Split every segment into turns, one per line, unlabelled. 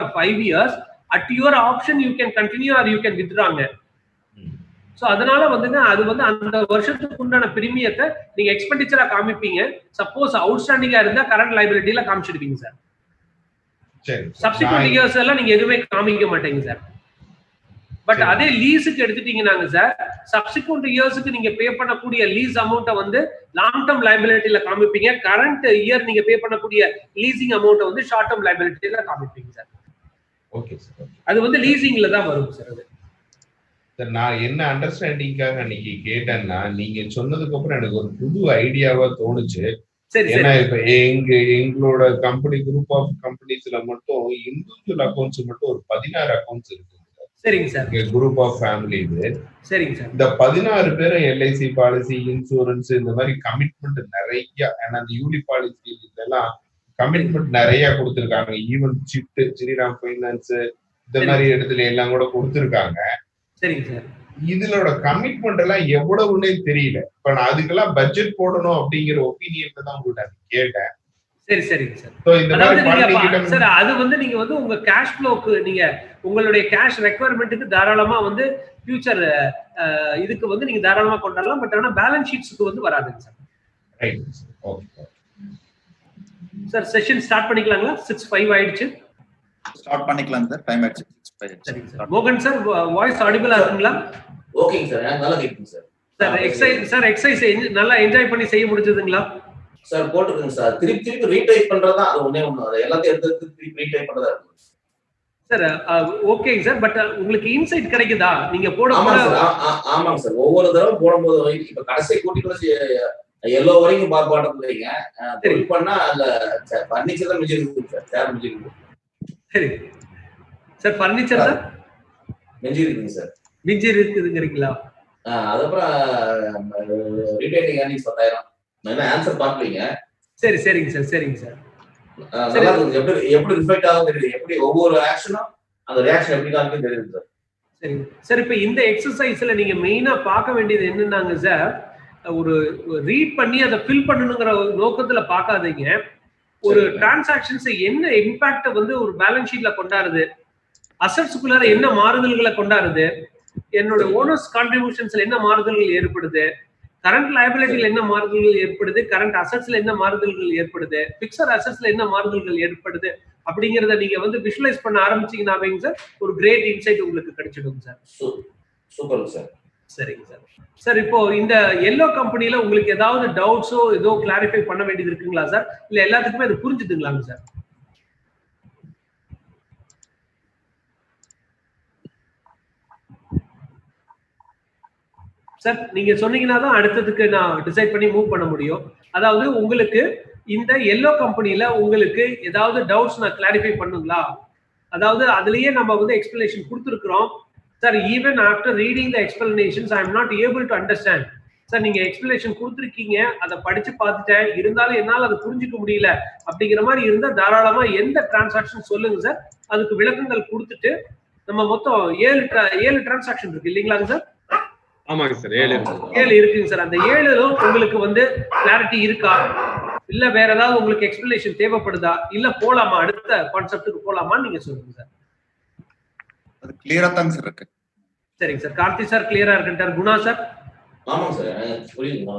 5 years. At your option you can continue or you can withdraw. So அதனால வந்துங்க அது வந்து அந்த வருஷத்துக்கு உண்டான பிரீமியத்தை நீங்க எக்ஸ்பெண்டிச்சரா காமிப்பீங்க. சப்போஸ் அவுட்ஸ்டாண்டிங்கா இருந்தா கரண்ட் லைபிலிட்டில காமிச்சிடுவீங்க சார். சரி. சப்சிக்வெண்ட் இயர்ஸ் எல்லாம் நீங்க எதுவுமே காமிக்க மாட்டீங்க சார். பட் அதே லீஸுக்கு எடுத்துட்டீங்கன்னாங்க சார், சப்சிக்வெண்ட் இயர்ஸ்க்கு நீங்க பே பண்ணக்கூடிய லீஸ் அமௌண்ட்டை வந்து லாங் டர்ம் லைபிலிட்டில காமிப்பீங்க. கரண்ட் இயர் நீங்க பே பண்ணக்கூடிய லீசிங் அமௌண்ட்டை வந்து ஷார்ட் டர்ம் லைபிலிட்டில காமிப்பீங்க சார். Okay sir. அது வந்து லீசிங்ல தான் வரும் சார். அது
நான் என்ன அண்டர்ஸ்டாண்டிங்காக அன்னைக்கு கேட்டேன்னா, நீங்க சொன்னதுக்கு அப்புறம் எனக்கு ஒரு புது ஐடியாவா தோணுச்சு. ஏன்னா இப்ப எங்களோட கம்பெனி குரூப் ஆஃப் கம்பெனிஸ்ல மட்டும் இண்டிவிஜுவல் அக்கௌண்ட்ஸ் மட்டும் ஒரு 16 அக்கௌண்ட்ஸ் இருக்கு.
சரிங்க சார்.
குரூப் ஆஃப் ஃபேமிலி இது.
சரிங்க சார்.
இந்த 16 பேரும் எல்ஐசி பாலிசி, இன்சூரன்ஸ் இந்த மாதிரி கமிட்மெண்ட் நிறைய, ஏன்னா அந்த யூனி பாலிசி இதெல்லாம் கமிட்மெண்ட் நிறைய கொடுத்துருக்காங்க. ஈவன் சிட்டு, ஸ்ரீராம் பைனான்ஸ் இந்த மாதிரி இடத்துல எல்லாம் கூட கொடுத்துருக்காங்க.
சரிங்க சார்.
இதனோட கமிட்மெண்ட் எல்லாம் எவ்வளவுன்னே தெரியல. இப்ப நான் அதுக்கெல்லாம் பட்ஜெட் போடணும் அப்படிங்கிற ஒப்பீனியன்ல தான் உங்கள்கிட்ட கேட்டேன்.
சரி சரிங்க சார். சார் அது வந்து நீங்க வந்து உங்க கேஷ் ஃப்ளோக்கு, நீங்க உங்களுடைய கேஷ் ரெக்வயர்மெண்ட்டுக்கு தாராளமா வந்து ஃபியூச்சர் இதுக்கு வந்து நீங்க தாராளமா கொண்டாடலாம். பட் ஆனா பேலன்ஸ் ஷீட்ஸ்க்கு வந்து வராதுங்க sir. Right. Okay sir. Session start பண்ணிக்கலாங்களா? 6:05 ஆயிடுச்சு.
ஸ்டார்ட் பண்ணிக்கலாம் சார். டைம் ஆயிடுச்சு. 6:05.
சரிங்க சார். மோகன் சார் வாய்ஸ் ஆடிபிளா இருக்குங்களா?
ஓகேங்க சார். நல்லா கேக்குது சார்.
சார் எக்ஸசைஸ் நல்லா என்ஜாய் பண்ணி செய்ய முடிஞ்சதுங்களா?
சார் போட்டுருங்க சார். திருப்பி ரீடைப் பண்றதா அது ஒண்ணே ஒண்ணு. அது எல்லாத்தையும் எடுத்து திருப்பி ரீடைப் பண்றதா இருக்கு
சார். ஓகேங்க சார். பட் உங்களுக்கு இன்சைட் கிடைக்குதா நீங்க போட?
ஆமாங்க சார். ஒவ்வொரு தடவை போடும்போது இப்ப கடைசி கூட்டி எல்லோ வரைக்கும் பாடுறீங்க. தொழில் பண்ணா அந்த பர்னிச்சர் தான் மிஞ்சிருக்கு சார். சேர் மிஞ்சிருக்கு.
சரி சார். பர்னிச்சர் தான்
மிஞ்சி இருக்குங்க சார்.
மிஞ்சி இருக்குதுங்கிறீங்களா?
அதுக்கப்புறம் ரீடைனிங் ஏர்னிங்ஸ் 10,000. நான் ஆன்சர் பார்க்கலீங்க.
சரி சரிங்க சார். சரிங்க சார்.
எப்படி ரிஃப்ளெக்ட் ஆகும் தெரியுது. எப்படி ஒவ்வொரு ஆக்ஷனும் அந்த ரியாக்ஷன் எப்படி காமிக்கும் தெரியுது சார்.
சரிங்க சார். இப்ப இந்த எக்ஸசைஸ்ல நீங்க மெயினா பார்க்க வேண்டியது என்னன்னாங்க சார், ஒரு ரீட் பண்ணி அதை ஃபில் பண்ணணுங்கிற நோக்கத்துல பார்க்காதீங்க. ஒரு டிரான்சாக்ஷன்ஸ் என்ன இம்பாக்ட் வந்து ஒரு பேலன்ஸ் ஷீட்ல கொண்டாடுது, அசட்ஸ்குள்ளார என்ன மாறுதல்களை கொண்டாடுது, என்னோட ஓனர்ஸ் கான்ட்ரிபியூஷன்ஸ்ல என்ன மாறுதல்கள் ஏற்படுது, கரண்ட் லைபிலிட்டில என்ன மாறுதல்கள் ஏற்படுது, கரண்ட் அசட்ஸ்ல என்ன மாறுதல்கள் ஏற்படுது, பிக்சர் அசட்ஸ்ல என்ன மாறுதல்கள் ஏற்படுது அப்படிங்கறத நீங்க வந்து விஷுவலைஸ் பண்ண ஆரம்பிச்சீங்கன்னாவே சார் ஒரு கிரேட் இன்சைட் உங்களுக்கு கிடைச்சிடும் சார்.
Super sir.
சரிங்க சார். சார் இப்போ இந்த எல்லோ கம்பெனில உங்களுக்கு ஏதாவது டவுட்ஸோ ஏதோ கிளாரிஃபை பண்ண வேண்டியது இருக்குங்களா சார்? இல்ல எல்லாத்துக்குமே அது புரிஞ்சுதுங்களாங்க சார்? சார் நீங்க சொன்னீங்கன்னா தான் அடுத்ததுக்கு நான் டிசைட் பண்ணி மூவ் பண்ண முடியும். அதாவது உங்களுக்கு இந்த எல்லோ கம்பெனில உங்களுக்கு ஏதாவது டவுட்ஸ் நான் கிளாரிஃபை பண்ணுங்களா? அதாவது அதுலயே நம்ம வந்து எக்ஸ்பிளனேஷன் கொடுத்துருக்கிறோம் sir. Even after reading the explanations I am not able to understand sir. நீங்க எக்ஸ்பிளனேஷன் கொடுத்துருக்கீங்க, அதை படிச்சு பார்த்துட்டேன், இருந்தாலும் என்னால் அதை புரிஞ்சுக்க முடியல அப்படிங்கிற மாதிரி இருந்தா தாராளமா எந்த டிரான்சாக்ஷன் சொல்லுங்க சார். அதுக்கு விளக்கங்கள் கொடுத்துட்டு நம்ம மொத்தம் 7 டிரான்சாக்ஷன் இருக்கு இல்லைங்களாங்க சார்?
ஆமாங்க சார்.
7 இருக்குங்க சார். அந்த 7லும் உங்களுக்கு வந்து கிளாரிட்டி இருக்கா, இல்ல வேற ஏதாவது உங்களுக்கு எக்ஸ்பிளனேஷன் தேவைப்படுதா, இல்ல போலாமா அடுத்த கான்செப்ட்டுக்கு போலாமான்னு நீங்க சொல்லுங்க சார்.
அது கிளியரா தாங்க சார் இருக்கு.
சரிங்க சார். கார்த்தி சார் கிளியரா இருக்குன்றார். குணா சார்?
ஆமாங்க சார் புரியுதுங்க.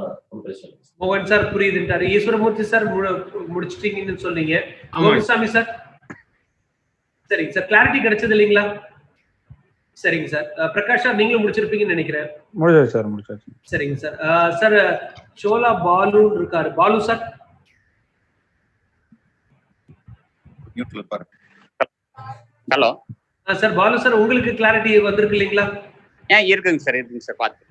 மோகன் சார் புரியுதுன்றாரு. ஈஸ்வரமூர்த்தி சார் முடிச்சிட்டீங்கன்னு சொன்னீங்க. கோவிசாமி சார்? சரிங்க சார். கிளாரிட்டி கிடைச்சது இல்லைங்களா? சரிங்க சார். பிரகாஷ் சார் நீங்களும் முடிச்சிருப்பீங்கன்னு நினைக்கிறேன்.
முடிச்சாச்சு சார். முடிச்சாச்சு.
சரிங்க சார். சார் சோலா பாலு இருக்காரு. பாலு சார்?
மியூட்ல பாருங்க.
Hello
sir. பாலு சார் உங்களுக்கு கிளாரிட்டி வந்திருக்கு இல்லைங்களா?
இருக்குங்க சார். இருக்குங்க சார். பாத்து.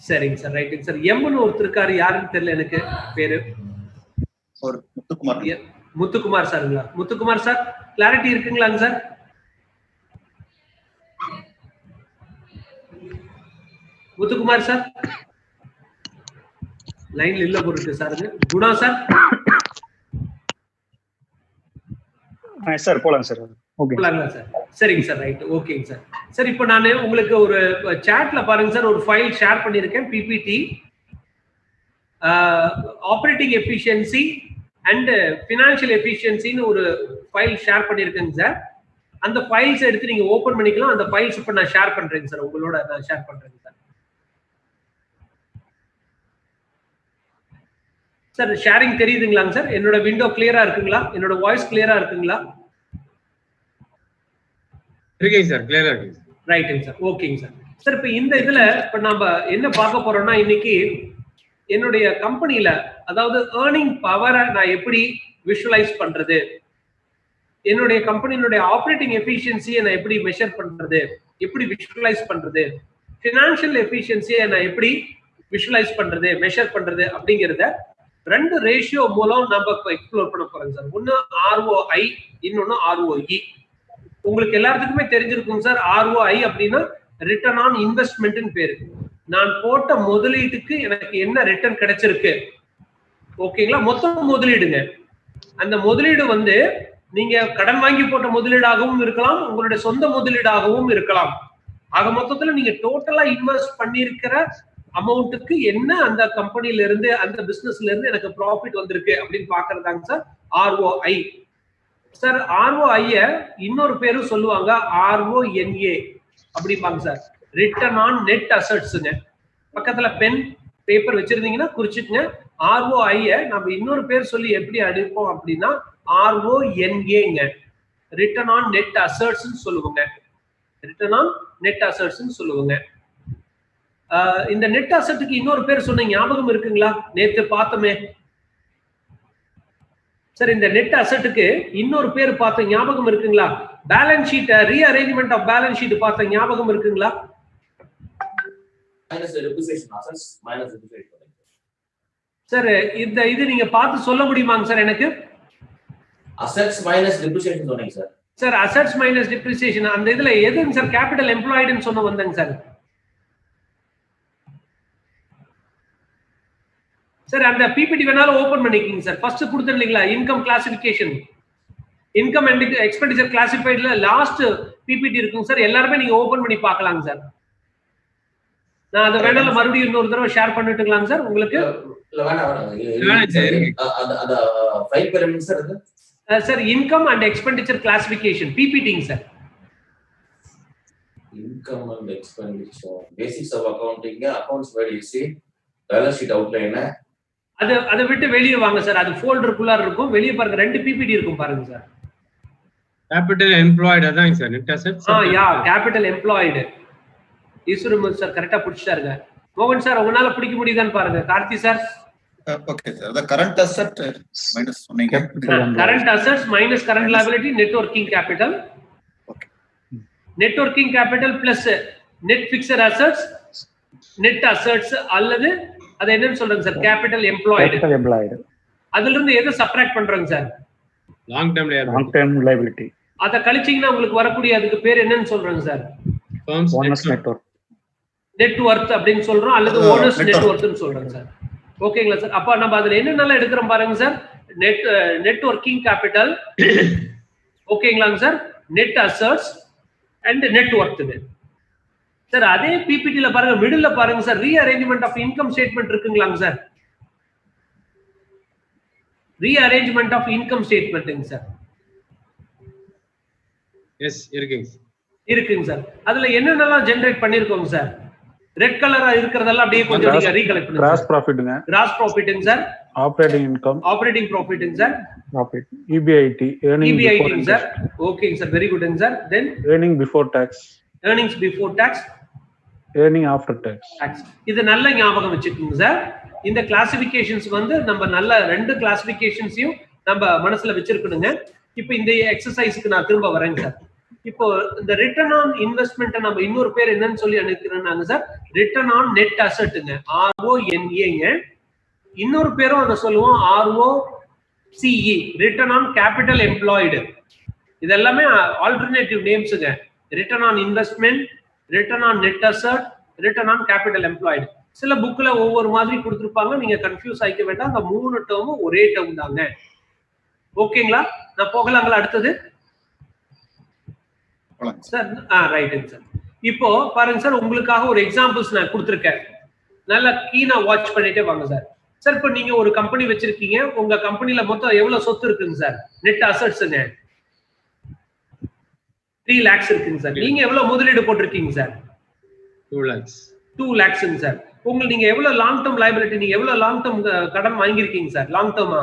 சரிங்க சார். ரைட்டுங்க சார். எம்னு ஒருத்தர் இருக்காரு, யாருன்னு தெரியல எனக்கு பேரு.
ஒரு முத்துக்குமார்.
முத்துக்குமார் சாருங்களா? முத்துக்குமார் சார் கிளாரிட்டி இருக்குங்களாங்க சார்? முத்துக்குமார் சார் லைன்ல இல்ல போறது சாருங்க. குணா சார்?
சார் போலாம் சார். ஓகே
போலாங்களா சார்? சரிங்க சார். ரைட். ஓகேங்க சார். சார் இப்போ நான் உங்களுக்கு ஒரு சாட்ல பாருங்க சார் ஒரு ஃபைல் ஷேர் பண்ணியிருக்கேன். PPT operating efficiency and financial எஃபிஷியன்சின்னு ஒரு ஃபைல் ஷேர் பண்ணியிருக்கேங்க சார். அந்த ஃபைல்ஸ் எடுத்து நீங்க ஓபன் பண்ணிக்கலாம். அந்த ஃபைல்ஸ் இப்ப நான் ஷேர் பண்றேங்க சார், உங்களோட நான் ஷேர் பண்றேங்க சார். சார் ஷேரிங் தெரியுதுங்களாங்க சார்? என்னோட விண்டோ கிளியரா இருக்குங்களா? என்னோட வாய்ஸ் கிளியரா இருக்குங்களா?
இருக்குங்க சார், கிளியரா இருக்கு.
ரைட்டுங்க சார், ஓகேங்க சார். சார் இப்ப இந்த இதுல இப்ப நம்ம என்ன பார்க்க போறோம்னா, இன்னைக்கு என்னுடைய கம்பெனில அதாவது ஏர்னிங் பவரை நான் எப்படி விஷுவலைஸ் பண்றது, என்னுடைய கம்பெனியினுடைய ஆப்ரேட்டிங் எஃபிஷியன்சியை நான் எப்படி மெஷர் பண்றது, எப்படி விஷுவலைஸ் பண்றது, ஃபினான்ஷியல் எஃபிஷியன்சியை நான் எப்படி விஷுவலைஸ் பண்றது, மெஷர் பண்றது அப்படிங்கிறத 2 ரேஷியோ மூலம் நம்ம எக்ஸ்ப்ளோர் பண்ண போறோங்க சார். ஒன்னு ROI, இன்னொன்னு ROE. உங்களுக்கு எல்லாத்துக்குமே தெரிஞ்சிருக்கும் சார், ROI அப்படின்னா ரிட்டர்ன் ஆன் இன்வெஸ்ட்மெண்ட் பேரு. நான் போட்ட முதலீட்டுக்கு எனக்கு என்ன ரிட்டர்ன் கிடைச்சிருக்கு, ஓகேங்களா? மொத்த முதலீடுங்க. அந்த முதலீடு வந்து நீங்க கடன் வாங்கி போட்ட முதலீடாகவும் இருக்கலாம், உங்களுடைய சொந்த முதலீடாகவும் இருக்கலாம். ஆக மொத்தத்துல நீங்க டோட்டலா இன்வெஸ்ட் பண்ணிருக்கிற அமௌண்ட்டுக்கு என்ன அந்த கம்பெனில இருந்து அந்த பிசினஸ்ல இருந்து எனக்கு ப்ராஃபிட் வந்திருக்கு அப்படின்னு பாக்குறதாங்க சார் ROI. சார் ROI இன்னொரு பேரும் சொல்லுவாங்க RONA அப்படிப்பாங்க சார், ரிட்டர்ன் ஆன் நெட் அசெட்ஸ்ங்க. பக்கத்துல பென் பேப்பர் வச்சிருந்தீங்கன்னா குறிச்சுக்குங்க. ROI நம்ம இன்னொரு பேர் சொல்லி எப்படி அடிப்போம் அப்படின்னா RONAங்க, ரிட்டர்ன் ஆன் நெட் அசெட்ஸ் சொல்லுவாங்க. ரிட்டர்ன் ஆன் நெட் அசெட்ஸ் சொல்லுவாங்க. இந்த நெட் அசெட்டுக்கு இன்னொரு பேர் சொன்ன ஞாபகம் இருக்குங்களா? நேத்து பார்த்தோமே சார். இந்த நெட் அசெட்டுக்கு இன்னொரு பேர் பார்த்த ஞாபகம் இருக்குங்களா? Balance sheet, rearrangement of balance sheet பார்த்த ஞாபகம் இருக்குங்களா? சார் இந்த இது நீங்க பார்த்து சொல்ல முடியுமாங்க சார் எனக்கு?
அசெட்ஸ் மைனஸ் டிப்ரிசியேஷன் சொன்னீங்க sir.
Sir assets minus depreciation அந்த இதுல எதுங்க சார் கேபிட்டல் எம்ப்ளாய்டுன்னு சொன்ன வந்தேங்க சார். சார் அந்த பிபிடி வேணாலும் ஓபன் பண்ணிக்கீங்க சார். ஃபர்ஸ்ட் கொடுத்தேன் இல்லைங்களா, income classification, income and expenditure கிளாசிஃபைட்ல லாஸ்ட் பிபிடி இருக்குங்க சார். எல்லாருமே நீங்க ஓபன் பண்ணி பார்க்கலாங்க சார். நான் அதை வேணாலும் மறுபடியும் இன்னொரு தடவை ஷேர் பண்ணிட்டுங்களாங்க சார் உங்களுக்கு? Sir income and expenditure classification பிபிடிங்க sir.
Income and expenditure basics of accounting, accounts wide UC, balance sheet outline.
அதை விட்டு வெளியே வாங்க சார். அது ஃபோல்டருக்குள்ளார இருக்கும். வெளியே பாருங்க 2 பிபிடி இருக்கும் பாருங்க சார்.
கேபிட்டல் எம்ப்ளாய்டு அதாங்க sir net assets.
Yeah capital employed. Eswaran sir கரெக்டா பிடிச்சிட்டாருங்க. மோகன் சார் உங்களால பிடிக்க முடியுதான்னு பாருங்க. Karthi sir
okay sir. the current asset minus சொன்னீங்க.
current assets minus current liability, net working capital.
Okay.
net working capital plus net fixed assets, net assets அல்லது அது என்னன்னு சொல்றங்க சார்? Capital employed. அதுல இருந்து எதை சப்ட்ராக்ட் பண்றங்க சார்?
Long term liability.
அத கழிச்சீங்கன்னா உங்களுக்கு வரக்கூடிய அதுக்கு பேர் என்னன்னு சொல்றங்க sir?
Owners net worth.
Net worth அப்படின்னு சொல்றோம், அல்லது ஓனர்ஸ் நெட் வொர்த்னு சொல்றங்க சார். ஓகேங்களா சார்? அப்ப நம்ம அதுல என்னென்னலாம் எடுக்கிறோம் பாருங்க சார். நெட் ஒர்க்கிங் கேபிட்டல், ஓகேங்களாங்க sir, net assets and net worth. Sir அதே பிபிடில பாருங்க, மிடில்ல பாருங்க sir, rearrangement of income statement இருக்குங்களாங்க சார்? ரீஅரேஞ்ச்மெண்ட் ஆஃப் இன்கம் ஸ்டேட்மெண்ட்ங்க சார்.
எஸ் இருக்குங்க
சார். அதுல என்னென்னலாம் ஜெனரேட் பண்ணிருக்கோங்க சார்? ரெட் கலரா இருக்கிறதெல்லாம் அப்படியே கொஞ்சம் நீங்க ரீகலெக்ட் பண்ணுங்க.
கிராஸ் ப்ராஃபிட்ங்க.
கிராஸ் ப்ராஃபிட்ங்க சார்.
Operating income.
ஆப்பரேட்டிங் ப்ராஃபிட்ங்க சார்.
ப்ராஃபிட். EBIT
EBITங்க சார். ஓகேங்க சார், வெரி குட்ங்க sir. Then
earning before tax.
Earnings before tax.
Earning after tax.
இது நல்ல ஞாபகம் வச்சுக்கோங்க சார். இந்த கிளாசிபிகேஷன்ஸ் வந்து நம்ம நல்ல 2 கிளாசிபிகேஷன்ஸையும் நம்ம மனசுல வச்சிருக்கணுங்க. இப்போ இந்த எக்ஸசைஸ்க்கு நான் திரும்ப வரேங்க சார். இப்போ இந்த ரிட்டர்ன் ஆன் இன்வெஸ்ட்மெண்ட் நம்ம இன்னொரு பேர் என்னன்னு சொல்லி அனுப்பிக்கிறேன்னாங்க சார், ரிட்டர்ன் ஆன் நெட் அசெட்டுங்க, RONAங்க. இன்னொரு பேரும் அதை சொல்லுவோம் ROCE, return on capital employed. இது எல்லாமே ஆல்டர்னேட்டிவ் நேம்ஸுங்க. Return on investment, return on net asset, return on capital employed. சில புக்ல ஒவ்வொரு மாதிரி கொடுத்துருப்பாங்க, நீங்க கன்ஃபியூஸ் ஆகிக்க வேண்டாம். அந்த 3 டேர்மும் ஒரே டேர்ம் தாங்க. ஓகேங்களா? நான் போகலாங்களா அடுத்தது சார்? ரைட்டுங்க சார். இப்போ பாருங்க சார், உங்களுக்காக ஒரு எக்ஸாம்பிள்ஸ் நான் கொடுத்துருக்கேன். நல்லா கீனா வாட்ச் பண்ணிட்டே வாங்க சார். சார் இப்போ நீங்க ஒரு கம்பெனி வச்சிருக்கீங்க. உங்க கம்பெனில மொத்தம் எவ்வளவு சொத்து இருக்குங்க சார்? நெட் அசெட்ஸ்ங்க 3 lakhs இருக்குங்க சார். நீங்க எவ்வளவு முதலீடு போட்டிருக்கீங்க சார்?
2 lakhs.
2 lakhsங்க சார். உங்களுக்கு நீங்க எவ்வளவு லாங் டர்ம் லைபிலிட்டி, நீங்க எவ்வளவு லாங் டர்ம் கடன் வாங்கியிருக்கீங்க சார்? லாங் டர்மா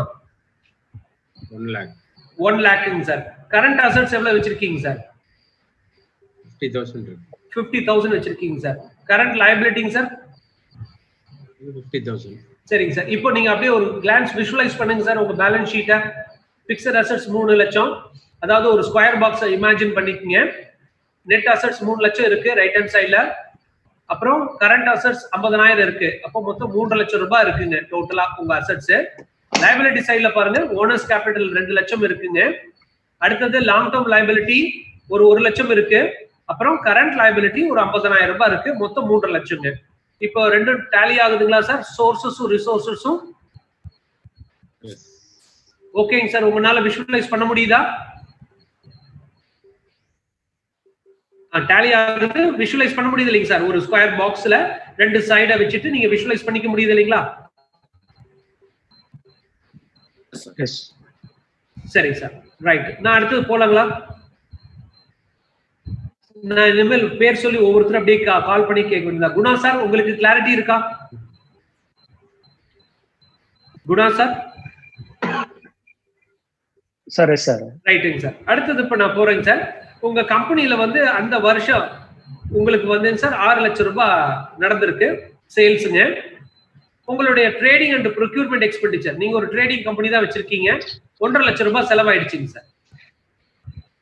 1 lakh.
1 lakhங்க சார். கரண்ட் அசெட்ஸ் எவ்வளவு வச்சிருக்கீங்க சார்?
50,000.
50,000 வச்சிருக்கீங்க சார். Current லைபிலிட்டிங்க sir?
50,000.
சரிங்க சார். இப்போ நீங்க அப்படியே ஒரு கிளான்ஸ் விஷுவலைஸ் பண்ணுங்க சார் உங்க பேலன்ஸ் ஷீட்டை. பிக்சட் அசெட்ஸ் 3 லட்சம், அதாவது ஒரு ஸ்கொயர் பாக்ஸ் இமேஜின் பண்ணிக்கங்க. நெட் அசெட்ஸ் 3 லட்சம் இருக்கு ரைட் ஹேண்ட் சைடுல. அப்புறம் கரண்ட் அசெட்ஸ் 50,000 இருக்கு. அப்போ மொத்தம் 3 லட்சம் ரூபாய் இருக்குங்க டோட்டலா உங்க அசெட்ஸ். லைபிலிட்டி சைடுல பாருங்க ஓனர்ஸ் கேபிட்டல் 2 லட்சம் இருக்குங்க. அடுத்தது லாங் டர்ம் லைபிலிட்டி ஒரு 1 லட்சம் இருக்கு. அப்புறம் கரண்ட் லைபிலிட்டி ஒரு 50,000 ரூபாய் இருக்கு. மொத்தம் 3 லட்சங்க. இப்போ ரெண்டும் டேலி ஆகுதுங்களா சார்? சோர்சஸும் ரிசோர்சஸும் ஓகேங்க சார். உங்களால விஷுவலைஸ் பண்ண முடியுதா? டேலி ஆகுது, விஷுவலைஸ் பண்ண முடியுது இல்லைங்க சார்? ஒரு ஸ்கொயர் பாக்ஸ்ல 2 சைடை வச்சுட்டு நீங்க விஷுவலைஸ் பண்ணிக்க முடியுது இல்லைங்களா?
எஸ்.
சரி சார், ரைட். நான் அடுத்தது போலாங்களா? நான் இனிமேல் பேர் சொல்லி ஒவ்வொருத்தரும் அப்படியே கால் பண்ணி கேட்க வேண்டியதா? குணா சார் உங்களுக்கு கிளாரிட்டி இருக்கா? Guna sir?
Sir yes sir.
ரைட்டுங்க சார். அடுத்தது இப்ப நான் போறேங்க சார். உங்க கம்பெனில வந்து அந்த வருஷம் உங்களுக்கு வந்து சார் 6 லட்சம் ரூபாய் நடந்திருக்கு சேல்ஸுங்க. உங்களுடைய ட்ரேடிங் அண்ட் ப்ரொக்யூர்மெண்ட் எக்ஸ்பெண்டிச்சர், நீங்க ஒரு ட்ரேடிங் கம்பெனி தான் வச்சிருக்கீங்க, 1.5 லட்சம் ரூபாய் செலவாயிடுச்சுங்க சார்.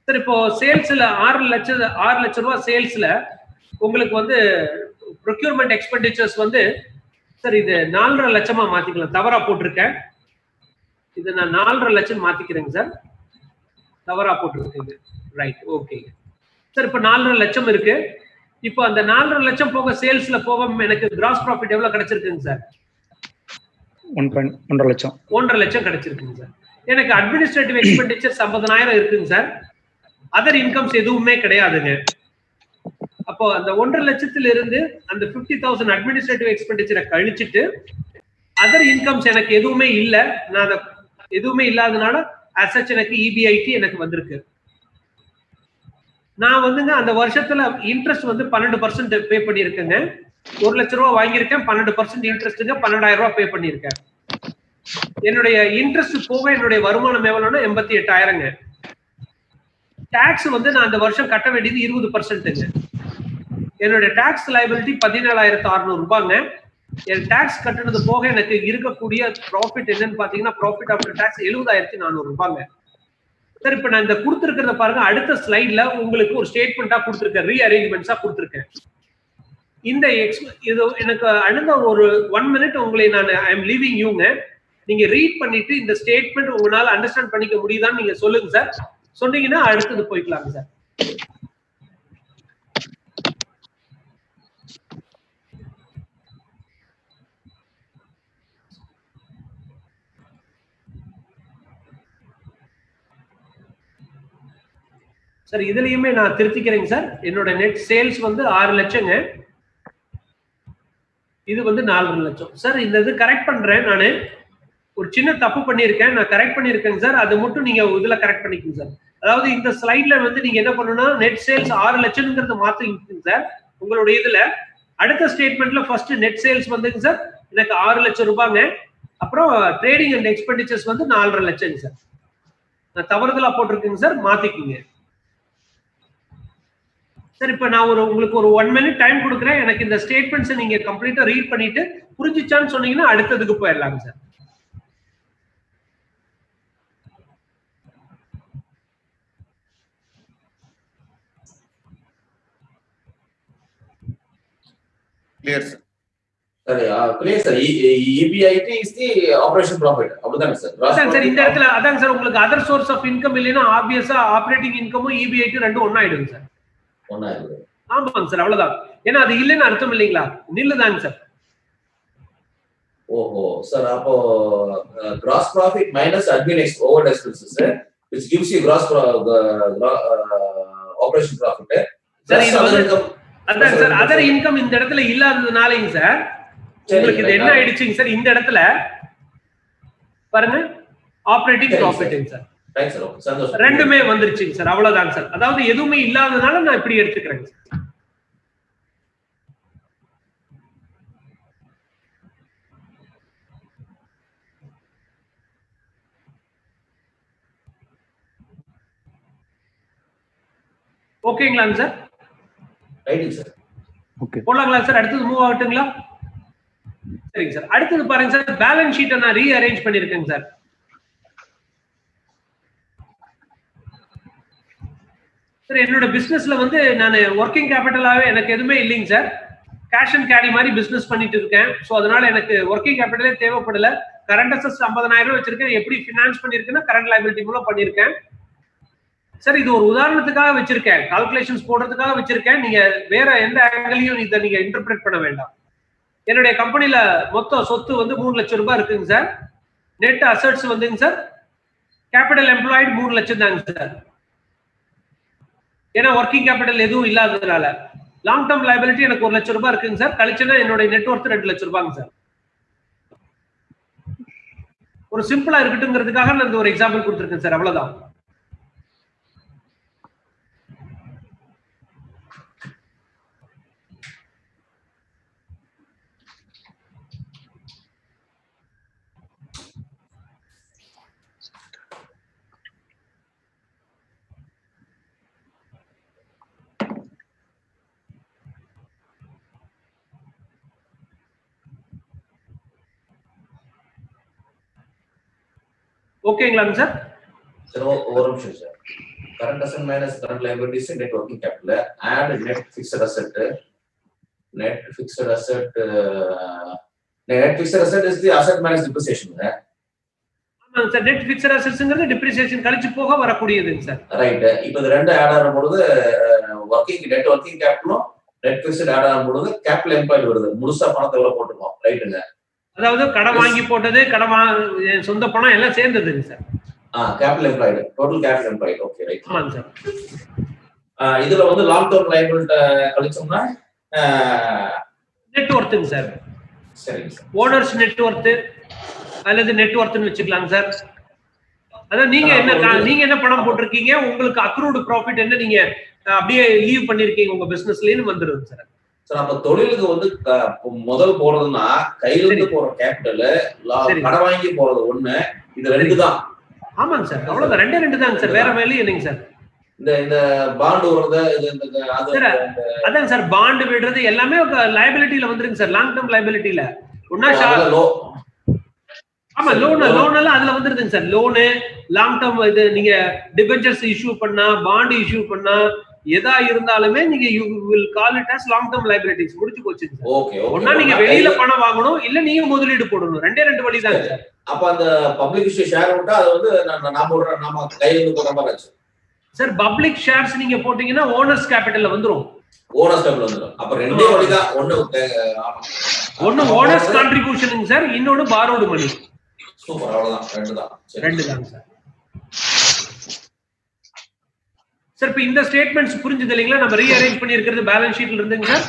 சார் இப்போ சேல்ஸ்ல 6 லட்சம் ரூபாய் சேல்ஸ்ல உங்களுக்கு வந்து ப்ரொக்யூர்மெண்ட் எக்ஸ்பெண்டிச்சர்ஸ் வந்து சார் இது 4.5 லட்சமா மாத்திக்கலாம். தவறா போட்டிருக்கேன். இது நான் 4.5 லட்சம் மாத்திக்கிறேங்க சார். தவறா போட்டிருக்கேங்க. Right, okay sir. இப்போ 4.5 லட்சம் இருக்கு. இப்போ அந்த 4.5 லட்சம் போக சேல்ஸ்ல போக எனக்கு கிராஸ் ப்ராஃபிட் எவ்வளவு கிடைச்சிருக்குங்க சார்?
1.5 லட்சம்.
1.5 லட்சம் கிடைச்சிருக்குங்க சார். எனக்கு அட்மினிஸ்ட்ரேட்டிவ் எக்ஸ்பெண்டிச்சர் 50,000 இருக்குங்க சார். அதர் இன்கம்ஸ் எதுவுமே கிடையாதுங்க. அப்போ அந்த 1.5 லட்சத்துல இருந்து அந்த 50,000 அட்மினிஸ்ட்ரேட்டிவ் எக்ஸ்பெண்டிச்சரை கழிச்சிட்டு அதர் இன்கம்ஸ் எனக்கு எதுவுமே இல்ல. நான் அதை எதுவுமே இல்லாதனால அசச் எனக்கு இபிஐடி எனக்கு வந்திருக்கு. நான் வந்துங்க அந்த வருஷத்துல இன்ட்ரெஸ்ட் வந்து 12% பே பண்ணியிருக்கேங்க. 1 லட்சம் ரூபாய் வாங்கியிருக்கேன், 12% இன்ட்ரெஸ்ட்டுங்க 12,000 ரூபாய் பே பண்ணியிருக்கேன். என்னுடைய இன்ட்ரெஸ்ட் போக என்னுடைய வருமானம் எவ்வளவுன்னா 88,000ங்க. டாக்ஸ் வந்து நான் அந்த வருஷம் கட்ட வேண்டியது 20%ங்க. என்னுடைய டாக்ஸ் லைபிலிட்டி 17,600 ரூபாய்ங்க. என் டாக்ஸ் கட்டுனது போக எனக்கு இருக்கக்கூடிய ப்ராஃபிட் என்னன்னு பாத்தீங்கன்னா ப்ராஃபிட் ஆஃப்டர் டாக்ஸ் 70,400 ரூபாய்ங்க. சார் இப்போ நான் இந்த கொடுத்துருக்கிறத பாருங்க. அடுத்த ஸ்லைட்ல உங்களுக்கு ஒரு ஸ்டேட்மெண்டா கொடுத்துருக்கேன், ரீஅரேஞ்ச்மெண்ட்ஸா கொடுத்துருக்கேன். இந்த இது எனக்கு அடுத்த ஒரு 1 மினிட் உங்களை நான் ஐ எம் லீவிங் யூங்க. நீங்க ரீட் பண்ணிட்டு இந்த ஸ்டேட்மெண்ட் உங்களால அண்டர்ஸ்டாண்ட் பண்ணிக்க முடியுதான்னு நீங்க சொல்லுங்க சார். சொன்னீங்கன்னா அடுத்தது போய்க்கலாங்க சார். சார் இதுலயுமே நான் திருத்திக்கிறேங்க சார். என்னோட நெட் சேல்ஸ் வந்து 6 லட்சங்க. இது வந்து 4 லட்சம். சார் இந்த இது கரெக்ட் பண்றேன். நான் ஒரு சின்ன தப்பு பண்ணியிருக்கேன், நான் கரெக்ட் பண்ணியிருக்கேங்க சார். அது மட்டும் நீங்க இதுல கரெக்ட் பண்ணிக்கோங்க சார். அதாவது இந்த ஸ்லைட்ல வந்து நீங்க என்ன பண்ணணும்னா நெட் சேல்ஸ் 6 லட்சம்ங்கிறது மாத்திங்க சார். உங்களுடைய இதுல அடுத்த ஸ்டேட்மெண்ட்ல ஃபர்ஸ்ட் நெட் சேல்ஸ் வந்துங்க சார் எனக்கு 6 லட்சம் ரூபாய்ங்க. அப்புறம் ட்ரேடிங் அண்ட் எக்ஸ்பெண்டிச்சர்ஸ் வந்து 4.5 லட்சங்க சார். நான் தவறுதலா போட்டிருக்கேங்க சார், மாத்திக்கிங்க சார். இப்ப நான் உங்களுக்கு ஒரு 1 மினிட் டைம் கொடுக்குறேன். எனக்கு இந்த ஸ்டேட்மெண்ட்ஸ் நீங்க கம்ப்ளீட்டா ரீட் பண்ணிட்டு புரிஞ்சிச்சான்னு சொன்னீங்கன்னா அடுத்ததுக்கு போயிடலாங்க சார்.
Clear, sir.
சரி, clear sir. EBIT is the operation profit. அப்படிதானே சார்?
சார் இந்த இடத்துல அதாங்க சார் உங்களுக்கு அதர் சோர்ஸ் ஆஃப் இன்கம் இல்லைன்னா ஆப்வியஸா ஆபரேட்டிங் இன்கமும் EBIT ரெண்டும் ஒண்ணாயிடுங்க சார்.
ஒண்ணாயிடுது.
ஆமாங்க சார், அவ்வளவுதான். ஏன்னா அது இல்லைன்னு அர்த்தம் இல்லைங்களா? நில்லுதாங்க சார்.
ஓஹோ சார். அப்போ gross profit minus admin overhead expenses which gives you gross operation profit.
Sir இது வந்து அதான் சார் அதர் இன்கம் இந்த இடத்துல இல்லாததுனாலங்க சார் உங்களுக்கு இது என்ன ஆயிடுச்சுங்க சார்? இந்த இடத்துல பாருங்க ஆபரேட்டிங் ப்ராஃபிட்ங்க சார்.
Right sir. ஓகே சந்தோஷம்.
ரெண்டுமே வந்துருச்சுங்க சார். அவ்வளவுதான் சார். அதாவது எதுவுமே இல்லாதனால நான் இப்படி எடுத்துக்கிறேங்க சார். ஓகேங்களாங்க சார்?
ரைட்டுங்க சார்.
ஓகே
போடலாங்களா சார்? அடுத்தது மூவ் ஆகட்டுங்களா? சரிங்க சார். அடுத்தது பாருங்க சார், பேலன்ஸ் ஷீட்டை நான் ரீஅரேஞ்ச் பண்ணிருக்கேங்க சார். சார் என்னோட பிசினஸ்ல வந்து நான் ஒர்க்கிங் கேபிட்டலாவே எனக்கு எதுவுமே இல்லைங்க சார். கேஷ் அண்ட் கேரி மாதிரி பிசினஸ் பண்ணிட்டு இருக்கேன். ஸோ அதனால எனக்கு ஒர்க்கிங் கேபிட்டலே தேவைப்படல. கரண்ட் அசெட்ஸ் 50,000 வச்சிருக்கேன். எப்படி ஃபினான்ஸ் பண்ணிருக்கேன்னா கரண்ட் லைபிலிட்டி மூலம் பண்ணிருக்கேன் சார். இது ஒரு உதாரணத்துக்காக வச்சிருக்கேன், கால்குலேஷன்ஸ் போடுறதுக்காக வச்சிருக்கேன். நீங்க வேற எந்த ஆங்கிலையும் இதை நீங்க இன்டர்பிரேட் பண்ண வேண்டாம். என்னுடைய கம்பெனில மொத்த சொத்து வந்து 3 லட்சம் ரூபாய் இருக்குங்க சார். நெட் அசெட்ஸ் வந்துங்க சார், கேபிட்டல் எம்ப்ளாய்டு 3 லட்சம் தாங்க சார். ஏன்னா ஒர்க்கிங் கேபிட்டல் எதுவும் இல்லாததுனால. லாங் டேர்ம் லைபிலிட்டி எனக்கு 1 லட்சம் ரூபாய் இருக்குங்க சார். கழிச்சுன்னா என்னுடைய நெட் ஒர்த் 2 லட்சம் ரூபாய்ங்க சார். ஒரு சிம்பிளா இருக்கட்டுங்கிறதுக்காக நான் ஒரு எக்ஸாம்பிள் கொடுத்துருக்கேன் சார். அவ்வளவுதான். ஓகேங்களாங்க சார்?
சார் ஒரு நிமிஷம் sir. Current asset minus current liabilities net working capital add net fixed asset. Net fixed asset is the asset minus depreciation.
ஆமாங்க சார். நெட் ஃபிக்ஸ்ட் அசெட்ஸ்ங்கிறது டிப்ரிசியேஷன் கழிச்சு போக வரக்கூடியதுங்க சார்.
ரைட். இப்போ இது ரெண்டு ஆட் ஆகும் பொழுது நெட் ஒர்க்கிங் கேபிட்டலும் நெட் ஃபிக்ஸ்ட் ஆட் ஆகும் பொழுது கேபிட்டல் எம்ப்ளாய்டு வருது. முழுசா பணத்தை எவ்வளவு போட்டுருக்கோம். ரைட்டுங்க.
அதாவது கடன் வாங்கி போட்டது, கடன் சொந்த பணம் எல்லாம் சேர்ந்ததுங்க sir.
Capital employed, total capital employed. Okay right.
ஆமாங்க சார்.
இதுல வந்து லாங் டேர்ம் லைபிலிட்டி கழிச்சோம்னா
நெட் ஒர்த்துங்க சார்.
சரிங்க சார்.
ஓனர்ஸ் நெட் ஒர்த் அல்லது நெட் ஒர்த்னு வச்சுக்கலாங்க சார். அதான் நீங்க என்ன பணம் போட்டிருக்கீங்க, உங்களுக்கு அக்ரூடு ப்ராஃபிட் என்ன, நீங்க அப்படியே லீவ் பண்ணிருக்கீங்க உங்க பிசினஸ்லன்னு வந்துருங்க சார்.
சார் அப்ப தொழிலுக்கு வந்து முதல் போறதுன்னா கையில இருந்து போற கேபிட்டல், கடன் வாங்கி போறது ஒண்ணு, இது ரெண்டு தான்.
ஆமாங்க சார். அவ்வளவுதான். ரெண்டு தாங்க சார். வேற வேலையும் இல்லைங்க சார்.
இந்த பாண்ட் விடுறது
அதாங்க சார். பாண்ட் விடுறது எல்லாமே லைபிலிட்டில வந்துருங்க சார். லாங் டேர்ம் லைபிலிட்டில ஒன்னா ஆமா லோன் எல்லாம் அதுல வந்துருதுங்க சார். லோனு லாங் டேர்ம் இது நீங்க டிபென்ச்சர்ஸ் இஷ்யூ பண்ணா, பாண்ட் இஷ்யூ பண்ணா, எதா இருந்தாலுமே நீங்க you will call it as long term liabilities. முடிஞ்சு போச்சுங்க சார்.
ஓகே.
ஒண்ணா நீங்க வெளியில பணம் வாங்கணும், இல்ல நீங்க முதலீடு போடணும். ரெண்டு வழி தான் சார்.
அப்ப அந்த பப்ளிக் இஷ்யூ ஷேர் விட்டா அது வந்து நாம கையில இருந்து போற மாதிரி ஆச்சு
சார். பப்ளிக் ஷேர்ஸ் நீங்க போட்டீங்கன்னா ஓனர்ஸ் கேபிட்டல்ல வந்துரும்.
ஓனர்ஸ் கேபிட்டல் வந்துரும். அப்ப ரெண்டே வழி தான்.
ஒன்னு ஓனர்ஸ் கான்ட்ரிபியூஷனுங்க சார், இன்னொன்னு borrowed மணி.
சூப்பர். அவ்வளவுதான். ரெண்டு தான்
சார். சார் இப்ப இந்த ஸ்டேட்மெண்ட்ஸ் புரிஞ்சது இல்லைங்களா? நம்ம ரீஅரேஞ்ச் பண்ணி இருக்கிறது பேலன்ஸ் ஷீட்ல இருந்துங்க சார்.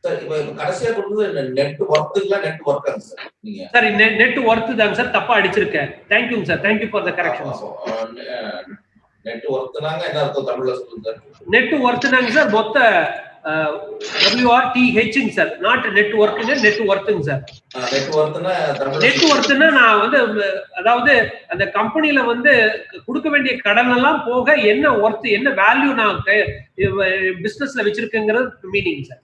சார் இப்போ கடைசியா கொடுத்தது நெட் வொர்த்துக்குல நெட் வொர்க்கர் சார். நீங்க
சார் நெட் வொர்த் தாங்க சார். தப்பா அடிச்சிருக்கேன். Thank you sir. Thank you for the correction.
Net வொர்த்னாங்க என்ன அர்த்தம் தமிழ்ல சொல்லுங்க சார்.
நெட் வொர்த்னாங்க சார் மொத்த WRTH சார். நாட் நெட் வொர்க்ங்க, நெட் வொர்த்ங்க சார்.
நெட் வொர்த்னா
நெட் வொர்த்னா நான் வந்து அதாவது அந்த கம்பெனில வந்து கொடுக்க வேண்டிய கடன் எல்லாம் போக என்ன வொர்த், என்ன வேல்யூ நான் பிசினஸ்ல வச்சிருக்கேங்கிறது மீனிங் சார்.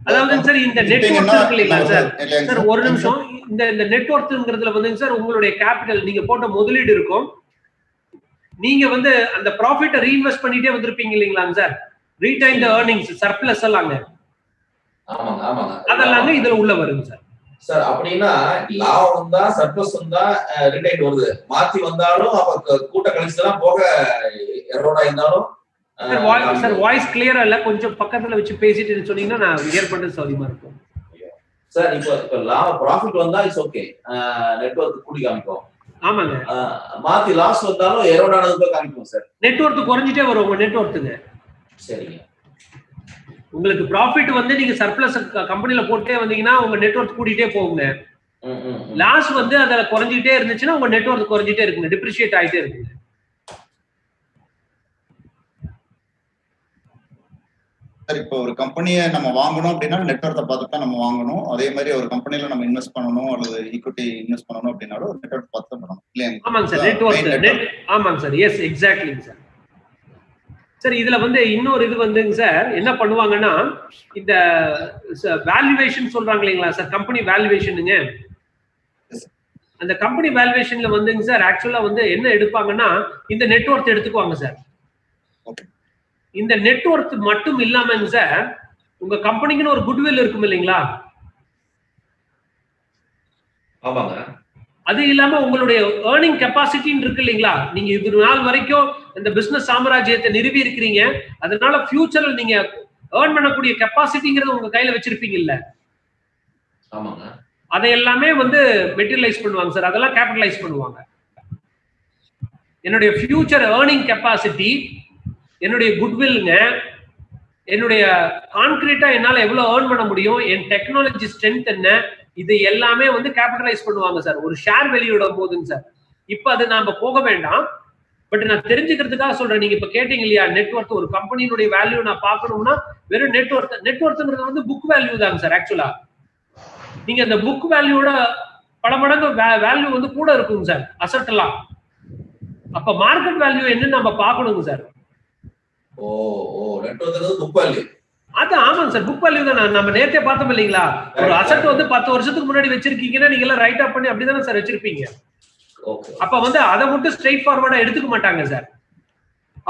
அதாவது சார் இந்த நெட் ஒர்த் இருக்கு இல்லைங்களா சார்? சார் ஒரு நிமிஷம். இந்த நெட் ஒர்த்ங்கிறதுல வந்துங்க சார் உங்களுடைய கேபிட்டல் நீங்க போட்ட முதலீடு இருக்கும். நீங்க வந்து அந்த ப்ராஃபிட்டை ரீஇன்வெஸ்ட் பண்ணிட்டே வந்திருப்பீங்க இல்லைங்களாங்க சார்? ரீடைன் தி earnings, சர்ப்ளஸ் எல்லாங்க.
ஆமாங்க.
அதெல்லாம் இதுல உள்ள வருங்க சார்.
சார் அப்படின்னா லாபம் வந்தா சர்ப்ளஸ் வந்தா ரிடைன் வருது. மாத்தி வந்தாலும் அப்ப கூட்ட கழிச்சதெல்லாம் போக எரோடா இருந்தாலும்.
சார் வாய்ஸ் கிளியரா இல்ல, கொஞ்சம் பக்கத்துல வச்சு பேசிட்டு சொன்னீங்கன்னா நான் கிளியர் பண்றது சௌரியமா இருக்கும்.
சார் இப்போ லாபம் ப்ராஃபிட் வந்தா இட்ஸ் ஓகே, நெட்வொர்க் கூடி காமிக்கும்.
ஆமாங்க.
மாத்தி லாஸ் வந்தாலும் எரோடானது காமிக்கும் சார்.
நெட்வொர்க் குறைஞ்சிட்டே வரும் உங்க நெட்வொர்க்குங்க.
சரிங்க.
உங்களுக்கு ப்ராஃபிட் வந்து நீங்க சர்ப்ளஸ் கம்பெனில போட்டே வந்தீங்கன்னா உங்க நெட்வொர்க் கூடிட்டே போகுங்க. லாஸ் வந்து அதுல குறைஞ்சிட்டே இருந்துச்சுன்னா உங்க நெட்வொர்க் குறைஞ்சிட்டே இருக்குங்க, டிப்ரிஷியேட் ஆயிட்டே இருக்குங்க.
சார் இப்போ ஒரு கம்பெனியை நம்ம வாங்கணும் அப்படின்னா நெட்வொர்க்கை பார்த்து தான் நம்ம வாங்கணும். அதே மாதிரி ஒரு கம்பெனில நம்ம இன்வெஸ்ட் பண்ணணும் அல்லது ஈக்விட்டி இன்வெஸ்ட் பண்ணணும் அப்படின்னாலும் ஒரு நெட்வொர்க் பார்த்து தான் பண்ணணும் இல்லையா?
ஆமாங்க சார், நெட்வொர்க். ஆமாங்க சார், எஸ் எக்ஸாக்ட்லிங்க சார். சார் இதுல வந்து இன்னொரு இது வந்துங்க சார், என்ன பண்ணுவாங்கன்னா இந்த வேல்யூவேஷன் சொல்றாங்க இல்லைங்களா சார், கம்பெனி வேல்யூவேஷனுங்க. அந்த கம்பெனி வேல்யூவேஷன்ல வந்துங்க சார் ஆக்சுவலா வந்து என்ன எடுப்பாங்கன்னா இந்த நெட்வொர்க் எடுத்துக்குவாங்க சார். இந்த நெட்வொர்க் மட்டும் இல்லாமங்க சார் உங்க கம்பெனிக்குன்னு ஒரு குட்வில் இருக்கும் இல்லைங்களா?
ஆமாங்க.
அது இல்லாம உங்களுடைய ஏர்னிங் கெப்பாசிட்டின்னு இருக்கு இல்லைங்களா? நீங்க இது நாள் வரைக்கும் இந்த பிசினஸ் சாம்ராஜ்யத்தை நிறுவி இருக்கிறீங்க, அதனால ஃபியூச்சர்ல நீங்க ஏர்ன் பண்ணக்கூடிய கெப்பாசிட்டிங்கிறது உங்க கையில வச்சிருப்பீங்க இல்ல?
ஆமாங்க.
அதை எல்லாமே வந்து மெட்டீரியலைஸ் பண்ணுவாங்க சார், அதெல்லாம் கேபிட்டலைஸ் பண்ணுவாங்க. என்னுடைய ஃபியூச்சர் ஏர்னிங் கெப்பாசிட்டி, என்னுடைய குட்வில்ங்க, என்னுடைய கான்கிரீட்டா என்னால எவ்வளவு ஏர்ன் பண்ண முடியும், என் டெக்னாலஜி ஸ்ட்ரென்த் என்ன, இது எல்லாமே வந்து கேபிட்டலைஸ் பண்ணுவாங்க சார் ஒரு ஷேர் வேல்யூட போதுங்க சார். இப்ப அது நாம போக வேண்டாம், பட் நான் தெரிஞ்சுக்கிறதுக்காக சொல்றேன். நீங்க இப்ப கேட்டீங்க இல்லையா நெட்வொர்க், ஒரு கம்பெனியுடைய வேல்யூ நான் பார்க்கணும்னா வெறும் நெட்வொர்க்ங்கிறது வந்து புக் வேல்யூ தாங்க சார். ஆக்சுவலா நீங்க அந்த புக் வேல்யூட பல மடங்கு வேல்யூ வந்து கூட இருக்குங்க சார் அசெட் எல்லாம். அப்ப மார்க்கெட் வேல்யூ என்னன்னு நம்ம பார்க்கணுங்க சார்.
ஓ ஓ நெட்வொர்க் புக் வேல்யூ.
அது ஆமாங்க சார், புக் வேல்யூ தான். நம்ம நேரத்தை பார்த்தோம் இல்லைங்களா, ஒரு அசெட் வந்து 10 வருஷத்துக்கு முன்னாடி வச்சிருக்கீங்கன்னா நீங்க எல்லாம் ரைட் அப் பண்ணி அப்படிதானே சார் வச்சிருப்பீங்க. அப்ப வந்து அதை மட்டும் ஸ்ட்ரெயிட் ஃபார்வர்டா எடுத்துக்க மாட்டாங்க சார்.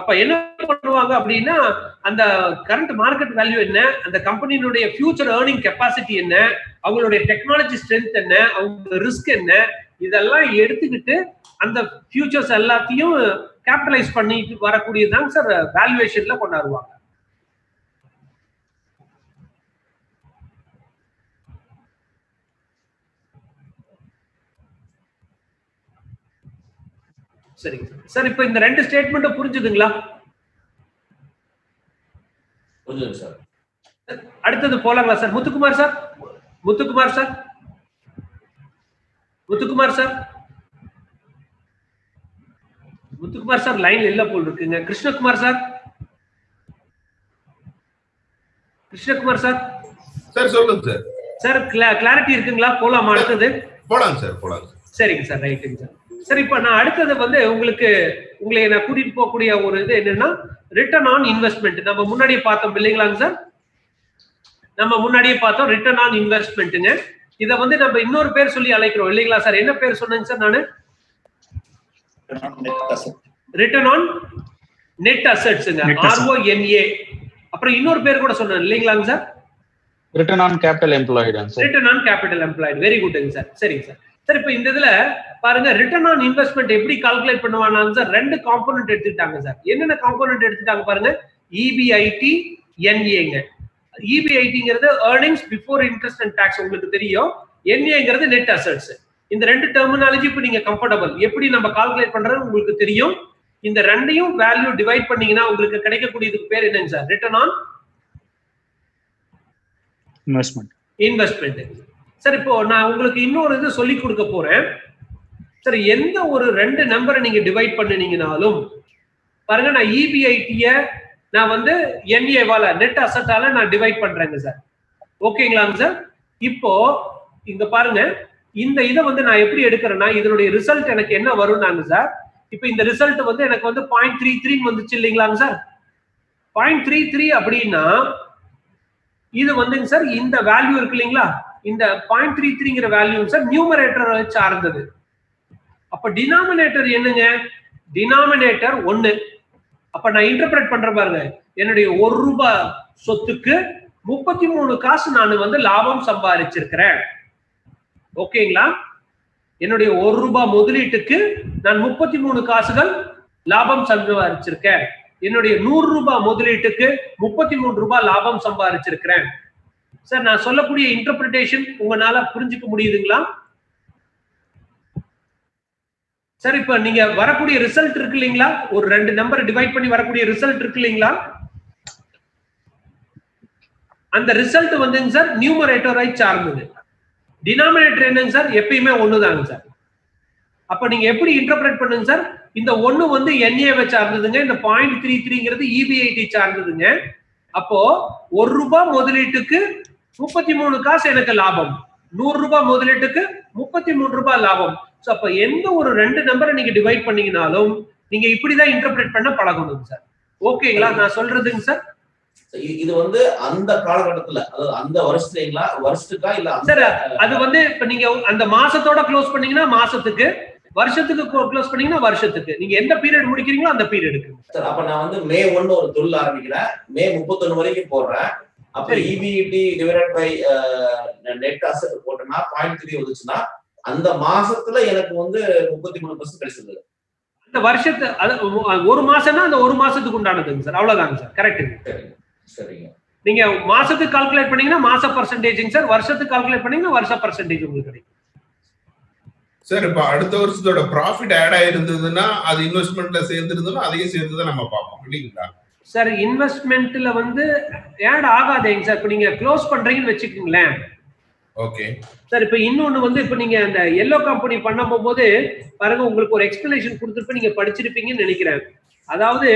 அப்ப என்ன பண்ணுவாங்க அப்படின்னா அந்த கரண்ட் மார்க்கெட் வேல்யூ என்ன, அந்த கம்பெனியினுடைய ஃபியூச்சர் ஏர்னிங் கெப்பாசிட்டி என்ன, அவங்களுடைய டெக்னாலஜி ஸ்ட்ரென்த் என்ன, அவங்க ரிஸ்க் என்ன, இதெல்லாம் எடுத்துக்கிட்டு அந்த ஃபியூச்சர்ஸ் எல்லாத்தையும் கேபிட்டலைஸ் பண்ணிட்டு வரக்கூடியதாங்க சார் வேல்யூவேஷன்ல கொண்டாடுவாங்க. சரிங்க சார். இப்ப இந்த ரெண்டு ஸ்டேட்மெண்ட் புரிஞ்சுதுங்களா?
புரிஞ்சுது சார்.
அடுத்தது போலாங்களா sir? Muthukumar sir, Muthukumar sir, Muthukumar sir, Muthukumar sir லைன்ல இல்ல போல் இருக்குங்க. Krishnakumar sir, Krishnakumar sir.
Sir சொல்லுங்க சார்.
சார் கிளாரிட்டி இருக்குங்களா? போலாமா அடுத்தது?
போலாம் சார், போலாம்.
சரிங்க சார், ரைட்டுங்க சார். சரி இப்ப நான் அடுத்தது வந்து உங்களை நான் கூட்டிட்டு போகக்கூடிய ஒரு இது என்னன்னா ரிட்டர்ன் ஆன் இன்வெஸ்ட்மெண்ட். நம்ம முன்னாடியே பார்த்தோம் இல்லைங்களாங்க சார், நம்ம முன்னாடியே பார்த்தோம் ரிட்டர்ன் ஆன் இன்வெஸ்ட்மெண்ட்டுங்க. இதை வந்து நம்ம இன்னொரு பேர் சொல்லி அழைக்கிறோம் இல்லைங்களா சார்? என்ன பேர் சொன்னேங்க சார் நானு? ரிட்டர்ன் ஆன் நெட் அசெட்ஸ்ங்க, RONA. அப்புறம் இன்னொரு பேர் கூட சொன்னேன் இல்லைங்களாங்க sir?
Return on capital employed.
Return on capital employed. Very குட்ங்க சார். சரிங்க சார். சார் இப்ப இந்த இதுல பாருங்க ரிட்டர்ன் ஆன் இன்வெஸ்ட்மெண்ட் எப்படி கால்குலேட் பண்ணுவாங்க சார்? ரெண்டு காம்போனன்ட் எடுத்துட்டாங்க சார். என்னென்ன காம்போனன்ட் எடுத்துட்டாங்க பாருங்க? EBIT, NAங்க. EBITங்கிறது earnings before interest and tax, உங்களுக்கு தெரியும். NAங்கிறது நெட் அசெட்ஸ். இந்த ரெண்டு டெர்மினாலஜி இப்ப நீங்க கம்ஃபர்டபிள், எப்படி நம்ம கால்குலேட் பண்றது உங்களுக்கு தெரியும். இந்த ரெண்டையும் வேல்யூ டிவைட் பண்ணீங்கன்னா உங்களுக்கு கிடைக்கக்கூடியதுக்கு பேர் என்னங்க sir? Return on investment. Sir இப்போ நான் உங்களுக்கு இன்னொரு இது சொல்லி கொடுக்க போறேன் சார். எந்த ஒரு ரெண்டு நம்பரை நீங்க டிவைட் பண்ணினீங்கனாலும் பாருங்க, நான் EBIT-ய நான் வந்து NA-வால நெட் அசெட்டால நான் டிவைட் பண்றேங்க சார். ஓகேங்களாங்க சார்? இப்போ இங்க பாருங்க, இந்த இதை வந்து நான் எப்படி எடுக்கிறேன்னா இதனுடைய ரிசல்ட் எனக்கு என்ன வரும்னாங்க சார். இப்போ இந்த ரிசல்ட் வந்து எனக்கு வந்து 0.33 வந்துச்சு இல்லைங்களாங்க சார்? 0.33 அப்படின்னா இது வந்துங்க சார் இந்த வேல்யூ இருக்கு இல்லைங்களா, இந்த 0.33ங்கிற வேல்யூ சார் நியூமரேட்டர் சார்ந்தது. அப்ப டினாமினேட்டர் என்னங்க? டினாமினேட்டர் 1. அப்ப நான் இன்டர்பிரேட் பண்றேன் பாருங்க, என்னுடைய 1 ரூபாய் சொத்துக்கு 33 காசு நான் வந்து லாபம் சம்பாதிச்சிருக்கிறேன். ஓகேங்களா? என்னுடைய 1 ரூபாய் முதலீட்டுக்கு நான் 33 காசுகள் லாபம் சம்பாதிச்சிருக்கேன். என்னுடைய 100 ரூபாய் முதலீட்டுக்கு 33 ரூபாய் லாபம் சம்பாதிச்சிருக்கிறேன். சார் நான் சொல்லக்கூடிய இன்டர்பிரிட்டேஷன் உங்களால புரிஞ்சுக்க முடியுதுங்களா சார்? இப்ப நீங்க வரக்கூடிய ரிசல்ட் இருக்கு இல்லைங்களா, ஒரு ரெண்டு நம்பரை டிவைட் பண்ணி வரக்கூடிய ரிசல்ட் இருக்கு இல்லைங்களா, அந்த ரிசல்ட் வந்துங்க சார் நியூமரேட்டரை சார்ந்தது. டினாமினேட்டர் என்னங்க சார்? எப்பயுமே ஒண்ணுதாங்க சார். அப்ப நீங்க எப்படி இன்டர்பிரேட் பண்ணுங்க சார்? இந்த ஒண்ணு வந்து NA சார்ந்ததுங்க, இந்த 0.33ங்கிறது EBIT சார்ந்ததுங்க. அப்போ ₹1 முதலீட்டுக்கு 33 காசு எனக்கு லாபம், ₹100 முதலீட்டுக்கு ₹33 லாபம். சோ அப்ப எந்த ஒரு 2 நம்பரை நீங்க டிவைட் பண்ணீங்கனாலும் நீங்க இப்படிதான் இன்டர்பிரேட் பண்ண பழகணும் சார். ஓகேங்களா நான் சொல்றதுங்க சார்?
இது வந்து அந்த காலகட்டத்துல, அதாவது அந்த வருஷத்துக்கா இல்ல
சார்? அது வந்து இப்ப நீங்க அந்த மாசத்தோட க்ளோஸ் பண்ணீங்கன்னா மாசத்துக்கு, வருஷத்துக்கு க்ளோஸ் பண்ணீங்கன்னா வருஷத்துக்கு, நீங்க எந்த பீரியட் முடிக்கிறீங்களோ அந்த பீரியடுக்கு.
சார் அப்ப நான் வந்து May 1 ஒரு தொழில் ஆரம்பிக்கிறேன், May 31 வரைக்கும் போடுறேன். அப்ப EBIT divided by net asset போட்டேன்னா 0.3 வந்துச்சுன்னா அந்த மாசத்துல எனக்கு வந்து 33% கிடைச்சது.
அந்த வருஷத்து ஒரு மாசம்னா அந்த ஒரு மாசத்துக்கு உண்டானதுங்க சார். அவ்வளவுதாங்க சார். கரெக்ட்.
சரிங்க.
நீங்க மாசத்துக்கு கால்குலேட் பண்ணீங்கன்னா மாச பர்சன்டேஜ்ங்க சார், வருஷத்துக்கு கால்குலேட் பண்ணீங்கன்னா வருஷ பர்சன்டேஜ் உங்களுக்கு கிடைக்கும்
சார். இப்ப அடுத்த வருஷத்தோட ப்ராஃபிட் ஆட் ஆயிருந்ததுன்னா அது இன்வெஸ்ட்மெண்ட்ல சேர்ந்துருந்ததுன்னா அதையும் சேர்த்து தான் நம்ம பார்ப்போம் இல்லைங்களா
சார்? இன்வெஸ்ட்மெண்ட்ல வந்து ஆட் ஆகாதேங்க சார். இப்ப நீங்க க்ளோஸ் பண்றீங்கன்னு வச்சுக்கோங்களேன்.
Okay
sir. இப்ப இன்னொன்னு வந்து இப்ப நீங்க அந்த எல்லோ கம்பெனி பண்ண போகும்போது பாருங்க, உங்களுக்கு ஒரு எக்ஸ்பிளனேஷன் கொடுத்துட்டு நீங்க படிச்சிருப்பீங்கன்னு நினைக்கிறேன். அதாவது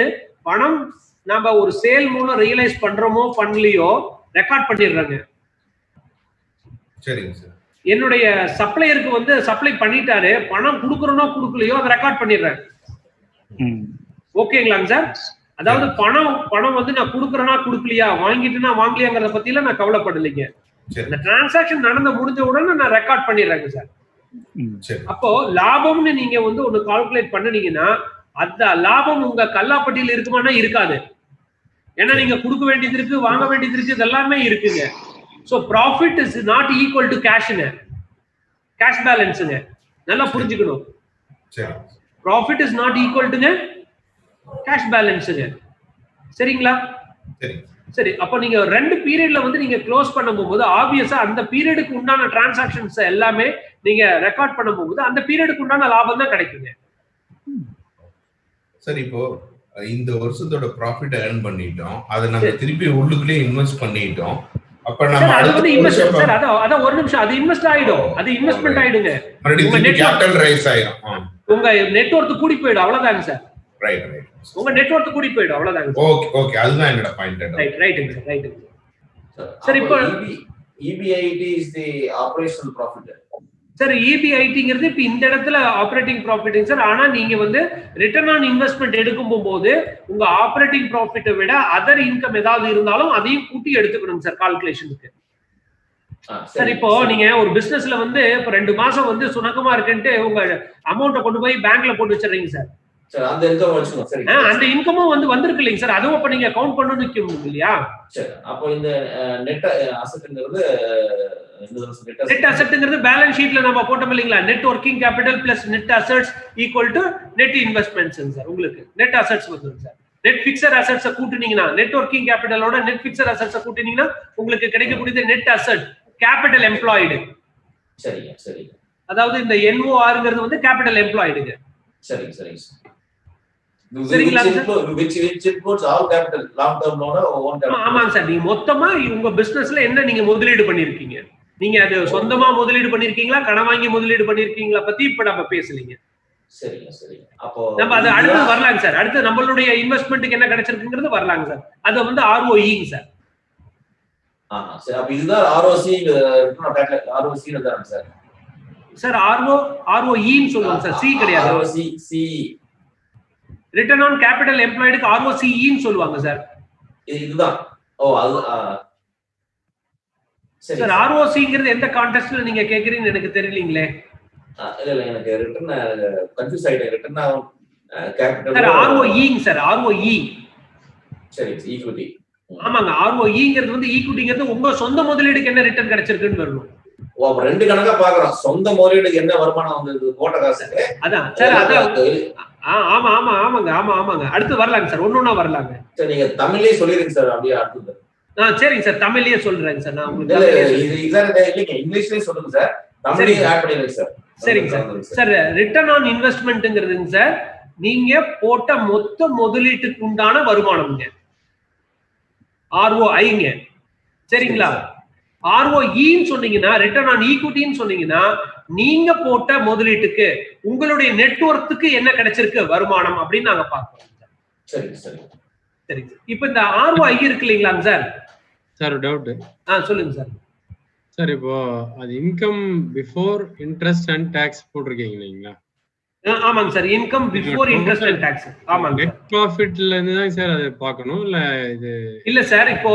பணம் நாம ஒரு சேல் மூலம் ரியலைஸ் பண்றோமோ பண்ணலையோ ரெக்கார்ட் பண்ணிடுறாங்க.
சரிங்க சார்.
என்னுடைய சப்ளையருக்கு வந்து சப்ளை பண்ணிட்டாரு, பணம் கொடுக்கறனோ கொடுக்கலையோ அதை ரெக்கார்ட் பண்ணிடுறாங்க. ஓகேங்களாங்க சார்? அதாவது பணம் வந்து நான் கொடுக்கறனா கொடுக்கலையா, வாங்கிட்டுனா வாங்கலையாங்கிறத பத்திலாம் நான் கவலைப்படலைங்க. இந்த டிரான்சாக்சன் நடந்து முடிஞ்ச உடனே நான் ரெக்கார்ட் பண்ணிடுறேங்க சார். அப்போ லாபம்னு நீங்க வந்து ஒன்னு கால்குலேட் பண்ணீங்கன்னா அந்த லாபம் உங்க கல்லாப்பட்டியில இருக்குமானா இருக்காது. ஏன்னா நீங்க கொடுக்க வேண்டியது இருக்கு, வாங்க வேண்டியது இருக்கு, இதெல்லாமே இருக்குங்க. So profit is not equal to கேஷ்ங்க, கேஷ் பேலன்ஸ்ங்க. நல்லா புரிஞ்சுக்கணும். ப்ராஃபிட் இஸ் நாட் ஈக்குவல் டுங்க கேஷ் பேலன்ஸ்ங்க. சரிங்களா? சரி. அப்ப நீங்க 2 பீரியட்ல வந்து நீங்க க்ளோஸ் பண்ணும்போது ஆப்வியஸா அந்த பீரியடுக்கு உண்டான டிரான்சாக்ஷன்ஸ் எல்லாமே நீங்க ரெக்கார்ட் பண்ணும்போது அந்த பீரியடுக்கு உண்டான லாபம் தான் கிடைக்குங்க.
சரி. இப்போ இந்த வருஷத்தோட ப்ராஃபிட் earn பண்ணிட்டோம், அதை நம்ம திருப்பி உள்ளுக்குள்ளே இன்வெஸ்ட் பண்ணிட்டோம். அப்ப நம்ம
அது வந்து இன்வெஸ்ட் சார். அத ஒரு நிமிஷம், அது இன்வெஸ்ட் ஆயிடும், அது இன்வெஸ்ட்மென்ட் ஆயிடுங்க.
உங்க கேபிட்டல் ரைஸ் ஆயிடும்,
உங்க நெட் வொர்த் கூடி போய்டும். அவ்வளவுதாங்க சார்.
ரைட்.
உங்க நெட் வொர்த் கூடி போய்டும். அவ்வளவுதாங்க.
ஓகே அதுதான் என்னோட பாயிண்ட்.
ரைட். சரி. இப்போ
EBIT is the operational profit
sir. EBITங்கிறது இப்ப இந்த இடத்துல ஆபரேட்டிங் ப்ராஃபிட் சார். ஆனா நீங்க வந்து ரிட்டர்ன் ஆன் இன்வெஸ்ட்மெண்ட் எடுக்கும் போது உங்க ஆபரேட்டிங் ப்ராஃபிட்டை விட அதர் இன்கம் ஏதாவது இருந்தாலும் அதையும் கூட்டி எடுத்துக்கணும் சார் கால்குலேஷனுக்கு. சார் இப்போ நீங்க ஒரு பிசினஸ்ல வந்து இப்ப 2 மாசம் வந்து சுணக்கமா இருக்குன்ட்டு உங்க அமௌண்ட்டை கொண்டு போய் பேங்க்ல போட்டு வச்சிடுறீங்க சார்.
அந்த இன்கம் வச்சுக்கணும். சரி.
அந்த இன்கமும் வந்து வந்திருக்கு இல்லைங்க சார், அதுவும் அப்ப நீங்க கவுண்ட் பண்ணணும் இல்லையா?
சரி. அப்போ இந்த நெட் அசெட்ங்கிறது
நெட் அசெட்ங்கிறது பேலன்ஸ் ஷீட்ல நம்ம போட்டோம் இல்லீங்களா? Net working capital plus net assets equal to net investments sir. உங்களுக்கு நெட் அசெட்ஸ் வந்துரும் சார். நெட் பிக்ஸட் அசெட்ஸ் கூட்டினீங்கன்னா நெட் வொர்க்கிங் கேபிட்டலோட நெட் பிக்ஸட் அசெட்ஸ் கூட்டினீங்கன்னா உங்களுக்கு கிடைக்கக்கூடிய நெட் அசெட் கேபிட்டல் எம்ப்ளாய்டு.
சரி.
அதாவது இந்த NORங்கிறது வந்து கேபிட்டல் எம்ப்ளாய்டுங்க.
சரி.
சரிங்களா? ஆமாங்க சார். நீங்க மொத்தமா உங்க பிசினஸ்ல என்ன நீங்க முதலீடு பண்ணிருக்கீங்க, நீங்க அது சொந்தமா முதலீடு பண்ணிருக்கீங்களா, கடன் வாங்கி முதலீடு பண்ணிருக்கீங்களா பத்தி இப்ப நம்ம பேசலீங்க.
சரி. அப்போ
நம்ம அது அடுத்து வரலாங்க சார். அடுத்து நம்மளுடைய இன்வெஸ்ட்மெண்ட்டுக்கு என்ன கிடைச்சிருக்குங்கிறது வரலாங்க சார். அது வந்து ROEங்க சார்.
சரி. அப்ப இதுதான் ROC சார்.
சார் ROEன்னு சொல்லுவாங்க சார், C கிடையாது.
ROC
ரிட்டர்ன் ஆன் கேபிட்டல் எம்ப்ளாய்டுக்கு ROCEன்னு சொல்லுவாங்க சார்.
இதுதான். அது
சார். ROCங்கிறது எந்த கான்டெக்ஸ்ட்ல நீங்க கேக்குறீங்கன்னு எனக்கு தெரியலீங்களே.
இல்ல எனக்கு ரிட்டர்ன் கன்ஃபியூஸ் ஆயிட்டேன். ரிட்டர்ன் ஆன் கேபிட்டல்
சார் ROEங்க சார். ROE.
சரி. ஈக்விட்டி.
ஆமாங்க. ROEங்கிறது வந்து ஈக்விட்டிங்கிறது உங்க சொந்த முதலீடுக்கு என்ன ரிட்டர்ன் கிடைச்சிருக்குன்னு வரணும்.
அப்ப 2 கணக்கா பாக்குறோம். சொந்த முதலீடுக்கு என்ன வருமானம் வந்தது போட்ட காசுக்கு.
அதான் சார். ஆமாங்க. அடுத்து வரலாங்க சார். ஒண்ணொண்ணா வரலாங்க.
சரி. நீங்க தமிழ்லயே சொல்லிருங்க சார். அப்படியே அடுத்து.
சரிங்க சார். தமிழ்லயே சொல்றேங்க சார். நான் உங்களுக்கு
இல்லைங்க, இங்கிலீஷ்லயே சொல்லுங்க சார். தமிழ்லயே ஆட் பண்ணிடுங்க சார். சரிங்க
சார். ரிட்டர்ன் ஆன் இன்வெஸ்ட்மெண்ட்ங்கிறதுங்க சார், நீங்க போட்ட மொத்த முதலீட்டுக்கு உண்டான வருமானம்ங்க, ROIங்க. சரிங்களா? ROE சொன்னீங்கன்னா, ரிட்டர்ன் ஆன் ஈக்விட்டின்னு சொன்னீங்கன்னா, நீங்க போட்ட முதலீட்டுக்கு உங்களுடைய நெட்வொர்த்துக்கு என்ன கிடைச்சிருக்கு வருமானம் அப்படின்னு நாங்க பார்க்கிறோம்.
சரி சரி
சரி. இப்போ இந்த ROI இருக்கு இல்லைங்களாங்க சார்?
Sir doubt.
சொல்லுங்க சார்.
சார் இப்போ அது income before interest and tax போட்டிருக்கீங்க இல்லைங்களா?
ஆமாங்க sir. Income before interest and tax. ஆமாங்க.
நெட் ப்ராஃபிட்ல இருந்து தான் சார் அதை பார்க்கணும் இல்ல இது?
இல்ல சார், இப்போ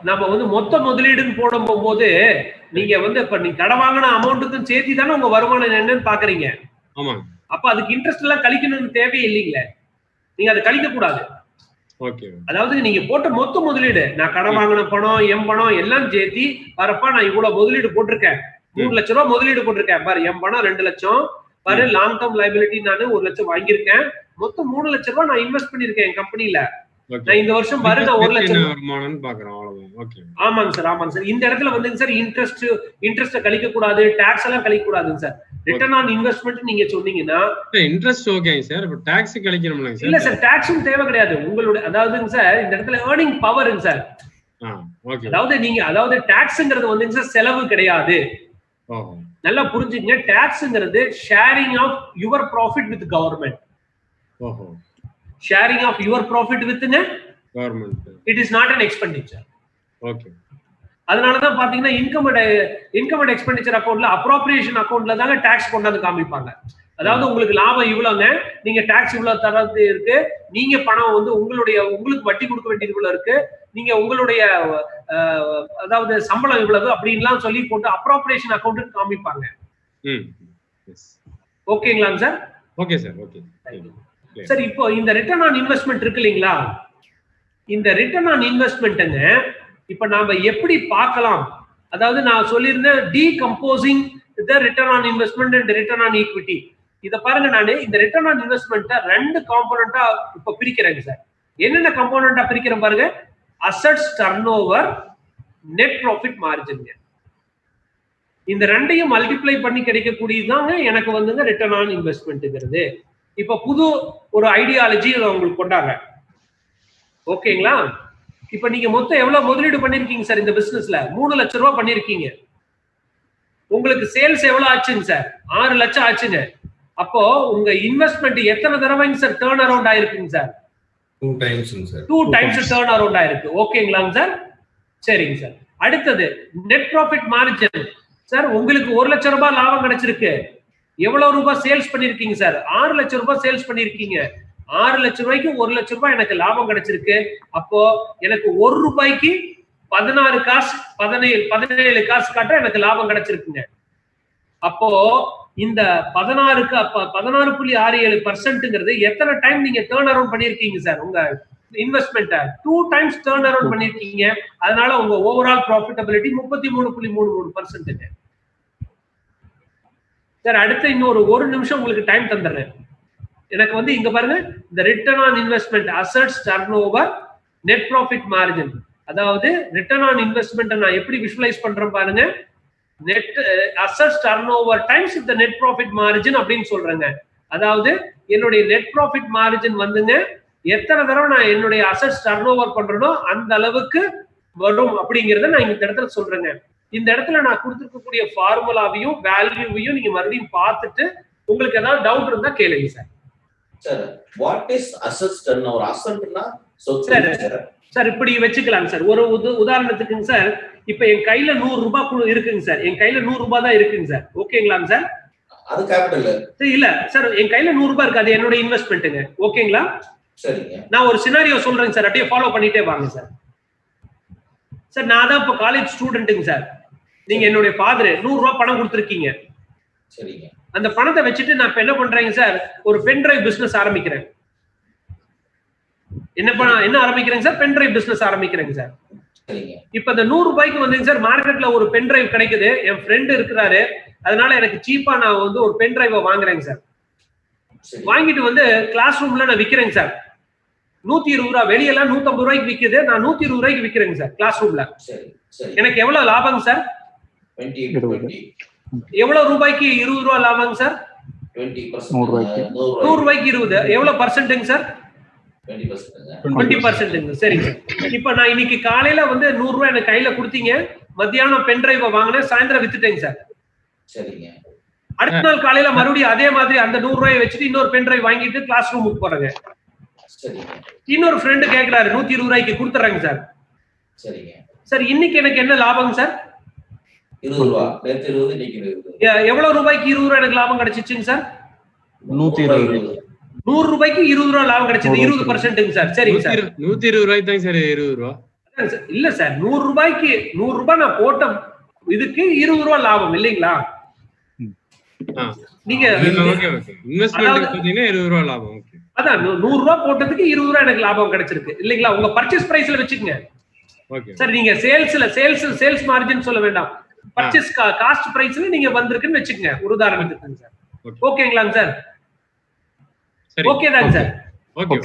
நம்ம வந்து மொத்த முதலீடுன்னு போடும்போது நீங்க வந்து இப்ப நீங்க கடன் வாங்கின அமௌண்ட்டுக்கும் சேர்த்து தானே உங்க வருமானம் என்னன்னு பாக்குறீங்க.
ஆமாங்க.
அப்ப அதுக்கு இன்ட்ரெஸ்ட் எல்லாம் கழிக்கணும்னு தேவையே இல்லைங்களே. நீங்க அதை கழிக்க கூடாது.
ஓகே.
அதாவது நீங்க போட்ட மொத்த முதலீடு, நான் கடன் வாங்கின பணம் பணம் எல்லாம் சேர்த்தி வரப்பா நான் இவ்வளவு முதலீடு போட்டிருக்கேன், 3 லட்சம் ரூபாய் முதலீடு போட்டிருக்கேன் பாரு, பணம் 2 லட்சம் பாரு, லாங் டேர்ம் லைபிலிட்டி நானு 1 லட்சம் வாங்கியிருக்கேன், மொத்தம் 3 லட்சம் ரூபாய் நான் இன்வெஸ்ட் பண்ணிருக்கேன் என் கம்பெனில. நான் இந்த வருஷம் பாரு நான் 1 லட்சம்
வருமானம் பாக்குறேன். அவ்வளவுதான். ஓகே.
ஆமாங்க சார். ஆமாங்க சார். இந்த இடத்துல வந்துங்க சார் இன்ட்ரெஸ்ட் கழிக்க கூடாது, டாக்ஸ் எல்லாம் கழிக்க கூடாதுங்க சார். ரிட்டர்ன் ஆன் இன்வெஸ்ட்மெண்ட் நீங்க சொன்னீங்கன்னா
இன்ட்ரெஸ்ட் ஓகேங்க சார். இப்ப டாக்ஸ் கழிக்கணும்ல சார்?
இல்ல சார், டாக்ஸும் தேவை கிடையாது. உங்களுடைய அதாவதுங்க சார் இந்த இடத்துல ஏர்னிங் பவருங்க சார்.
ஓகே.
அதாவது டாக்ஸ்ங்கிறது வந்துங்க சார் செலவு கிடையாது. நல்லா புரிஞ்சுக்கங்க. டாக்ஸ்ங்கிறது sharing of your profit with government. Sharing of your profit with government. It is not an expenditure.
Okay.
அதனாலதான் பாத்தீங்கன்னா இன்கம் அண்ட் எக்ஸ்பெண்டிச்சர் அக்கௌண்ட்ல அப்ரோப்ரியேஷன் அக்கௌண்ட்ல தாங்க டாக்ஸ் கொண்டாந்து காமிப்பாங்க. அதாவது உங்களுக்கு லாபம் இவ்வளவுங்க, நீங்க டாக்ஸ் இவ்வளவு தரது இருக்கு, நீங்க பணம் வந்து உங்களுக்கு வட்டி கொடுக்க வேண்டியது இவ்வளவு இருக்கு, நீங்க உங்களுடைய அதாவது சம்பளம் இவ்வளவு அப்படின்லாம் சொல்லி போட்டு அப்ரோப்ரியேஷன் அக்கௌண்ட் காமிப்பாங்க. ஓகேங்களாங்க sir?
Okay sir. Okay
sir. இப்போ இந்த ரிட்டர்ன் ஆன் இன்வெஸ்ட்மெண்ட் இருக்கு இல்லைங்களா? இந்த ரிட்டர்ன் ஆன் இன்வெஸ்ட்மெண்ட்ங்க இப்ப நாம எப்படி பார்க்கலாம்? அதாவது நான் சொல்லியிருந்தேன் decomposing the return on investment and return on equity. இத பாருங்க, நானு இந்த ரிட்டர்ன் ஆன் இன்வெஸ்ட்மெண்ட்டை 2 காம்போனன்ட்டா இப்ப பிரிக்கிறேங்க சார். என்னென்ன காம்போனன்ட்டா பிரிக்கிறேன் பாருங்க. Assets turnover, net profit margin. இந்த ரெண்டையும் மல்டிப்ளை பண்ணி கிடைக்கக்கூடியதுதாங்க எனக்கு வந்துங்க ரிட்டர்ன் ஆன் இன்வெஸ்ட்மெண்ட்ங்கிறது. இப்ப புது ஒரு ஐடியாலஜி உங்களுக்கு கொண்டாங்க. ஓகேங்களா? இப்ப நீங்க மொத்தம் எவ்வளவு முதலீடு பண்ணிருக்கீங்க சார் இந்த பிசினஸ்ல? 3 லட்சம் ரூபாய் பண்ணிருக்கீங்க. உங்களுக்கு சேல்ஸ் எவ்வளவு ஆச்சுங்க சார்? 6 லட்சம் ஆச்சுங்க. அப்போ உங்க இன்வெஸ்ட்மெண்ட் எத்தனை தடவைங்க சார் டர்ன் அரவுண்ட் ஆயிருக்குங்க sir?
2 times sir.
2 times turn around ஆயிருக்கு. ஓகேங்களாங்க சார்? சரிங்க சார். அடுத்தது நெட் ப்ராஃபிட் மார்ஜின். சார் உங்களுக்கு 1 லட்சம் ரூபாய் லாபம் கிடைச்சிருக்கு. எவ்வளவு ரூபாய் சேல்ஸ் பண்ணிருக்கீங்க சார்? 6 லட்சம் ரூபாய் சேல்ஸ் பண்ணிருக்கீங்க. 6 லட்சம் ரூபாய்க்கு 1 லட்சம் ரூபாய் எனக்கு லாபம் கிடைச்சிருக்கு. அப்போ எனக்கு 1 ரூபாய்க்கு 16 காசு 17 காசு காட்ட எனக்கு லாபம் கிடைச்சிருக்குங்க. அப்போ இந்த 16.67% எத்தனை டைம் நீங்க டர்ன் அரவுண்ட் பண்ணிருக்கீங்க சார்? உங்க இன்வெஸ்ட்மெண்ட் 2 டைம்ஸ் டர்ன் அரவுண்ட் பண்ணிருக்கீங்க. அதனால உங்க ஓவரால் ப்ராஃபிட்டபிலிட்டி 33.33%. சார் அடுத்து இன்னொரு 1 நிமிஷம் உங்களுக்கு டைம் தந்துடுறேன். எனக்கு வந்து இங்க பாருங்க, இந்த return on investment assets turnover net profit margin. அதாவது ரிட்டர்ன் ஆன் இன்வெஸ்ட்மெண்ட் நான் எப்படி விஷுவலைஸ் பண்றேன் பாருங்க. நெட் அசெட்ஸ் டர்ன்ஓவர் டைம்ஸ் தி நெட் ப்ராஃபிட் மார்ஜின் அப்படின்னு சொல்றேங்க. அதாவது என்னுடைய நெட் ப்ராஃபிட் மார்ஜின் வந்துங்க எத்தனை தடவை நான் என்னுடைய அசெட்ஸ் டர்ன்ஓவர் பண்றேனோ அந்த அளவுக்கு வரும் அப்படிங்கறத நான் இந்த இடத்துல சொல்றேங்க. இந்த இடத்துல நான் கொடுத்திருக்கக்கூடிய ஃபார்முலாவையும் வேல்யூவையும் நீங்க மறுபடியும் பார்த்துட்டு உங்களுக்கு ஏதாவது டவுட் இருந்தா கேளுங்க sir.
Sir what is assets turnover? அசெட்னா
சார் இப்படி வச்சுக்கலாம் சார். ஒரு உதாரணத்துக்குங்க சார், இப்ப என் கையில 100 ரூபாய் இருக்குங்க சார். என் கையில 100 ரூபாய் தான் இருக்குங்க சார். ஓகேங்களாங்க சார்?
அது கேபிட்டல்
இல்ல சார், என் கையில 100 ரூபாய் இருக்கு. அது என்னோட இன்வெஸ்ட்மெண்ட்டுங்க. ஓகேங்களா?
சரிங்க.
நான் ஒரு சினாரியோ சொல்றேங்க சார், அப்படியே ஃபாலோ பண்ணிட்டே வாங்க சார். சார் நான் தான் இப்ப காலேஜ் ஸ்டூடெண்ட்டுங்க சார். நீங்க என்னுடைய ஃபாதர் 100 ரூபாய் பணம் கொடுத்துருக்கீங்க.
சரிங்க.
அந்த பணத்தை வச்சுட்டு நான் இப்ப என்ன பண்றேங்க சார், ஒரு பென் டிரைவ் பிசினஸ் ஆரம்பிக்கிறேன். என்ன ஆரம்பிக்கிறேங்க சார்? பென் டிரைவ் பிசினஸ் ஆரம்பிக்கிறேங்க சார். இப்ப இந்த 100 ரூபாய்க்கு வந்துங்க சார் மார்க்கெட்ல ஒரு பென் டிரைவ் கிடைக்குது. என் ஃப்ரெண்ட் இருக்கிறாரு, அதனால எனக்கு சீப்பா நான் வந்து ஒரு பென் டிரைவை வாங்குறேங்க சார். வாங்கிட்டு வந்து கிளாஸ் ரூம்ல நான் விக்கிறேங்க சார். 120 ரூபாய், வெளியெல்லாம் 150 ரூபாய்க்கு விக்குது, நான் 120 ரூபாய்க்கு விக்கிறேங்க சார் கிளாஸ் ரூம்ல. எனக்கு எவ்வளவு லாபம் சார்?
20.
எவ்வளவு ரூபாய்க்கு 20 ரூபாய் லாபம் சார்?
20%.
100 ரூபாய்க்கு 20 எவ்வளவு பர்சன்ட்டுங்க சார்?
20%.
20%. சரிங்க சார். இப்ப நான் இன்னைக்கு காலையில வந்து 100 ரூபாய் எனக்கு கையில கொடுத்தீங்க, மத்தியானம் பென் டிரைவ் வாங்கினேன், சாயந்தரம் வித்துட்டேங்க சார்.
சரிங்க.
அடுத்த நாள் காலையில மறுபடியும் அதே மாதிரி அந்த 100 ரூபாயை வச்சுட்டு இன்னொரு பென் டிரைவ் வாங்கிட்டு கிளாஸ் ரூமுக்கு போறேங்க.
சரிங்க.
இன்னொரு ஃப்ரெண்டு கேட்கிறாரு, 120 ரூபாய்க்கு கொடுத்துறாங்க சார்.
சரிங்க.
சார் இன்னைக்கு எனக்கு என்ன லாபம் சார்?
20 ரூபா. நேத்து 20, இன்னைக்கு 20.
எவ்வளவு ரூபாய்க்கு 20 ரூபாய் எனக்கு லாபம் கிடைச்சிச்சுங்க சார்?
120.
100 ரூபாய்க்கு 20 ரூபாய் லாபம் கிடைச்சது. 20% சார். சரிங்க சார்.
120 ரூபாய்க்கு தான் சார் 20 ரூபா.
இல்ல சார், 100 ரூபாய்க்கு 100 ரூபாய் நான் போட்ட இதுக்கு 20 ரூபாய் லாபம் இல்லைங்களா? நீங்க
இன்வெஸ்ட்மென்ட் பாத்தீங்கன்னா 20 ரூபாய் லாபம். ஓகே,
அதான் 100 ரூபாய் போட்டதுக்கு 20 ரூபாய் எனக்கு லாபம் கிடைச்சிருக்கு இல்லைங்களா? உங்க பர்ச்சேஸ் பிரைஸ்ல வச்சுக்கங்க.
ஓகே
சார், நீங்க சேல்ஸ் மார்ஜின் சொல்ல வேண்டாம், பர்ச்சேஸ் காஸ்ட் பிரைஸ்ல நீங்க வந்திருக்குன்னு வச்சுக்கங்க ஒரு உதாரணத்துக்கு சார். ஓகேங்களாங்க சார்? ஓகே தாங்க சார்.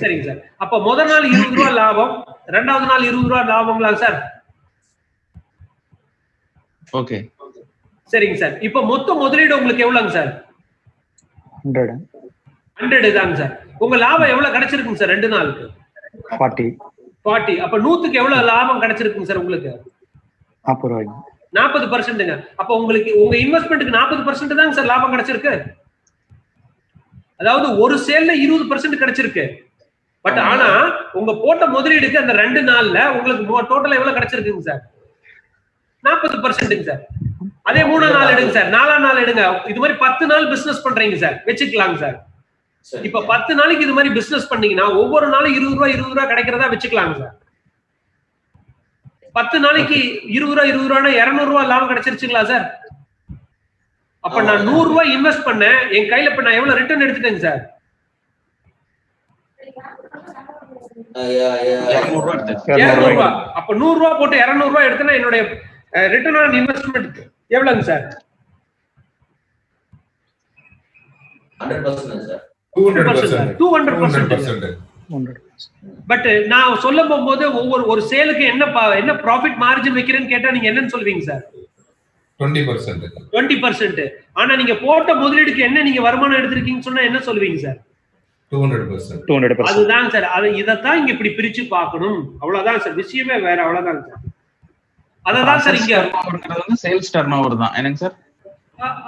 சரிங்க சார். அப்ப முதல் நாள் 20 ரூபாய் லாபம், ரெண்டாவது நாள் 20 ரூபாய் லாபங்களா சார்?
ஓகே,
சரிங்க சார். இப்ப மொத்த முதலீடு உங்களுக்கு எவ்வளவுங்க சார்? 100 தாங்க சார். உங்க லாபம் எவ்வளவு கிடைச்சிருக்குங்க சார் ரெண்டு நாளுக்கு? 40. அப்ப 100க்கு எவ்வளவு லாபம் கிடைச்சிருக்குங்க சார் உங்களுக்கு? 40%ங்க. அப்ப உங்களுக்கு உங்க இன்வெஸ்ட்மெண்ட்டுக்கு 40% தாங்க சார் லாபம் கிடைச்சிருக்கு. அதாவது ஒரு சேல்ல 20% கிடைச்சிருக்கு. பட் ஆனா உங்க போட்ட முதலீடுக்கு அந்த 2 நாள்ல உங்களுக்கு டோட்டலா எவ்வளவு கிடைச்சிருக்குங்க சார்? 40%ங்க சார். அதே 3 நாள் எடுங்க சார், 4 நாள் எடுங்க. இது மாதிரி 10 நாள் பிசினஸ் பண்றீங்க சார், வச்சுக்கலாங்க சார். இப்ப 10 நாளைக்கு இது மாதிரி பிசினஸ் பண்ணீங்கன்னா ஒவ்வொரு நாளும் 20 ரூபாய் கிடைக்கிறதா வச்சுக்கலாங்க சார். 10 நாளைக்கு 20 ரூபாய்னா 200 ரூபாய் லாபம் கிடைச்சிருச்சுங்களா சார்? அப்ப நான் 100 ரூபாய் இன்வெஸ்ட் பண்ணேன், என் கையில இப்ப நான் எவ்வளவு ரிட்டர்ன் எடுத்துட்டேங்க சார்? 200 ரூபாய். அப்ப 100 ரூபாய் போட்டு 200 ரூபாய் எடுத்தேன்னா என்னுடைய ரிட்டர்ன் ஆன் இன்வெஸ்ட்மெண்ட் எவ்வளவுங்க சார்?
100% சார்.
200%. பட் நான் சொல்ல போகும்போது ஒரு சேலுக்கு என்ன ப்ராஃபிட் மார்ஜின் வைக்கிறேன்னு கேட்டா நீங்க என்னன்னு சொல்வீங்க சார்? 20%. ஆனா நீங்க போட்ட முதலீடுக்கு என்ன நீங்க வருமானம் எடுத்திருக்கீங்கன்னு சொன்னா என்ன சொல்வீங்க சார்?
200%.
அதுதான் சார். இதத்தான் இங்க இப்படி பிரிச்சு பார்க்கணும். அவ்வளவுதான் சார், விஷயமே வேற. அவ்வளவுதான் சார். அததான் சார் இங்க
சேல்ஸ் டர்ன்ஓவர் தான் என்னங்க சார்?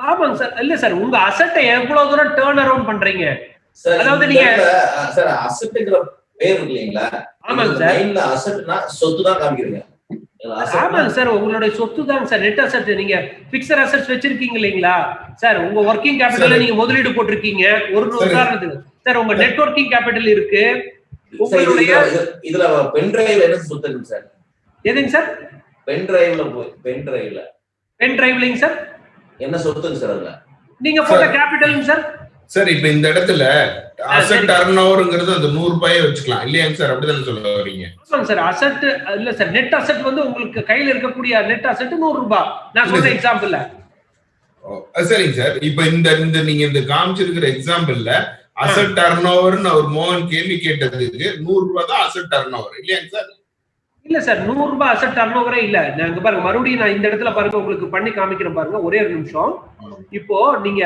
ஆமாங்க சார். இல்ல சார், உங்க அசெட்டை எவ்வளவு தூரம் டர்ன் அரவுண்ட் பண்றீங்க? அதாவது நீங்க
சார் அசெட்ங்கற பேர் இல்லீங்களா? ஆமாங்க சார். மெயின்ல அசெட்னா சொத்து தான் காமிக்கிறீங்க.
ஆமாங்க சார், உங்களுடைய சொத்து தான் சார் நெட் அசெட். நீங்க பிக்ஸட் அசெட்ஸ் வச்சிருக்கீங்க இல்லீங்களா சார்? உங்க ஒர்க்கிங் கேபிட்டல்ல நீங்க முதலீடு போட்டிருக்கீங்க. ஒரு உதாரணத்துக்கு சார், உங்க நெட் ஒர்க்கிங் கேபிட்டல் இருக்கு. உங்களுடைய
இதுல பென் டிரைவ்ல என்ன சொத்து இருக்கு சார்?
எதுங்க சார்?
பென் டிரைவ்லங்க
சார்
என்ன சொத்துங்க சார்? அதுல
நீங்க போட்ட கேபிட்டல்ங்க சார்.
சார் இப்ப இந்த இடத்துல அசெட் டர்ன்ஓவர்ங்கிறது அந்த 100 ரூபாயை வச்சுக்கலாம் இல்லையாங்க சார்? அப்படிதானே சொல்ல வரீங்க?
ஆமாங்க சார். அசெட் இல்ல சார், நெட் அசெட் வந்து உங்களுக்கு கையில இருக்கக்கூடிய நெட் அசெட் 100 ரூபாய். நான் சொல்ற எக்ஸாம்பிள்ல.
சரிங்க சார். இப்ப இந்த நீங்க இந்த காமிச்சிருக்கிற எக்ஸாம்பிள்ல அசெட் டர்ன்ஓவர்னு ஒரு மோகன் கேள்வி கேட்டதுக்கு 100 ரூபாய் தான் அசெட் டர்ன்ஓவர் இல்லையாங்க சார்?
இல்ல சார், 100 ரூபாய் அசெட் டர்ன்ஓவரே இல்ல. நாங்க பாருங்க, மறுபடியும் நான் இந்த இடத்துல பாருங்க உங்களுக்கு பண்ணி காமிக்கிறேன் பாருங்க, ஒரே ஒரு நிமிஷம். இப்போ நீங்க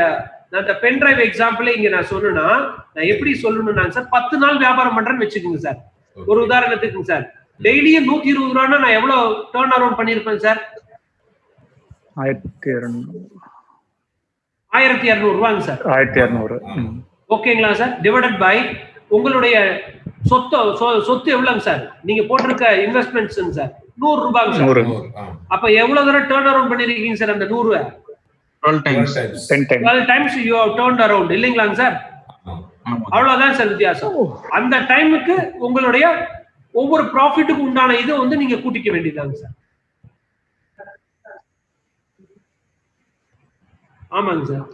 நான் இந்த பென் டிரைவ் எக்ஸாம்பிள் இங்க நான் சொல்லணும்னா நான் எப்படி சொல்லணும்னா சார், 10 நாள் வியாபாரம் பண்றேன்னு வச்சுக்கோங்க சார். ஒரு உதாரணத்துக்கு சார், டெய்லியும் 120 ரூபாய்னா நான் எவ்வளவு டர்ன் அரவுண்ட் பண்ணிருப்பேன் சார்? 1200 ரூபாங்க சார்.
1200.
ஓகேங்களா சார்? டிவைடட் பை உங்களுடைய சொத்து எவ்வளவுங்க சார்? நீங்க போட்டிருக்க இன்வெஸ்ட்மெண்ட்ஸ் சார் 100 ரூபாய்ங்க சார். அப்ப எவ்வளவு தடவை டர்ன் அரவுண்ட் பண்ணிருக்கீங்க சார் அந்த 100? 12 times you have turned around இல்லீங்களாங்க சார்? அவ்வளவுதான் சார் வித்தியாசம். அந்த டைமுக்கு உங்களுடைய ஒவ்வொரு ப்ராஃபிட்டுக்கு உண்டான இது வந்து நீங்க கூட்டிக்க வேண்டியதாங்க சார். ஆமாங்க சார்.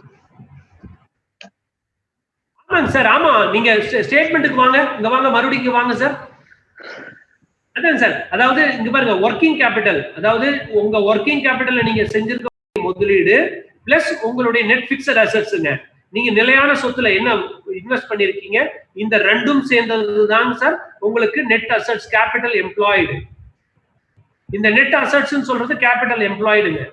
ஆமாங்க சார். ஆமா, நீங்க ஸ்டேட்மெண்ட்டுக்கு வாங்க, இங்க வாங்க, மறுபடியும் இங்க வாங்க சார். அதான் சார், அதாவது இங்க பாருங்க, ஒர்க்கிங் கேபிட்டல், அதாவது உங்க ஒர்க்கிங் கேபிட்டல்ல நீங்க செஞ்சிருக்க முதலீடு பிளஸ் உங்களுடைய நெட் பிக்ஸட் அசெட்ஸ்ங்க. நீங்க நிலையான சொத்துல என்ன இன்வெஸ்ட் பண்ணிருக்கீங்க, இந்த ரெண்டும் சேர்ந்ததுதான் சார் உங்களுக்கு நெட் அசெட்ஸ் கேபிட்டல் எம்ப்ளாய்டு. இந்த நெட் அசெட்ஸ் சொல்றது கேபிட்டல் எம்ப்ளாய்டுங்க.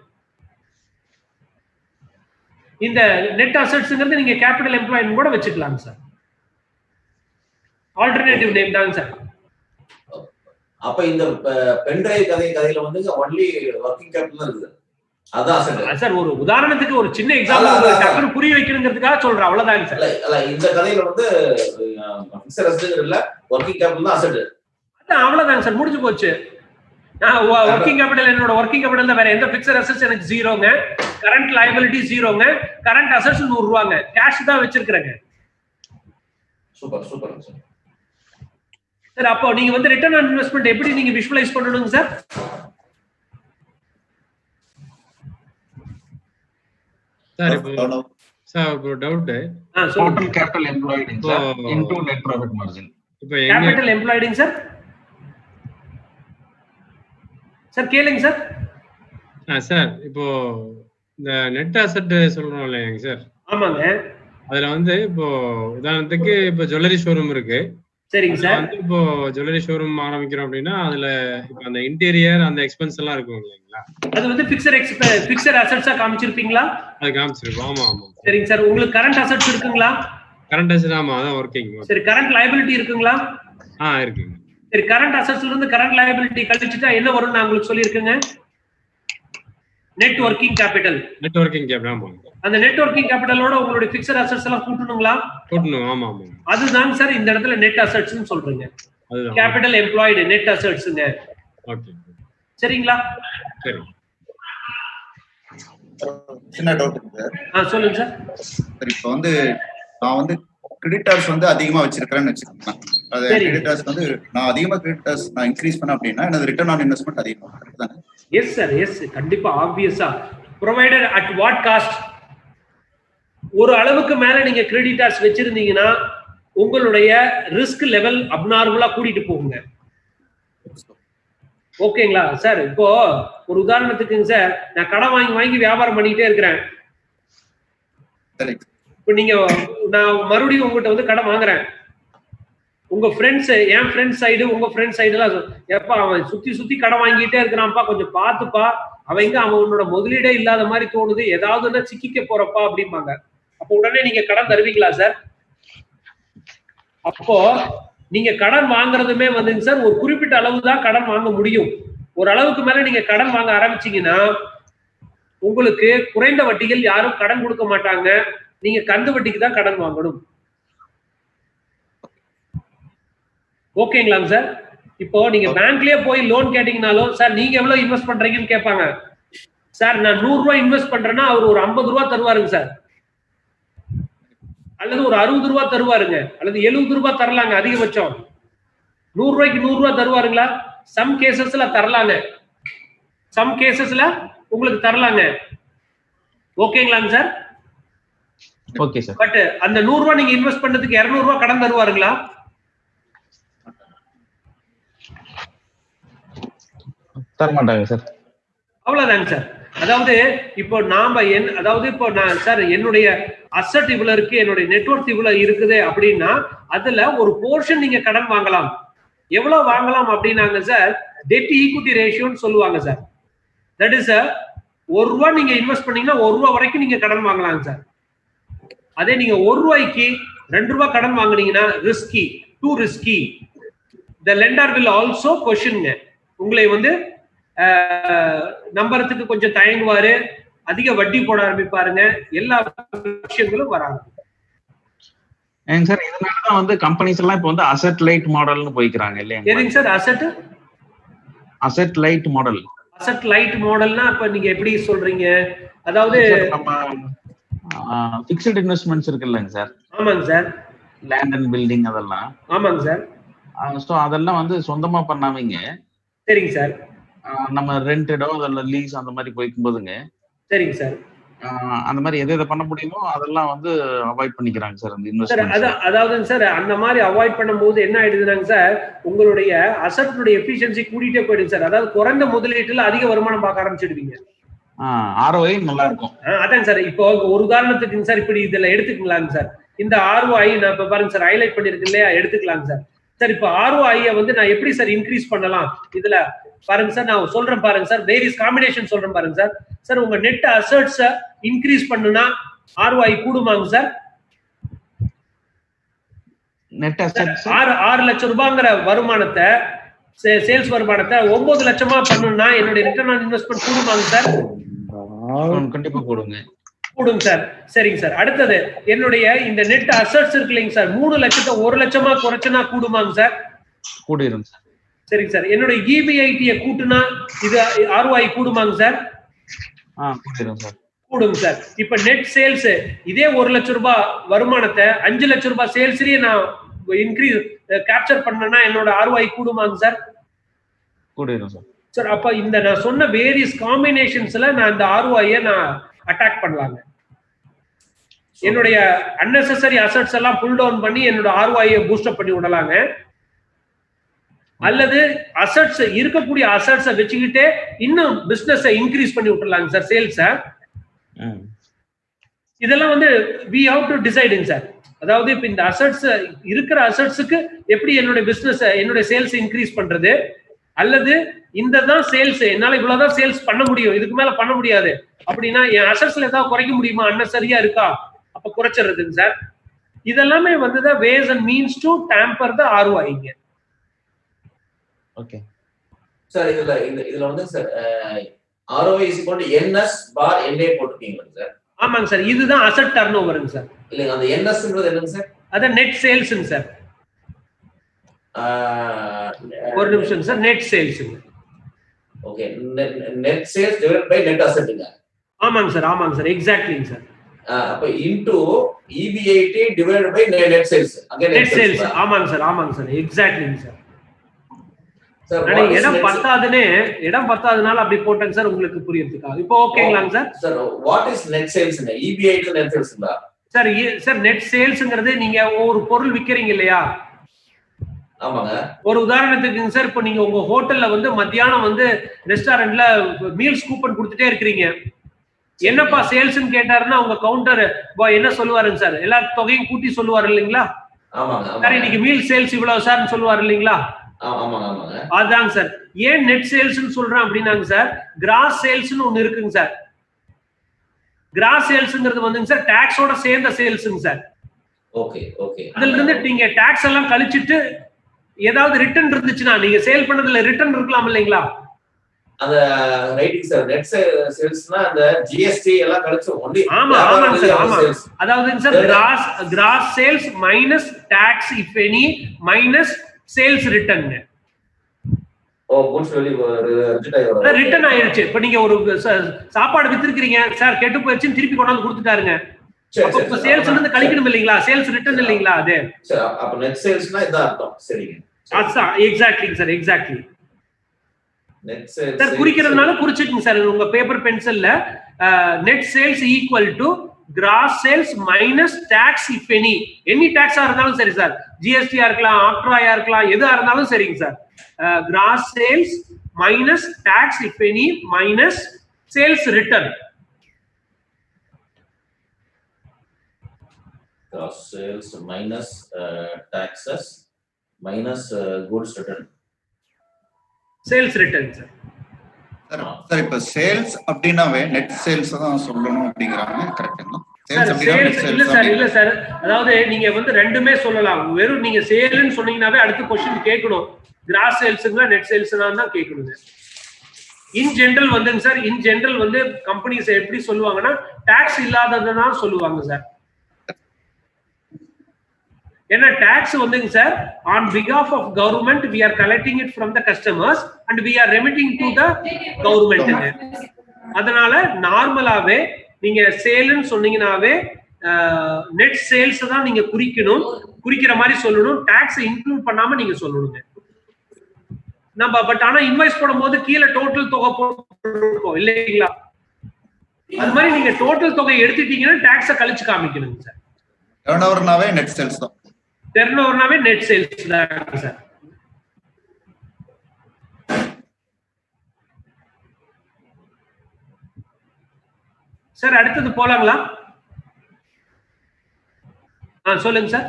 இந்த நெட் அசெட்ஸ்ங்கிறது நீங்க கேபிட்டல் எம்ப்ளாய்டு கூட வச்சுக்கலாம் சார். ஆல்டர்னேட்டிவ் நேம் தாங்க சார்.
அப்ப இந்த பென்டிரைவ் கதையில வந்து ஒன்லி ஒர்க்கிங் கேபிட்டல் தான் இருக்குது. அதான்
சார் ஒரு உதாரணத்துக்கு ஒரு சின்ன எக்ஸாம்பிள் டக்குனு புரிய வைக்கணுங்கிறதுக்காக சொல்றேன், அவ்வளவுதான் சார்.
இல்ல இந்த கதையில வந்து பிக்ஸட் அசெட் இல்ல, ஒர்க்கிங் கேபிட்டல் தான் அசெட்.
அவ்வளவுதாங்க சார், முடிஞ்சு போச்சு. ஒர்க்கிங் கேபிட்டல் என்னோட ஒர்க்கிங் கேபிட்டல் தான், வேற எந்த பிக்ஸட் அசெட்ஸ் எனக்கு ஜீரோங்க, கரண்ட் லைபிலிட்டி ஜீரோங்க, கரண்ட் அசெட்ஸ் 100 ரூபாங்க, கேஷ் தான் வச்சிருக்கிறேங்க.
Super super sir.
சார் அப்போ நீங்க வந்து ரிட்டர்ன் ஆன் இன்வெஸ்ட்மெண்ட் எப்படி நீங்க விஷுவலைஸ் பண்ணணுங்க சார்?
சார் இப்போ doubt,
total capital employed into net profit margin.
இப்போ
கேபிட்டல் எம்ப்ளாய்டிங் சார் சார் கேளுங்க சார்.
சார் இப்போ இந்த நெட் அசெட் சொல்றோம் இல்லையாங்க சார்?
ஆமாங்க.
அதுல வந்து இப்போ உதாரணத்துக்கு இப்போ ஜுவல்லரி ஷோரூம் இருக்கு.
சரிங்க சார்.
வந்து இப்போ ஜுவல்லரி ஷோரூம் ஆரம்பிக்கிறோம் அப்படின்னா அதுல இப்போ அந்த இன்டீரியர் அந்த எக்ஸ்பென்ஸ் எல்லாம் இருக்கும் இல்லைங்களா?
அது வந்து பிக்ஸட் அசெட்ஸா காமிச்சிருப்பீங்களா?
அது காமிச்சிருக்கோம். ஆமா ஆமா.
சரிங்க சார். உங்களுக்கு கரண்ட் அசெட்ஸ் இருக்குங்களா?
கரண்ட் அசெட் ஆமா, அதான் ஒர்க்கிங்.
சரி, கரண்ட் லைபிலிட்டி இருக்குங்களா?
இருக்குங்க.
சரி, கரண்ட் அசெட்ஸ்ல இருந்து கரண்ட் லைபிலிட்டி கழிச்சிட்டா என்ன வரும்னு நான் உங்களுக்கு சொல்லியிருக்கேங்க. Net working capital.
Net working capital. ஆமா. அந்த
நெட் ஒர்க்கிங் கேபிட்டலோட உங்களுடைய பிக்ஸட் அசெட்ஸ் எல்லாம் கூட்டணுங்களா?
கூட்டணும். ஆமா ஆமா.
அதுதான் சார் இந்த இடத்துல நெட் அசெட்ஸ்னு சொல்றீங்க. அதுதான் கேபிட்டல் எம்ப்ளாய்டு நெட் அசெட்ஸ்ங்க. ஓகே. சரிங்களா? சரி.
சின்ன டவுட் இருக்கு.
சொல்லுங்க சார்.
சரி, இப்போ வந்து நான் வந்து கிரெடிட்டர்ஸ் வந்து அதிகமா வச்சிருக்கிறேன்னு வச்சுக்கோங்க. அது கிரெடிட்டர்ஸ் வந்து நான் அதிகமா கிரெடிட்டர்ஸ் நான் இன்க்ரீஸ் பண்ண அப்படின்னா எனது ரிட்டர்ன் ஆன் இன்வெஸ்ட்மெண்ட் அதிகமா கரெக்ட் தானே?
எஸ் சார், எஸ் கண்டிப்பா, ஆப்வியஸா. Provided at what cost? ஒரு அளவுக்கு மேல நீங்க கிரெடிட்டர்ஸ் வச்சிருந்தீங்கன்னா உங்களுடைய ரிஸ்க் லெவல் அப்நார்மலா கூட்டிட்டு போகுங்க. ஓகேங்களா சார்? இப்போ ஒரு உதாரணத்துக்குங்க சார், நான் கடன் வாங்கி வியாபாரம் பண்ணிக்கிட்டே இருக்கிறேன். இப்போ நீங்க நான் மறுபடியும் உங்ககிட்ட வந்து கடன் வாங்குறேன். உங்க ஃப்ரெண்ட்ஸ், என் ஃப்ரெண்ட்ஸ் சைடு, உங்க ஃப்ரெண்ட்ஸ் சைடு எல்லாம் எப்பா அவன் சுத்தி கடன் வாங்கிட்டே இருக்கிறான்ப்பா, கொஞ்சம் பாத்துப்பா, அவனோட முதலீடே இல்லாத மாதிரி தோணுது, ஏதாவதுன்னா சிக்கிக்க போறப்பா அப்படிம்பாங்க. அப்போ உடனே நீங்க கடன் தருவீங்களா சார்? அப்போ நீங்க கடன் வாங்குறதுமே வந்துங்க சார் ஒரு குறிப்பிட்ட அளவு தான் கடன் வாங்க முடியும். ஒரு அளவுக்கு மேல நீங்க கடன் வாங்க ஆரம்பிச்சீங்கன்னா உங்களுக்கு குறைந்த வட்டிகள் யாரும் கடன் கொடுக்க மாட்டாங்க. நீங்க கந்து வட்டிக்கு தான் கடன் வாங்கணும். ஓகேங்களாங்க சார்? இப்போ நீங்க பேங்க்லயே போய் லோன் கேட்டீங்கனாலும் சார் நீங்க எவ்வளவு இன்வெஸ்ட் பண்றீங்கன்னு கேட்பாங்க. சார் நான் 100 ரூபாய் இன்வெஸ்ட் பண்றேன்னா அவர் ஒரு 50 ரூபாய் தருவாருங்க சார், அல்லது ஒரு 60 ரூபாய் தருவாருங்க, அல்லது 70 ரூபாய் தரலாங்க அதிகபட்சம். 100 ரூபாய்க்கு 100 ரூபாய் தருவாருங்களா? சம் கேசஸ்ல தரலாங்க, சம் கேசஸ்ல உங்களுக்கு தரலாங்க. ஓகேங்களாங்க சார்?
Okay sir.
பட் அந்த 100 ரூபாய் நீங்க இன்வெஸ்ட் பண்ணதுக்கு 200 ரூபாய் கடன் தருவாருங்களா?
தர மாட்டாங்க சார்.
அவ்வளவுதாங்க சார். அதாவது இப்போ நாம அதாவது இப்போ நான் சார் என்னுடைய அசெட் இவ்வளவு இருக்கு, என்னுடைய நெட்வொர்க் இவ்வளவு இருக்குது அப்படின்னா அதுல ஒரு போர்ஷன் நீங்க கடன் வாங்கலாம். எவ்வளவு வாங்கலாம் அப்படின்னாங்க சார், டெட் ஈக்விட்டி ரேஷியோன்னு சொல்லுவாங்க சார். தட் இஸ் 1 ரூபாய் நீங்க இன்வெஸ்ட் பண்ணீங்கன்னா 1 ரூபாய் வரைக்கும் நீங்க கடன் வாங்கலாங்க சார். அதே நீங்க 1 ரூபாய்க்கு 2 ரூபாய் கடன் வாங்குனீங்கன்னா risky, too risky. The lender will also கொஸ்டின்ங்க, உங்களை வந்து நம்புறதுக்கு கொஞ்சம் தயங்குவாரு, அதிக வட்டி போட ஆரம்பிப்பாருங்க, எல்லா விஷயங்களும் வராங்க.
சார் இதனாலதான் வந்து கம்பெனிஸ் எல்லாம் இப்ப வந்து அசெட் லைட் மாடல்னு போய்க்கிறாங்க இல்லையா?
எதுங்க sir
asset light model?
Asset light மாடல்னா இப்ப நீங்க எப்படி சொல்றீங்க? அதாவது
நம்ம ஃபிக்ஸ்ட் இன்வெஸ்ட்மென்ட்ஸ் இருக்கு இல்லைங்க சார்?
ஆமாங்க சார்.
லேண்ட் அண்ட் பில்டிங் அதெல்லாம்.
ஆமாங்க சார்.
சோ அதெல்லாம் வந்து சொந்தமா பண்ணாமீங்க.
சரிங்க சார்.
நம்ம ரெண்டடோ அதல்ல லீஸ் அந்த மாதிரி போய்க்கும்போதுங்க.
சரிங்க சார்.
அந்த மாதிரி எதை பண்ண முடியுமோ அதெல்லாம் வந்து அவாய்ட் பண்ணிக்கிறாங்க சார் அந்த இன்வெஸ்ட்மென்ட்.
அதாவது சார் அந்த மாதிரி அவாய்ட் பண்ணும்போது என்ன ஆயிடுதுனாங்க சார், உங்களுடைய அசெட்னுடைய எஃபிஷியன்சி கூட்டிட்டே போயிடுங்க சார். அதாவது குறைந்த முதலீட்டுல அதிக வருமானம் பார்க்க ஆரம்பிச்சிடுவீங்க.
ROI நல்லா இருக்கும்.
அதாங்க சார். இப்போ ஒரு உதாரணத்துக்குங்க சார், இப்படி இதுல எடுத்துக்கலாங்க சார். இந்த ROI நான் இப்ப பாருங்க சார் ஹைலைட் பண்ணிருக்கேன் இல்லையா, எடுத்துக்கலாங்க சார். சார் இப்போ ROI வந்து நான் எப்படி சார் இன்க்ரீஸ் பண்ணலாம்? இதுல பாருங்க சார், நான் சொல்றேன் பாருங்க சார், வேரியஸ் காம்பினேஷன் சொல்றேன் பாருங்க சார். சார் உங்க நெட் அசெட்ஸ் இன்க்ரீஸ் பண்ணுனா ROI கூடுமாங்க சார்?
நெட் அசெட்ஸ்
6 லட்சம் ரூபாய்ங்கிற வருமானத்தை சேல்ஸ் வருமானத்தை 9 லட்சமா பண்ணணும்னா என்னுடைய ரிட்டர்ன் ஆன் இன்வெஸ்ட்மெண்ட் கூடுமாங்க சார்?
கண்டிப்பா போடுங்க
கூடுங்க சார். சரிங்க சார். அடுத்தது என்னுடைய இந்த நெட் அசெட்ஸ் இருக்கு இல்லைங்க சார், 3 லட்சத்தை 1 லட்சமா குறைச்சனா கூடுமாங்க சார்?
கூடிரும் சார்.
சரிங்க சார். என்னுடைய EBIT கூட்டுனா இது ROI கூடுமாங்க சார்?
கூடிரும் சார்.
கூடுங்க சார். இப்ப நெட் சேல்ஸ் இதே 1 லட்சம் ரூபாய் வருமானத்தை 5 லட்சம் ரூபாய் சேல்ஸ்லயே நான் இன்க்ரீஸ் கேப்சர் பண்ணனா என்னோட ROI கூடுமாங்க சார்?
கூடிரும் சார்.
சார் அப்ப இந்த நான் சொன்ன வேரியஸ் காம்பினேஷன்ஸ்ல நான் இந்த ROI நான் அட்டாக் பண்ணலாங்க. என்னுடைய அன்னெசரி அசெட்ஸ் எல்லாம் புல் டவுன் பண்ணி என்னோட ROI பூஸ்ட் அப் பண்ணி விடலாங்க. அல்லது அசெட்ஸ் இருக்கக்கூடிய அசெட்ஸை வச்சுக்கிட்டே இன்னும் பிசினஸ் இன்க்ரீஸ் பண்ணி விட்டுலாங்க சார் சேல்ஸ. இதெல்லாம் வந்து we have to decide sir. அதாவது இப்ப இந்த அசெட்ஸ் இருக்கிற அசெட்ஸுக்கு எப்படி என்னோட பிசினஸ் என்னோட சேல்ஸ் இன்க்ரீஸ் பண்றது, அல்லது இந்த தான் சேல்ஸ் என்னால இவ்வளவுதான் சேல்ஸ் பண்ண முடியும் இதுக்கு மேல பண்ண முடியாது அப்படின்னா என் அசெட்ஸ்ல ஏதாவது குறைக்க முடியுமா, அன்னெசரியா இருக்கா அப்ப குறைச்சிடுறதுங்க சார். இதெல்லாமே வந்து ways and means to tamper the ROI.
Okay
sir. இதுல வந்து sir ROI is equal to NS bar NA போட்டுட்டீங்களா சார்?
ஆமாங்க சார். இதுதான் அசெட் டர்ன் ஓவருங்க சார்.
இல்லைங்க, அந்த NSன்றது என்னங்க சார்?
அத நெட் சேல்ஸ்ங்க சார். ஒரு நிமிஷம் சார். நெட் சேல்ஸ்ங்க.
Okay, net sales divided by net அசெட்ங்க.
ஆமாங்க சார். ஆமாங்க சார். எக்ஸாக்ட்லிங்க சார்.
அப்ப into EBIT divided by net sales. Again
net sales. ஆமாங்க சார். ஆமாங்க சார். எக்ஸாக்ட்லிங்க சார்.
சார்
இடம் பத்தாதனால அப்படி போட்டேங்க சார் உங்களுக்கு புரியறதுக்காக. இப்போ ஓகேங்களாங்க sir?
Sir what is net சேல்ஸ்ங்க? EBIT நெட் சேல்ஸ்ங்களா
சார்? சார் நெட் சேல்ஸ்ங்கிறது நீங்க ஒரு பொருள் விக்கிறீங்க இல்லையா?
ஆமாங்க.
ஒரு உதாரணத்துக்குங்க சார், இப்போ நீங்க உங்க ஹோட்டல்ல வந்து மத்தியானம் வந்து ரெஸ்டாரண்ட்ல மீல்ஸ் கூப்பன் கொடுத்துட்டே இருக்கிறீங்க. என்னப்பா சேல்ஸ்ன்னு கேட்டாருன்னா உங்க கவுண்டர் பாய் என்ன சொல்லுவாருங்க சார்? எல்லா தொகையும் கூட்டி சொல்லுவாரு இல்லைங்களா?
ஆமாங்க.
சார் இன்னைக்கு மீல் சேல்ஸ் இவ்வளவு சார்ன்னு சொல்லுவாரு இல்லைங்களா?
ஆமாங்க.
அதாங்க சார். ஏன் நெட் சேல்ஸ்ன்னு சொல்றேன் அப்படின்னாங்க சார், கிராஸ் சேல்ஸ்ன்னு ஒண்ணு இருக்குங்க சார். கிராஸ் சேல்ஸ்ங்கிறது வந்துங்க சார் டாக்ஸோட சேர்ந்த சேல்ஸ்ங்க சார்.
Okay okay.
அதுல இருந்து நீங்க டாக்ஸ் எல்லாம் கழிச்சிட்டு ஏதாவது ரிட்டர்ன் இருந்துச்சுன்னா நீங்க சேல் பண்ணதுல ரிட்டர்ன் இருக்கலாம் இல்லைங்களா?
அந்த ரைட்டிங் சார். நெட் சேல்ஸ்னா அந்த GST எல்லாம் கழிச்சு ஒன்லி.
ஆமாங்க சார். ஆமா. அதாவதுங்க sir gross sales minus tax if any minus sales return. Return ஆயிடுச்சு. இப்ப நீங்க ஒரு சாப்பாடு வித்திருக்கீங்க சார், கெட்டு போயிடுச்சுன்னு திருப்பி கொண்டாந்து கொடுத்துட்டாருங்க. அப்ப சேல்ஸ் வந்து கழிக்கணும் இல்லைங்களா? சேல்ஸ் ரிட்டர்ன் இல்லைங்களா? அது
அப்ப நெட் சேல்ஸ்னா இதான் அர்த்தம். சரிங்க.
எக்ஸாக்ட்லிங்க sir. Exactly
net sales
sir. குறிக்கிறதுனால குறிச்சுக்குங்க சார் உங்க பேப்பர் பென்சில்ல. Net sales equal to gross sales minus tax if any டாக்ஸா இருந்தாலும் சரி சார். GST இருக்கலாம், ஆக்ட்ராயா இருக்கலாம், எதா இருந்தாலும் சரிங்க sir. Gross sales minus tax if any minus sales return.
Gross sales minus taxes minus goods return.
Sales return sir.
Sir இப்ப sales அப்படின்னாவே நெட் சேல்ஸ் தான் சொல்லணும் அப்படிங்கறாங்க. கரெக்ட்டுங்களா? சேல்ஸ் அப்படினா நெட் சேல்ஸ்
இல்ல சார். அதாவது நீங்க வந்து ரெண்டுமே சொல்லலாம். வெறும் நீங்க சேல்னு சொன்னீங்கனாவே அடுத்த क्वेश्चन கேட்கணும். கிராஸ் சேல்ஸ்ங்களா நெட் சேல்ஸ்னா தான் கேட்கணுங்க. இன் ஜெனரல் வந்துங்க சார், இன் ஜெனரல் வந்து கம்பெனிஸ் எப்படி சொல்லுவாங்கன்னா டாக்ஸ் இல்லாததுன்னா சொல்லுவாங்க சார். ஏன்னா டாக்ஸ் வந்துங்க சார் ஆன் பிகாஃப் of government we are collecting it from the customers and we are remitting to the government. அதனால நார்மலாவே நீங்க சேல்னு சொன்னீங்கனாவே நெட் சேல்ஸ் தான் நீங்க குறிக்கணும். குறிக்கிற மாதிரி சொல்லணும். டாக்ஸ் இன்க்ளூட் பண்ணாம நீங்க சொல்லணுங்க. நம்ம பட் ஆனா இன்வாய்ஸ் போடும்போது கீழே டோட்டல் தொகை போட்டுருக்கோம் இல்லைங்களா? அது மாதிரி நீங்க டோட்டல் தொகை எடுத்துட்டீங்கன்னா டாக்ஸை கழிச்சு காமிக்கணுங்க சார்.
டர்ன்ஓவர்னாவே நெட் சேல்ஸ் தான்.
டர்ன்ஓவர்னாவே நெட் சேல்ஸ் தான் சார். சார் அடுத்தது போலாங்களா? சொல்லுங்க சார்.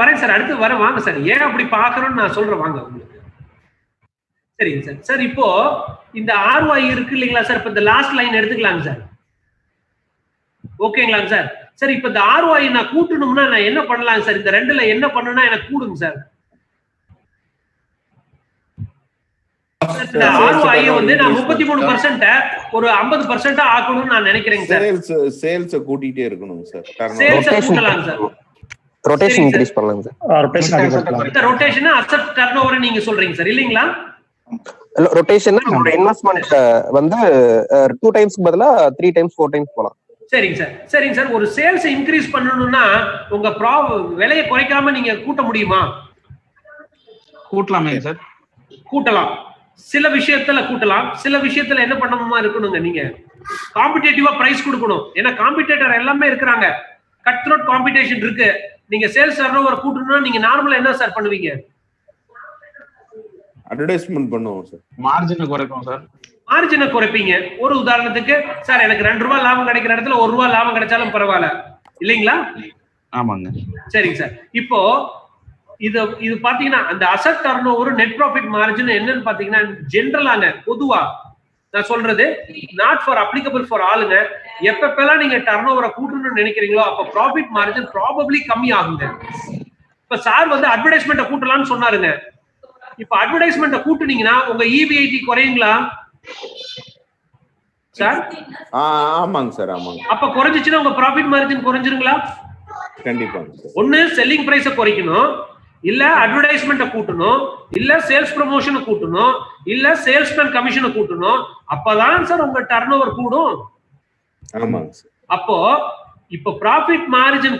வரேன் சார். அடுத்து வாங்க சார். ஏன் அப்படி பாக்குறோம்னு நான் சொல்றேன் வாங்க உங்களுக்கு. சரிங்க சார். சார் இப்போ இந்த ROI இருக்கு இல்லைங்களா சார்? இப்ப இந்த லாஸ்ட் லைன் எடுத்துக்கலாங்க சார். ஓகேங்களாங்க சார்? சார் இப்ப இந்த ROI நான் கூட்டணும்னா நான் என்ன பண்ணலாம் சார்? இந்த ரெண்டுல என்ன பண்ணனா எனக்கு கூடுங்க சார்? இந்த ROI வந்து நான் 33% ஒரு 50% ஆக்கணும்னு நான் நினைக்கிறேன் சார்.
சேல்ஸ் கூட்டிட்டே இருக்கணும் சார்.
சேல்ஸ் கூட்டலாம் சார்.
ரொட்டேஷன் இன்கிரீஸ் பண்ணலாம் சார்.
இந்த ரொட்டேஷன் அசெட் டர்ன்ஓவர் நீங்க சொல்றீங்க சார் இல்லீங்களா?
ரொட்டேஷன் நம்மளோட இன்வெஸ்ட்மென்ட் வந்து 2 டைம்ஸ்க்கு பதிலா 3 டைம்ஸ் 4 டைம்ஸ் போலாம்.
சரிங்க சார். சரிங்க சார். ஒரு சேல்ஸ் இன்கிரீஸ் பண்ணனும்னா உங்க விலையை குறைக்காம நீங்க கூட்ட முடியுமா?
கூட்டலாமே சார்.
கூட்டலாம். சில விஷயத்துல கூட்டலாம். சில விஷயத்துல என்ன பண்ணணுமா இருக்கணுங்க, நீங்க காம்படிட்டிவா பிரைஸ் கொடுக்கணும். ஏன்னா காம்படிட்டர் எல்லாமே இருக்காங்க. கட் த்ரோட் காம்படிஷன் இருக்கு. நீங்க சேல்ஸ் டர்ன்ஓவர் கூட்டணும்னா நீங்க நார்மலா என்ன சார் பண்ணுவீங்க?
அட்வர்டைஸ்மென்ட் பண்ணுவோம் சார்.
மார்ஜினை குறைப்போம் சார்.
மார்ஜினை குறைப்பீங்க. ஒரு உதாரணத்துக்கு சார் எனக்கு 2 ரூபாய் லாபம் கிடைக்கிற இடத்துல 1 ரூபாய் லாபம் கிடைச்சாலும் பரவாயில்ல இல்லைங்களா?
ஆமாங்க.
சரிங்க சார். இப்போ இது பாத்தீங்கன்னா அந்த asset turnover net profit margin என்னன்னு பாத்தீங்கன்னா ஜெனரலாங்க பொதுவா நான் சொல்றது நாட் ஃபார் அப்ளிகபிள் ஃபார் ஆளுங்க. எப்பப்பெல்லாம் நீங்க டர்ன்ஓவரை கூட்டணும்னு நினைக்கிறீங்களோ அப்ப ப்ராஃபிட் மார்ஜின் ப்ராபபிலி கம்மி ஆகுங்க. இப்ப சார் வந்து அட்வர்டைஸ்மெண்ட்டை கூட்டலாம்னு சொன்னாருங்க. இப்ப அட்வர்டைஸ்மெண்ட்டை கூட்டுனீங்கன்னா உங்க EBIT குறையுங்களா சார்?
ஆமாங்க சார். ஆமாங்க.
அப்ப குறைஞ்சிச்சுன்னா உங்க ப்ராஃபிட் மார்ஜின் குறைஞ்சிருங்களா?
கண்டிப்பாங்க சார்.
ஒன்னு செல்லிங் பிரைஸ குறைக்கணும், இல்ல அட்வர்டைஸ்மெண்ட்டை கூட்டணும், இல்ல சேல்ஸ் ப்ரமோஷனை கூட்டணும், இல்ல சேல்ஸ்மேன் கமிஷனை கூட்டணும். அப்பதான் சார் உங்க டர்ன்ஓவர் கூடும்.
ஆமாங்க சார்.
அப்போ இப்ப ப்ராஃபிட் மார்ஜின்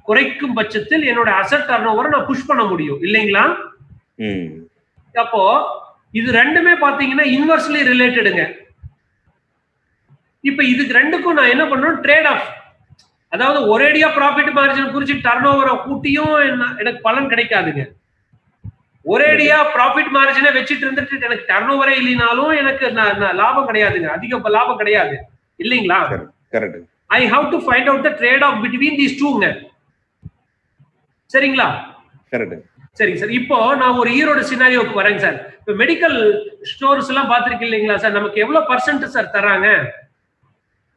குறைக்கும் பட்சத்தில் என்னோட அசெட் டர்ன்ஓவரை நான் புஷ் பண்ண முடியும் இல்லைங்களா? அப்போ இது ரெண்டுமே பாத்தீங்கன்னா இன்வெர்ஸ்லி ரிலேட்டடுங்க. இப்ப இதுக்கு ரெண்டுக்கும் நான் என்ன பண்ணணும்? Trade off. அதாவது ஒரேடியா ப்ராஃபிட் மார்ஜின் குறிச்சு டர்ன்ஓவரை கூட்டியும் எனக்கு பலன் கிடைக்காதுங்க. ஒரேடியா ப்ராஃபிட் மார்ஜினை வச்சுட்டு இருந்துட்டு எனக்கு டர்ன்ஓவரே இல்லைனாலும் எனக்கு லாபம் கிடையாதுங்க, அதிக லாபம் கிடையாது இல்லைங்களா?
Correct.
I have to find out the trade off between these டூங்க. சரிங்களா?
கரெக்ட்.
சரிங்க சார். இப்போ நான் ஒரு ஈரோடு சினாரியோக்கு வரேங்க சார். இப்போ மெடிக்கல் ஸ்டோர்ஸ் எல்லாம் பாத்திருக்கீங்க இல்லைங்களா சார்? நமக்கு எவ்வளவு % சார் தராங்க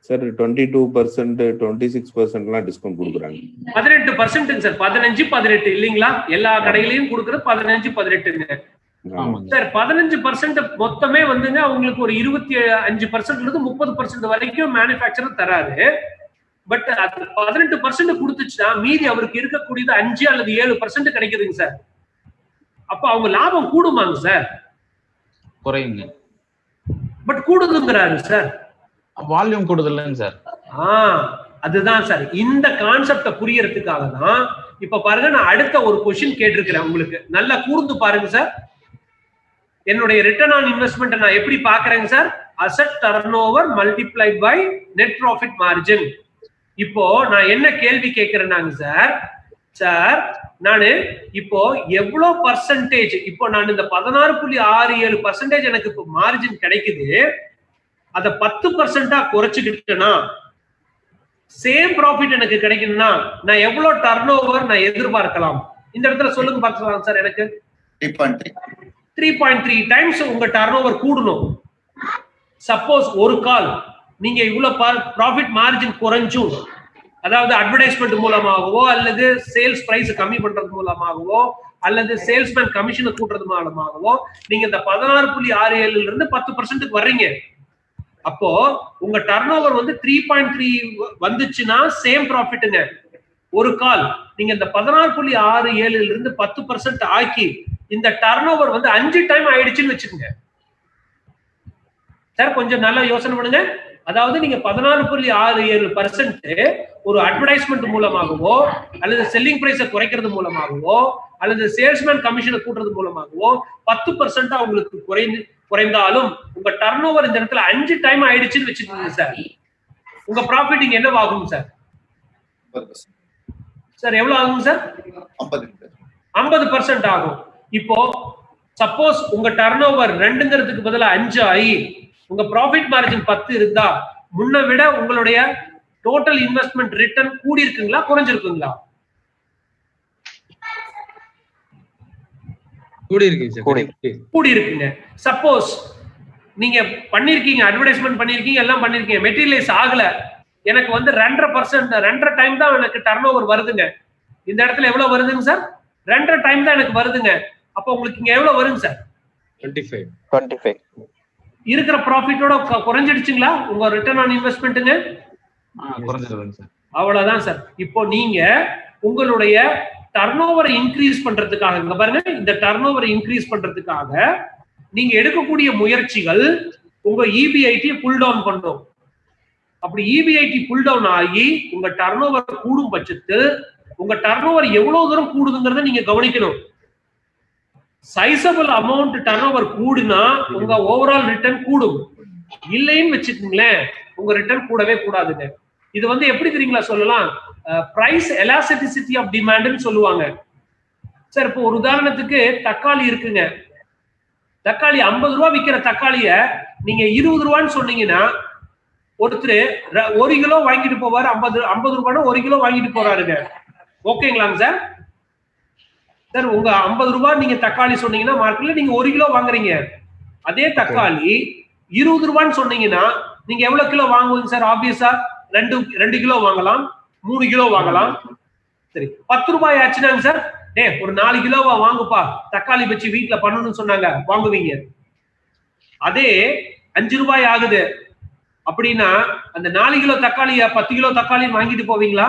சார்? 22%, 26% டிஸ்கவுண்ட் கொடுக்குறாங்க.
18% சார். 15, 18 இல்லீங்களா? எல்லா கடையிலயும் கொடுக்குறது 15, 18ங்க சார். 15% மொத்தமே வந்துங்க உங்களுக்கு ஒரு 25% இருந்து 30% வரைக்கும் மேனுஃபேக்சரர் தராது. பட் அது 18% கொடுத்துச்சுன்னா மீதி அவருக்கு இருக்கக்கூடியது 5 அல்லது 7% கிடைக்குதுங்க சார். அப்ப அவங்க லாபம் கூடுமாங்க சார்?
குறையுங்க.
பட் கூடுதுங்கிறாரு சார்.
வால்யூம் கூடுதல்லைங்க சார்.
அதுதான் சார். இந்த கான்செப்ட புரியறதுக்காக தான் இப்ப பாருங்க நான் அடுத்த ஒரு கொஸ்டின் கேட்டிருக்கிறேன் உங்களுக்கு. நல்லா கூர்ந்து பாருங்க சார். என்னுடைய ரிட்டர்ன் ஆன் இன்வெஸ்ட்மெண்ட் நான் எப்படி பாக்குறேங்க sir? Asset turnover multiplied by net profit margin. இப்போ நான் என்ன கேள்வி கேட்கிறேன்னாங்க சார் நானு இப்போ எவ்வளவு பர்சன்டேஜ், இப்போ நான் இந்த 16.67% எனக்கு இப்போ மார்ஜின் கிடைக்குது, அத 10% குறைச்சுக்கிட்டேன்னா சேம் ப்ராஃபிட் எனக்கு கிடைக்கணும்னா நான் எவ்வளவு டர்ன்ஓவர் நான் எதிர்பார்க்கலாம்? இந்த இடத்துல சொல்லுங்க பார்க்கலாம் சார். எனக்கு 3.3 டைம்ஸ் உங்க டர்ன்ஓவர் கூடணும். சப்போஸ் ஒரு கால் நீங்க இவ்வளவு ப்ராஃபிட் மார்ஜின் குறைஞ்சும், அதாவது அட்வர்டைஸ்மெண்ட் மூலமாகவோ அல்லது சேல்ஸ் பிரைஸ் கம்மி பண்றது மூலமாகவோ அல்லது சேல்ஸ்மேன் கமிஷனை கூட்டுறது மூலமாகவோ நீங்க இந்த 16.67 இருந்து 10%க்கு வர்றீங்க. அப்போ உங்க டர்ன்ஓவர் வந்து 3.3 வந்துச்சுன்னா சேம் ப்ராஃபிட்டுங்க. ஒரு கால் நீங்க இந்த 16.67 இருந்து 10% ஆக்கி இந்த டர்ன்ஓவர் வந்து 5 டைம் ஆயிடுச்சுன்னு வச்சுக்கோங்க சார். கொஞ்சம் நல்லா யோசனை பண்ணுங்க. அதாவது நீங்க 16.67% ஒரு அட்வர்டைஸ்மெண்ட் மூலமாகவோ அல்லது செல்லிங் பிரைஸை குறைக்கிறது மூலமாகவோ அல்லது சேல்ஸ்மேன் கமிஷனை கூட்டுறது மூலமாகவோ 10% உங்களுக்கு குறைந்தாலும் உங்க டர்ன்ஓவர் இந்த இடத்துல 5 டைம் ஆயிடுச்சுன்னு வச்சுக்கோங்க சார். உங்க ப்ராஃபிட் இங்க என்ன ஆகும் சார்? சார் எவ்வளவு ஆகும் சார்? 50% ஆகும். இப்போ சப்போஸ் உங்க டர்ன்ஓவர் 2ங்கிறதுக்கு பதிலா 5 ஆகி உங்க ப்ராஃபிட் மார்ஜின் 10 இருந்தா முன்ன விட உங்களுடைய டோட்டல் இன்வெஸ்ட்மெண்ட் ரிட்டர்ன் கூடி இருக்குங்களா குறைஞ்சிருக்குங்களா?
கூடி இருக்குங்க. சப்போஸ் நீங்க பண்ணிருக்கீங்க, அட்வர்டைஸ்மெண்ட் பண்ணிருக்கீங்க, எல்லாம் பண்ணிருக்கீங்க, மெட்டீரியலைஸ் ஆகல,
எனக்கு வந்து 2.5 டைம் தான் எனக்கு டர்ன் ஓவர் வருதுங்க. இந்த இடத்துல எவ்வளவு வருதுங்க சார்? 2.5 டைம் தான் எனக்கு வருதுங்க. அப்ப உங்களுக்கு இங்க எவ்வளவு வருங்க சார்?
25
இருக்கிற ப்ராஃபிட்டோட குறைஞ்சிடுச்சுங்களா உங்க ரிட்டர்ன் ஆன் இன்வெஸ்ட்மெண்ட்டுங்க?
குறைஞ்சிருதுங்க சார்.
அவ்வளவுதான் சார். இப்போ நீங்க உங்களுடைய டர்ன் ஓவரை இன்க்ரீஸ் பண்றதுக்காக, இங்க பாருங்க, இந்த டர்ன் ஓவரை இன்க்ரீஸ் பண்றதுக்காக நீங்க எடுக்கக்கூடிய முயற்சிகள் உங்க EBIT புல் டவுன் பண்ணும். அப்படி EBIT புல் டவுன் ஆகி உங்க டர்ன் ஓவர் கூடும் பட்சத்தில் உங்க டர்ன் ஓவர் எவ்வளவு தூரம் கூடுதுங்கிறத நீங்க கவனிக்கணும். சைசபிள் அமௌண்ட் டர்ன் ஓவர் கூடுனா உங்க ஓவரால் ரிட்டர்ன் கூடும். இல்லைன்னு வச்சுக்கோங்களேன், உங்க ரிட்டர்ன் கூடவே கூடாதுங்க. இது வந்து எப்படி தெரியுங்களா சொல்லலாம், பிரைஸ் எலாஸ்டிசிட்டி ஆஃப் டிமாண்ட்னு சொல்லுவாங்க சார். இப்போ ஒரு உதாரணத்துக்கு தக்காளி இருக்குங்க. தக்காளி 50 ரூபா விற்கிற தக்காளிய நீங்க 20 ரூபான்னு சொன்னீங்கன்னா ஒருத்தர் 1 கிலோ வாங்கிட்டு போவாரு. 50 ரூபாய்னா 1 கிலோ வாங்கிட்டு போறாருங்க. ஓகேங்களாங்க சார்? சார் உங்க 50 ரூபாய் நீங்க தக்காளி சொன்னீங்கன்னா மார்க்கெட்ல நீங்க 1 கிலோ வாங்குறீங்க. அதே தக்காளி 20 ரூபான்னு சொன்னீங்கன்னா நீங்க எவ்வளவு கிலோ வாங்குவீங்க சார்? ஆப்வியஸா 2 கிலோ வாங்கலாம், 3 கிலோ வாங்கலாம். சரி, 10 ரூபாய் ஆச்சுனாங்க சார், ஒரு 4 கிலோவா வாங்குப்பா, தக்காளி வச்சு வீட்டுல பண்ணணும்னு சொன்னாங்க, வாங்குவீங்க. அதே 5 ரூபாய் ஆகுது அப்படின்னா அந்த 4 கிலோ தக்காளிய 10 கிலோ தக்காளி வாங்கிட்டு போவீங்களா?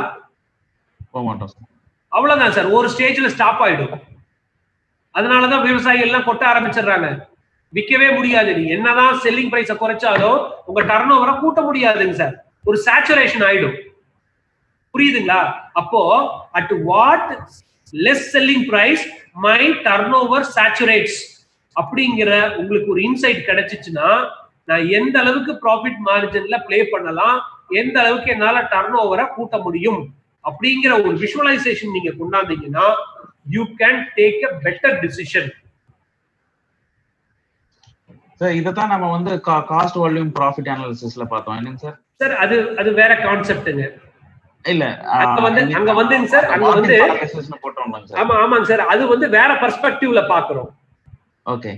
போக மாட்டோம் சார்.
அவ்வளவுதான் சார், ஒரு ஸ்டேஜ்ல ஸ்டாப் ஆயிடும். அதனாலதான் விவசாயிகள் எல்லாம் கொட்ட ஆரம்பிச்சிடுறாங்க. விற்கவே முடியாது. நீ என்னதான் செல்லிங் பிரைஸ குறைச்சாலும் உங்க டர்ன் ஓவரை கூட்ட முடியாதுங்க சார். ஒரு சேச்சுரேஷன் ஆயிடும். புரியுதுங்களா? அப்போ at what less selling price my turn over saturates அப்படிங்கிற உங்களுக்கு ஒரு இன்சைட் கிடைச்சிச்சுன்னா நான் எந்த அளவுக்கு ப்ராஃபிட் மார்ஜின்ல பிளே பண்ணலாம், எந்த அளவுக்கு என்னால டர்ன் ஓவரை கூட்ட முடியும் அப்படிங்கிற ஒரு விஷுவலைசேஷன் நீங்க கொண்டாந்தீங்கன்னா you can take a better decision.
Sir இதத்தான் நம்ம வந்து காஸ்ட் வால்யூம் ப்ராஃபிட் அனாலிசிஸ்ல பார்த்தோம். என்னங்க சார்?
சார் அது வேற கான்செப்ட்ங்க.
இல்ல
அங்க வந்துங்க சார், அங்க வந்து ஆமாங்க சார், அது வந்து வேற பெர்ஸ்பெக்டிவ்ல பாக்குறோம்.
ஓகே,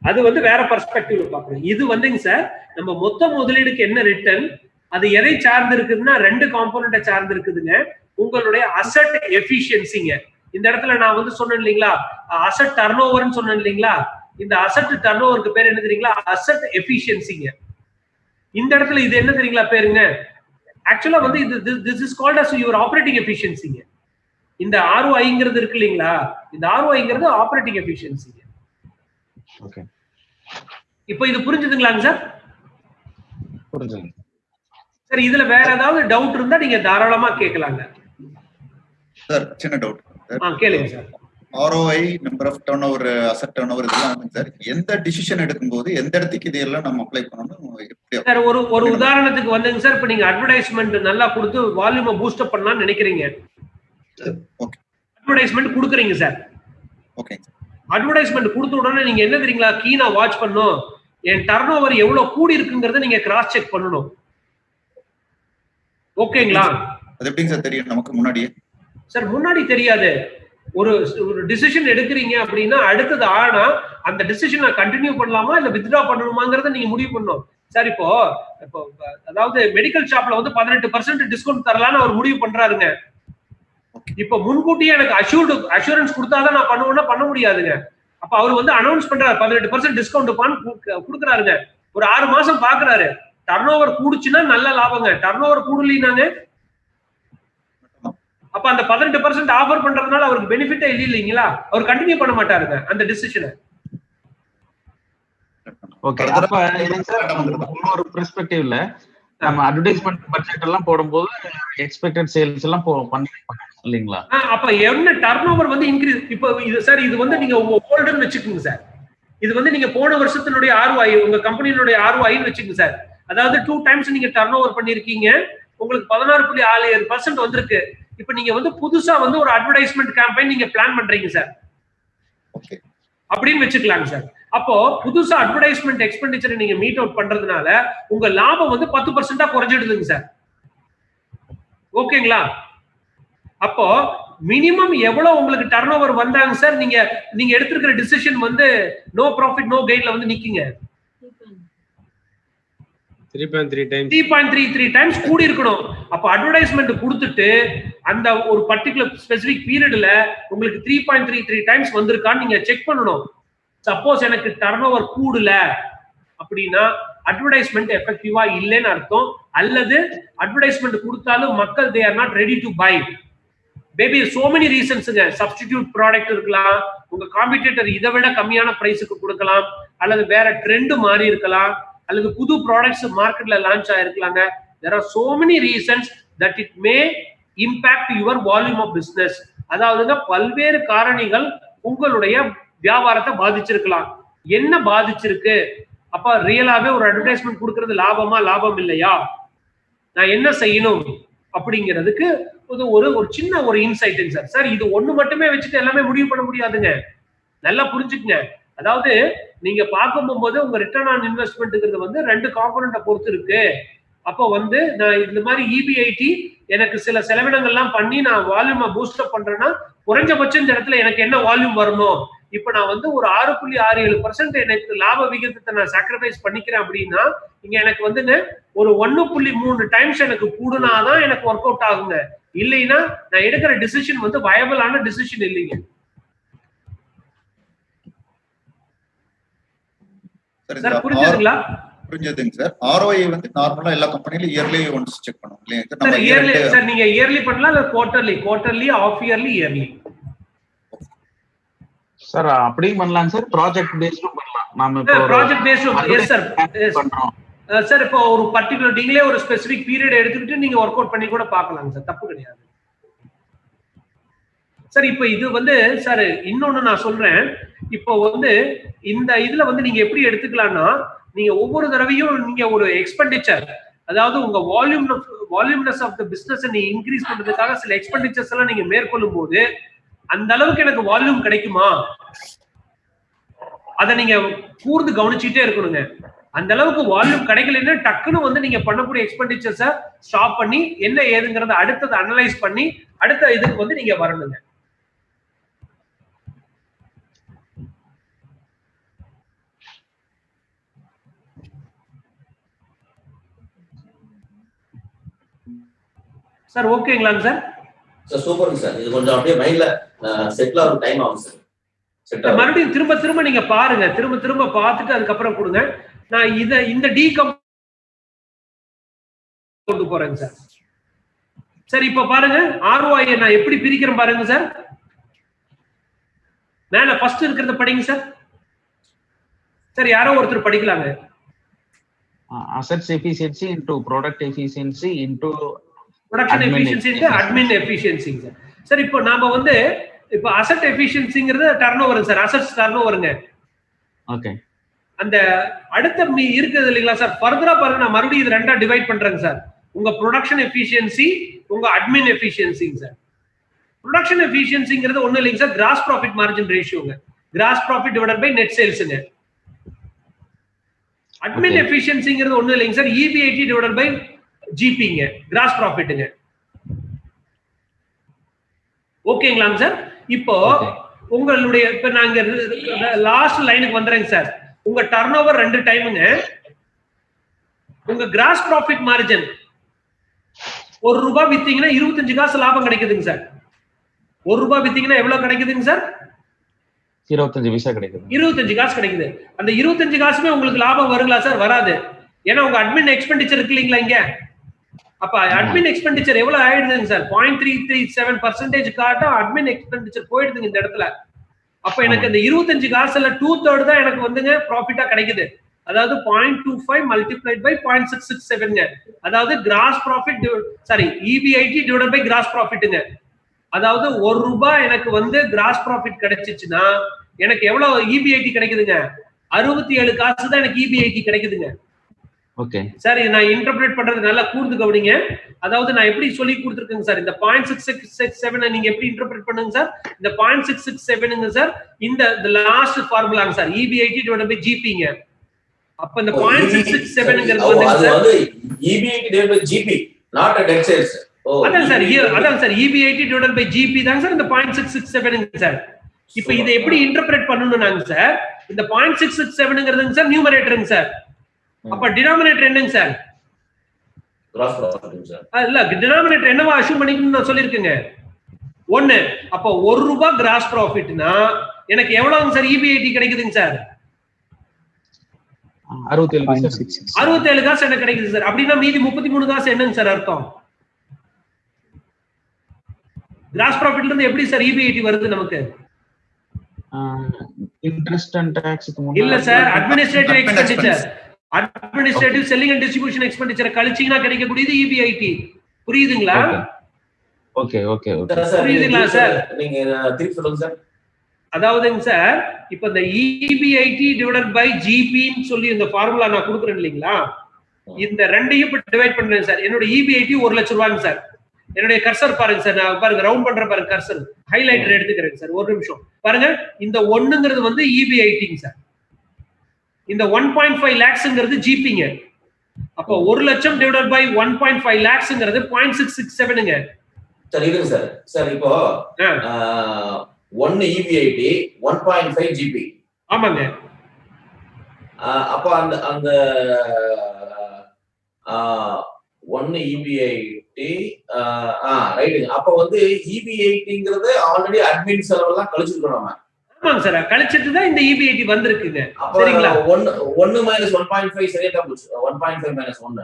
அது வந்து வேற பெர்ஸ்பெக்டிவ்ல பாக்குறோம். இது வந்துங்க சார் நம்ம மொத்த முதலீடுக்கு என்ன ரிட்டர்ன், அது எதை சார்ந்து இருக்குதுன்னா 2 காம்போனன்ட்டை சார்ந்து இருக்குதுங்க. உங்களுடைய அசெட் எஃபிஷியன்சிங்க. இந்த இடத்துல நான் வந்து சொன்னேன் இல்லைங்களா, அசெட் டர்ன் ஓவர்னு சொன்னேன் இல்லைங்களா, இந்த அசெட் டர்ன் ஓவருக்கு பேர் என்ன தெரியுங்களா? அசெட் எஃபிஷியன்சிங்க. இந்த இடத்துல இது என்ன தெரியுங்களா பேருங்க? ஆக்சுவலா வந்து இது this is called as your operating எஃபிஷியன்சிங்க. இந்த ROIங்கிறது இருக்கு இல்லைங்களா, இந்த ROIங்கிறது ஆபரேட்டிங் எஃபிஷியன்சிங்க.
ஓகே,
இப்போ இது புரிஞ்சுதுங்களாங்க சார்?
புரிஞ்சுது
சார். இதுல வேற ஏதாவது டவுட் இருந்தா நீங்க தாராளமா கேட்கலாங்க
சார். சின்ன டவுட்
கேளுங்க sir.
ROI, number of turnover, asset turn over, இதெல்லாம் சார் எந்த டிசிஷன் எடுக்கும்போது எந்த இடத்துக்கு இதெல்லாம் நம்ம அப்ளை பண்ணணும்?
சார் ஒரு உதாரணத்துக்கு வந்துங்க சார், இப்ப நீங்க அட்வர்டைஸ்மெண்ட் நல்லா கொடுத்து வால்யூமை பூஸ்ட் அப் பண்ணலாம்னு நினைக்கிறீங்க.
ஓகே,
அட்வர்டைஸ்மெண்ட் கொடுக்குறீங்க சார்.
ஓகே,
அட்வர்டைஸ்மெண்ட் கொடுத்த உடனே நீங்க என்ன தெரியுங்களா கீனா வாட்ச் பண்ணணும், என் டர்ன் ஓவர் எவ்வளவு கூடி இருக்குங்கிறத நீங்க கிராஸ் செக் பண்ணணும். ஓகேங்களா?
அது எப்படிங்க சார் தெரியும் நமக்கு முன்னாடியே?
சார் முன்னாடி தெரியாது. ஒரு டிசிஷன் எடுக்கிறீங்க அப்படின்னா அடுத்தது ஆனா அந்த டிசிஷனை கண்டினியூ பண்ணலாமா இல்ல வித்ட்ரா பண்ணணுமாங்கிறத நீங்க முடிவு பண்ணணும். சார் இப்போ அதாவது மெடிக்கல் ஷாப்ல வந்து 18% டிஸ்கவுண்ட் தரலான்னு அவர் முடிவு பண்றாருங்க. இப்ப முன்கூட்டியே எனக்கு அஷூரன்ஸ் கொடுத்தாதான் நான் பண்ணுவேன்னா பண்ண முடியாதுங்க. அப்ப அவர் வந்து அனௌன்ஸ் பண்றாரு 18% டிஸ்கவுண்ட் கொடுக்குறாருங்க. ஒரு 6 மாசம் பாக்குறாரு, டர்ன் ஓவர் கூடுச்சுன்னா நல்ல லாபங்க, டர்ன் ஓவர் கூடலினாங்க அப்ப அந்த 18% ஆஃபர் பண்றதுனால அவருக்கு பெனிஃபிட்டே இல்லைங்களா, அவர் கண்டினியூ பண்ண மாட்டாருங்க அந்த டிசிஷனை.
ஓகே, அப்ப இன்னொரு பெர்ஸ்பெக்டிவ்ல நம்ம அட்வர்டைஸ்மென்ட் பட்ஜெட் எல்லாம் போடும்போது எக்ஸ்பெக்டட் சேல்ஸ் எல்லாம் பண்ணிருப்பாங்க இல்லீங்களா?
அப்ப என்ன டர்ன் ஓவர் வந்து இன்க்ரீஸ். இப்போ இது சார் இது வந்து நீங்க உங்க ஹோல்டர்னு வச்சுக்கோங்க சார். இது வந்து நீங்க போன வருஷத்தினுடைய ROI, உங்க கம்பெனியினுடைய ROIன்னு வச்சுக்கோங்க சார். அதாவது 2 டைம்ஸ் நீங்க டர்ன் ஓவர் பண்ணிருக்கீங்க, உங்களுக்கு 16.67% வந்திருக்கு. இப்ப நீங்க வந்து புதுசா வந்து ஒரு அட்வர்டைஸ்மெண்ட் கேம்பெயின் நீங்க பிளான் பண்றீங்க சார் அப்படின்னு வச்சுக்கலாங்க சார். அப்போ புதுசா அட்வர்டைஸ்மெண்ட் எக்ஸ்பெண்டிச்சரை நீங்க மீட் அவுட் பண்றதுனால உங்க லாபம் வந்து 10% குறைஞ்சிடுதுங்க சார். ஓகேங்களா? அப்போ மினிமம் எவ்வளவு உங்களுக்கு டர்ன் ஓவர் வந்தாங்க சார், நீங்க எடுத்திருக்கிற டிசிஷன் வந்து நோ ப்ராஃபிட் நோ கெயின்ல வந்து நிக்குங்க. 3.33 டைம்ஸ் கூடி இருக்கணும். அப்ப அட்வர்டைஸ்மெண்ட் கொடுத்துட்டு அந்த ஒரு பர்டிகுலர் ஸ்பெசிபிக் பீரியட்ல உங்களுக்கு 3.33 டைம்ஸ் வந்திருக்கான்னு நீங்க செக் பண்ணணும். சப்போஸ் எனக்கு டர்ன் ஓவர் கூடல அப்படின்னா அட்வர்டைஸ்மெண்ட் எஃபெக்டிவா இல்லைன்னு அர்த்தம். அல்லது அட்வர்டைஸ்மெண்ட் கொடுத்தாலும் மக்கள் they are not ready to buy. Maybe so many ரீசன்ஸுங்க. சப்ஸ்டிடியூட் ப்ராடக்ட் இருக்கலாம், உங்க காம்படிட்டர் இதை விட கம்மியான பிரைஸுக்கு கொடுக்கலாம், அல்லது வேற ட்ரெண்ட் மாறி இருக்கலாம், அல்லது புது ப்ராடக்ட்ஸ் மார்க்கெட்ல launch ஆயிருக்கலாங்க. there are so many reasons that it may impact your volume of business. அதாவதுங்க பல்வேறு காரணிகள் உங்களுடைய வியாபாரத்தை பாதிச்சிருக்கலாம். என்ன பாதிச்சிருக்கு? அப்ப ரியலாவே ஒரு அட்வர்டைஸ்மெண்ட் கொடுக்கறது லாபம் இல்லையா, நான் என்ன செய்யணும் அப்படிங்கிறதுக்கு ஒரு சின்ன ஒரு இன்சைட் சார். சார் இது ஒண்ணு மட்டுமே வச்சுட்டு எல்லாமே முடிவு பண்ண முடியாதுங்க. நல்லா புரிஞ்சுக்குங்க. அதாவது நீங்க பார்க்கும் போது உங்க ரிட்டர்ன் ஆன் இன்வெஸ்ட்மெண்ட்ங்கிறது வந்து 2 காம்பனண்ட்டை பொறுத்து இருக்கு. அப்போ வந்து நான் இந்த மாதிரி EBIT எனக்கு சில செலவினங்கள்லாம் பண்ணி நான் வால்யூமை பூஸ்ட் அப் பண்றேன்னா குறைஞ்சபட்சம் இந்த இடத்துல எனக்கு என்ன வால்யூம் வரணும்? இப்ப நான் வந்து ஒரு 6.67% எனக்கு லாப விகிதத்தை நான் சாக்ரிஃபைஸ் பண்ணிக்கிறேன் அப்படின்னா இங்க எனக்கு வந்துங்க ஒரு 1.3 டைம்ஸ் எனக்கு கூடுனாதான் எனக்கு ஒர்க் அவுட் ஆகுங்க. இல்லைன்னா நான் எடுக்கிற டிசிஷன் வந்து வயபிளான டிசிஷன் இல்லைங்க. சார் புரிஞ்சுதுங்களா?
புரிஞ்சதுங்க சார். ROI வந்து நார்மலா எல்லா கம்பெனிலயும் இயர்லி ஒன்ஸ் செக் பண்ணுவோம் இல்லையா
சார்? இயர்லி சார் நீங்க இயர்லி பண்ணலாம் இல்ல quarterly of yearly yearly
sir அப்படியும் பண்ணலாம் சார். ப்ராஜெக்ட் பேஸ்டும் பண்ணலாம். நாம
ப்ராஜெக்ட் பேஸ்டும் எஸ் சார் பண்றோம் சார். இப்போ ஒரு பர்టిక్యులர் நீங்களே ஒரு ஸ்பெசிபிக் பீரியட் எடுத்துக்கிட்டு நீங்க வொர்க் அவுட் பண்ணி கூட பார்க்கலாம் சார், தப்பு கிடையாது சார். இப்போ இது வந்து சார் இன்னொன்னு நான் சொல்றேன். இப்போ வந்து இந்த இதுல வந்து நீங்க எப்படி எடுத்துக்கலாம்னா நீங்க ஒவ்வொரு தடவையும் நீங்க ஒரு எக்ஸ்பெண்டிச்சர், அதாவது உங்க வால்யூம்னஸ் ஆஃப் த பிசினஸ் நீங்க இன்க்ரீஸ் பண்றதுக்காக சில எக்ஸ்பெண்டிச்சர்ஸ் எல்லாம் நீங்க மேற்கொள்ளும் போது அந்த அளவுக்கு எனக்கு வால்யூம் கிடைக்குமா அதை நீங்க கூர்ந்து கவனிச்சுட்டே இருக்கணுங்க. அந்த அளவுக்கு வால்யூம் கிடைக்கலன்னா டக்குன்னு வந்து நீங்க பண்ணக்கூடிய எக்ஸ்பெண்டிச்சர்ஸை ஸ்டாப் பண்ணி என்ன ஏதுங்கிறத அடுத்தது அனலைஸ் பண்ணி அடுத்த இதுக்கு வந்து நீங்க வரணுங்க. சார் ஓகேங்களாங்க சார்?
சார் சூப்பருங்க சார். இது கொஞ்சம் அப்படியே மைண்ட்ல செட்டில் ஆகும், டைம் ஆகும் சார்.
மறுபடியும் திரும்ப நீங்க பாருங்க, திரும்ப பார்த்துட்டு அதுக்கப்புறம் கொடுங்க. நான் இந்த கொண்டு போறேங்க சார். சார் இப்ப பாருங்க ROI நான் எப்படி பிரிக்கிறேன் பாருங்க சார். மேல ஃபர்ஸ்ட் இருக்கிறத படிங்க சார். சார் யாரோ ஒருத்தர் படிக்கலாங்க.
assets efficiency into product efficiency into
production efficiency into admin efficiency sir. Sir இப்போ நாம வந்து இப்போ asset efficiencyங்கிறது டர்ன்ஓவர் சார், assets டர்ன்ஓவருங்க.
ஓகே.
அந்த அடுத்த இருக்குது இல்லைங்களா சார்? ஃபர்தரா பாருங்க, நான் மறுபடியும் இது ரெண்டா டிவைட் பண்றேங்க சார். உங்க ப்ரொடக்ஷன் எஃபிஷியன்சி, உங்க அட்மின் எஃபிஷியன்சிங்க சார். ப்ரொடக்ஷன் எஃபிஷியன்சிங்கிறது ஒண்ணு இல்லைங்க சார், கிராஸ் ப்ராஃபிட் மார்ஜின் ரேஷியோங்க. Gross profit divided by net சேல்ஸ்ங்க. அட்மின் எஃபிஷியன்சிங்கிறது ஒண்ணு இல்லைங்க சார், EBIT டிவைடட் பை GPங்க, கிராஸ் ப்ராஃபிட்டுங்க. ஓகேங்களாங்க சார்? இப்போ உங்களுடைய இப்ப நாங்க லாஸ்ட் லைனுக்கு வந்துறேங்க சார். உங்க டர்ன்ஓவர் 2 டைமுங்க. உங்க கிராஸ் ப்ராஃபிட் மார்ஜின் ₹1 வித்தீங்கன்னா 25 காசு லாபம் கிடைக்குதுங்க சார். ₹1 வித்தீங்கன்னா எவ்வளவு கிடைக்குதுங்க சார்?
25 பைசா கிடைக்குது.
25 காசு கிடைக்குது. அந்த 25 காசுமே உங்களுக்கு லாபம் வருங்களா சார்? வராது. ஏன்னா உங்க அட்மின் எக்ஸ்பெண்டிச்சர் இருக்கு இல்லைங்களா இங்க. அப்ப அட்மின் எக்ஸ்பெண்டிச்சர் எவ்வளவு ஆயிடுதுங்க சார்? 0.337% காட்ட அட்மின் எக்ஸ்பெண்டிச்சர் போயிடுதுங்க இந்த இடத்துல. அப்ப எனக்கு இந்த 25 காசுல 2/3 தான் எனக்கு வந்துங்க ப்ராஃபிட்டா கிடைக்குது. அதாவது 0.25 மல்டிப்ளைட் பை 0.667ங்க. அதாவது gross profit EBIT divided by gross ப்ராஃபிட்டுங்க. அதாவது ₹1 எனக்கு வந்து கிராஸ் ப்ராஃபிட் கிடைச்சிச்சுன்னா எனக்கு எவ்வளவு EBIT கிடைக்குதுங்க? 67 காசு தான் எனக்கு EBIT கிடைக்குதுங்க.
ஓகே
சார், நான் இன்டர்பிரேட் பண்றது நல்லா கூர்ந்து கவனிங்க. அதாவது நான் எப்படி சொல்லி கொடுத்துருக்கேங்க சார், இந்த 0.667 நீங்க எப்படி இன்டர்பிரேட் பண்ணுங்க சார்? இந்த 0.667ங்க சார் இந்த லாஸ்ட் ஃபார்முலாங்க சார், EBIT டிவைடட் பை GPங்க. அப்ப இந்த 0.667ங்கிறது வந்து
EBIT divided by GP, not a debt sales.
அதான் sir EBIT divided by GP தாங்க சார் இந்த 0.667ங்க சார். இப்போ இதை எப்படி இன்டர்பிரேட் பண்ணனும்னாங்க சார், இந்த 0.667ங்கிறதுங்க சார் நியூமரேட்டருங்க சார். அப்ப டினாமினேட்டர் என்னங்க சார்?
Gross profit sir.
இல்ல டினாமினேட்டர் என்னவா அஷ்யூம் பண்ணிக்கணும்னு நான் சொல்லியிருக்கேங்க. 1. அப்போ ₹1 கிராஸ் ப்ராஃபிட்னா எனக்கு எவ்வளவுங்க சார் EBIT கிடைக்குதுங்க சார்? 67 காசு எனக்கு கிடைக்குது சார். அப்படின்னா மீதி 33 காசு என்னங்க சார் அர்த்தம்? கிராஸ் ப்ராஃபிட்ல இருந்து எப்படி சார் EBIT வருது நமக்கு?
இன்ட்ரெஸ்ட் அண்ட் டாக்ஸ்
இல்ல sir, administrative expenditure, administrative selling and distribution expenditure கழிச்சீங்கன்னா கிடைக்கக்கூடியது EBIT. புரியுதுங்களா?
Okay okay okay.
புரியுதுங்களா சார்?
நீங்க திருப்பி சொல்லுங்க சார்.
அதாவதுங்க சார், இப்ப இந்த EBIT டிவைடட் பை GP ன்னு சொல்லி இந்த ஃபார்முலா நான் கொடுக்குறேன் இல்லீங்களா, இந்த ரெண்டையும் இப்ப டிவைட் பண்றேன் சார். என்னோட EBIT 1 லட்சம் ரூபாய்ங்க சார். என்னுடைய கர்சர் பாருங்க சார், நான் பாருங்க ரவுண்ட் பண்ற பாருங்க கர்சர், ஹைலைட்டர் எடுத்துக்கிறேன் சார். ஒரு நிமிஷம் பாருங்க, இந்த 1ங்கிறது வந்து EBITங்க சார். இந்த 1.5 lakhsங்கிறது GPங்க. அப்போ 1 லட்சம் டிவைடட் பை 1.5 lakhsங்கிறது 0.667ங்க
சார். இதுங்க சார். சார் இப்போ 1 EBIT 1.5 GP.
ஆமாங்க.
அப்ப அந்த 1 EBIT ரைட்டுங்க. அப்ப வந்து EBITங்கிறது ஆல்ரெடி அட்மின் செலவெல்லாம் கழிச்சிருக்கோம் நம்ம.
ஆமாங்க சார், கழிச்சிட்டு தான் இந்த EBIT வந்திருக்குங்க.
சரிங்களா? 1 minus 1.5 சரியா தான் போச்சு. 1.5 minus 1.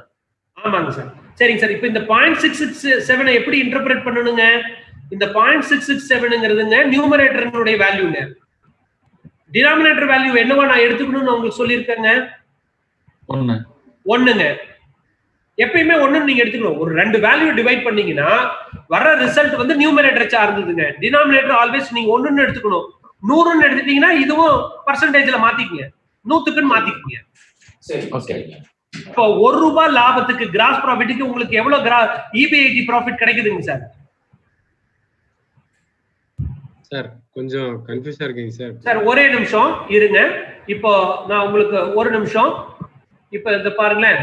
ஆமாங்க சார். சரிங்க சார். இப்போ இந்த 0.667 எப்படி இன்டர்பிரேட் பண்ணணுங்க? இந்த 0.667ங்கிறதுங்க நியூமரேட்டரினுடைய வேல்யூங்க. டினாமினேட்டர் வேல்யூ என்னவா நான் எடுத்துக்கணும்னு உங்களுக்கு சொல்லியிருக்கேங்க. 1ங்க. எப்பயுமே 1 நீங்க எடுத்துக்கணும். ஒரு 2 வேல்யூ டிவைட் பண்ணீங்கன்னா வர ரிசல்ட் வந்து நியூமரேட்டரை சார்ந்ததுங்க. டினாமினேட்டர் ஆல்வேஸ் நீங்க 1ன்னு எடுத்துக்கணும். 100ன்னு எடுத்துட்டீங்கன்னா இதுவும் பர்சன்டேஜ்ல மாத்திக்கங்க, 100க்குன்னு மாத்திக்கங்க.
சரி ஓகேங்க.
இப்போ ₹1 லாபத்துக்கு கிராஸ் ப்ராஃபிட்டுக்கு உங்களுக்கு எவ்வளவு EBIT ப்ராஃபிட் கிடைக்குதுங்க சார்?
சார் கொஞ்சம் கன்ஃபியூஸா இருக்கீங்க சார்.
சார் ஒரே நிமிஷம் இருங்க. இப்போ நான் உங்களுக்கு ஒரு நிமிஷம், இப்போ இந்த பாருங்களேன்,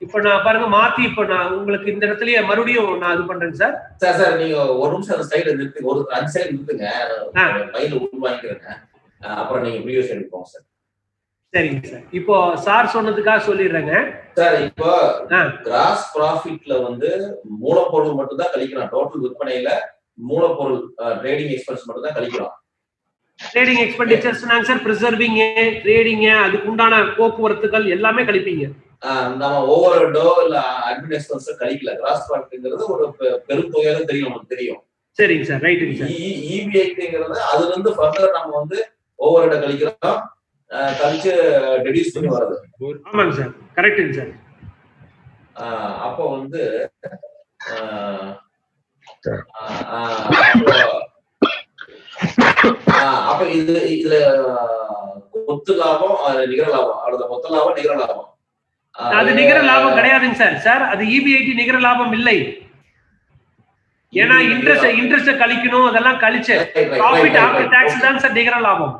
இப்போ நான் பாருங்க மாத்தி, இப்போ நான் உங்களுக்கு இந்த இடத்துலயே மறுபடியும் நான் இது பண்றேன் சார்.
சார் நீங்க ஒரு நிமிஷம் அந்த ஸ்லைட நிறுத்துங்க, ஒரு 5 செகண்ட் நிறுத்துங்க, ஃபைல் உருவாக்கிக்கிறேங்க. அப்புறம் நீங்க ப்ரீவியஸ் எடுப்போம் சார்.
சரிங்க சார். இப்போ சார் சொன்னதுக்காக சொல்லிடுறேங்க
சார். இப்போ கிராஸ் ப்ராஃபிட்ல வந்து மூலப்பொருள் மட்டும் தான் கழிக்கிறோம். டோட்டல் விற்பனையில மூலப்பொருள் ட்ரேடிங் எக்ஸ்பென்ஸ் மட்டும் தான் கழிக்கிறோம்.
ட்ரேடிங் எக்ஸ்பெண்டிச்சர்ஸ் நாங்க சார் பிரிசர்விங், ட்ரேடிங், அதுக்கு உண்டான போக்குவரத்துகள் எல்லாமே கழிப்பீங்க.
நம்ம ஓவர் ஹெட்டோ இல்ல அட்மின் எக்ஸ்பென்ஸ் கழிக்கல. கிராஸ் ப்ராஃபிட்ங்கிறது ஒரு பெரும் தொகையாக தெரியும், நமக்கு தெரியும்.
சரிங்க சார், ரைட்டுங்க சார்.
EBITங்கிறது அதுல இருந்து ஃபர்தர் நம்ம வந்து ஓவர் ஹெட் கழிக்கிறோம், கழிச்சு ரெடியூஸ் பண்ணி வருது.
ஆமாங்க சார், கரெக்ட்டுங்க சார்.
அப்போ வந்து அப்ப இதுல கொத்து லாபம், நிகர லாபம், அடுத்த மொத்த லாபம், நிகர லாபம்.
அது நிகர லாபம் கிடையாதுங்க சார். சார் அது EBIT நிகர லாபம் இல்லை. ஏன்னா இன்ட்ரெஸ்ட் கழிக்கணும், அதெல்லாம் கழிச்சு ப்ராஃபிட் ஆஃப்டர் டாக்ஸ் தான் சார் நிகர லாபம்.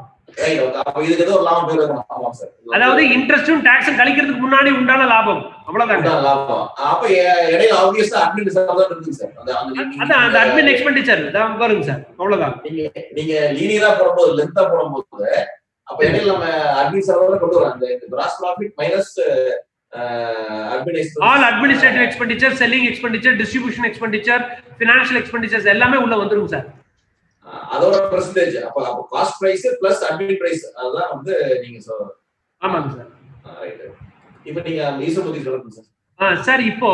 அதாவது இன்ட்ரெஸ்டும் டாக்ஸும் கழிக்கிறதுக்கு முன்னாடி உண்டான லாபம், அவ்வளவுதான்.
அப்ப இடையில ஆப்வியஸா அட்மின் செலவு இருக்குங்க சார்.
அதான் அந்த அட்மின் எக்ஸ்பெண்டிச்சர் தான் வருங்க சார், அவ்வளவுதான்.
நீங்க லீனியரா போடும்போது, லென்த்தா போடும்போது அப்ப இடையில நம்ம அட்மின் செலவு கொண்டு வரோம். அந்த gross profit minus
all administrative expenditure, selling expenditure, distribution expenditure, financial expenditures எல்லாமே உள்ள வந்துரும் சார்.
அதோட பெர்சன்டேஜ் அப்ப cost price plus admin price, அதுதான் வந்து நீங்க சொல்றீங்க.
ஆமாங்க சார்.
ரைட். இப்போ நீங்க ஈஸோ பத்தி சொல்லுங்க
சார். சார் இப்போ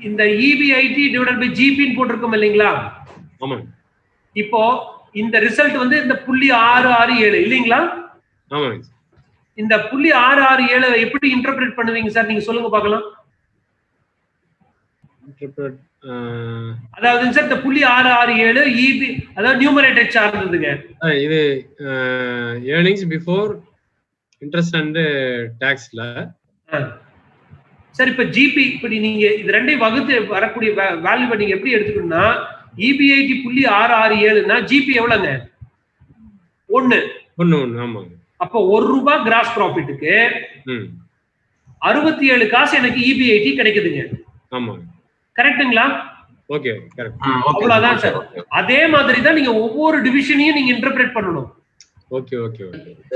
இந்த EBIT டிவைடட் பை GP ன்னு போட்டுருக்கோம் இல்லீங்களா?
ஆமா.
இப்போ இந்த ரிசல்ட் வந்து இந்த 0.667 இல்லீங்களா?
ஆமா.
இந்த 0.667 எப்படி இன்டர்பிரேட் பண்ணுவீங்க சார், நீங்க சொல்லுங்க பார்க்கலாம்.
இன்டர்பிரேட்
அதாவது சார் இந்த 0.667 EB அதாவது நியூமரேட்டர் சார்ந்ததுங்க.
இது ஏர்னிங்ஸ் பிஃபோர் இன்ட்ரெஸ்ட் அண்ட் டாக்ஸ்ல.
சார் இப்ப GP இப்படி நீங்க இது ரெண்டையும் வகுத்து வரக்கூடிய வேல்யூவை நீங்க எப்படி எடுத்துக்கணும்னா, EBIT 0.667னா GP எவ்வளவுங்க? 1.
ஆமாங்க.
அப்போ ₹1 கிராஸ் ப்ராஃபிட்டுக்கு 67 காசு எனக்கு EBIT கிடைக்குதுங்க.
ஆமாங்க.
கரெக்ட்டுங்களா?
Okay, correct.
அவ்வளவுதான் சார். அதே மாதிரி தான் நீங்க ஒவ்வொரு டிவிஷனையும் நீங்க இன்டர்பிரேட் பண்ணணும்.
ஓகே.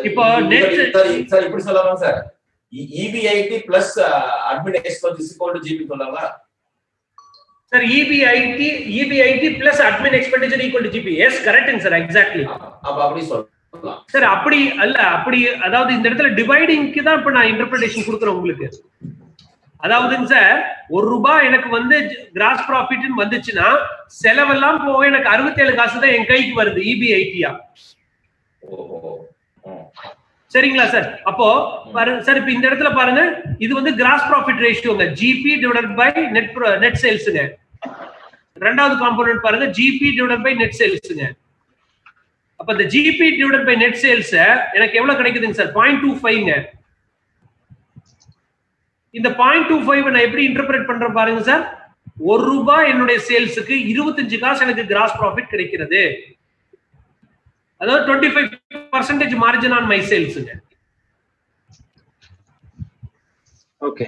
இப்போ நெட்
சார் இப்படி சொல்லலாம் sir. EBIT plus admin expense is equal to GP சொல்லலாமா
sir? EBIT plus admin expenditure equal to GP. Yes, correct sir, exactly.
அப்ப அப்படி சொல்லலாம்
சார். அப்படி அல்ல, அப்படி அதாவது இந்த இடத்துல டிவைடிங்க்கு தான் இப்ப நான் இன்டர்பிரேஷன் கொடுக்குறேன் உங்களுக்கு. அதாவதுங்க சார், ₹1 எனக்கு வந்து கிராஸ் ப்ராஃபிட்னு வந்துச்சுன்னா செலவெல்லாம் போக எனக்கு 67 காசு தான் என் கைக்கு வருது EBIT-யா. சரிங்களா சார்? அப்போ பாருங்க சார், இப்ப இந்த இடத்துல பாருங்க, இது வந்து கிராஸ் ப்ராஃபிட் ரேஷியோங்க, GP டிவைடட் பை நெட் சேல்ஸ்ங்க. ரெண்டாவது காம்போனன்ட் பாருங்க, GP டிவைடட் பை நெட் சேல்ஸ்ங்க. அப்ப இந்த GP divided by net sales எனக்கு எவ்வளவு கிடைக்குதுங்க சார்? 0.25ங்க. இந்த 0.25 நான் எப்படி இன்டர்பிரேட் பண்றேன் பாருங்க சார். ₹1 என்னுடைய சேல்ஸுக்கு 25 காசு எனக்கு கிராஸ் ப்ராஃபிட் கிடைக்கிறது. அதாவது 25% மார்ஜின் ஆன் மை சேல்ஸ்ங்க.
ஓகே,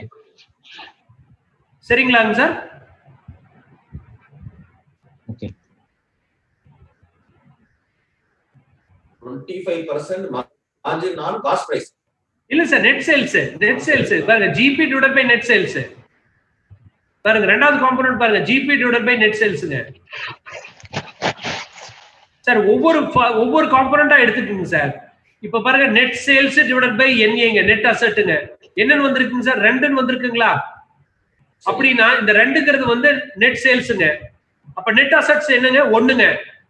சரிங்களாங்க sir?
Okay.
25% margin on cost price
இல்ல சார், நெட் சேல்ஸ் பாருங்க, GP divided by net sales பாருங்க. ரெண்டாவது காம்போனன்ட் பாருங்க, GP டிவைடட் பை நெட் சேல்ஸ்ங்க. சார் ஒவ்வொரு காம்போனன்ட்டா எடுத்துக்கோங்க சார். இப்ப பாருங்க, நெட் சேல்ஸ் டிவைடட் பை NAங்க, நெட் அசெட்ங்க. என்னன்னு வந்திருக்குங்க சார்? 2ன்னு வந்திருக்குங்களா? அப்படின்னா இந்த 2ங்கிறது வந்து நெட் சேல்ஸ்ங்க. அப்ப நெட் அசெட்ஸ் என்னங்க? 1ங்க.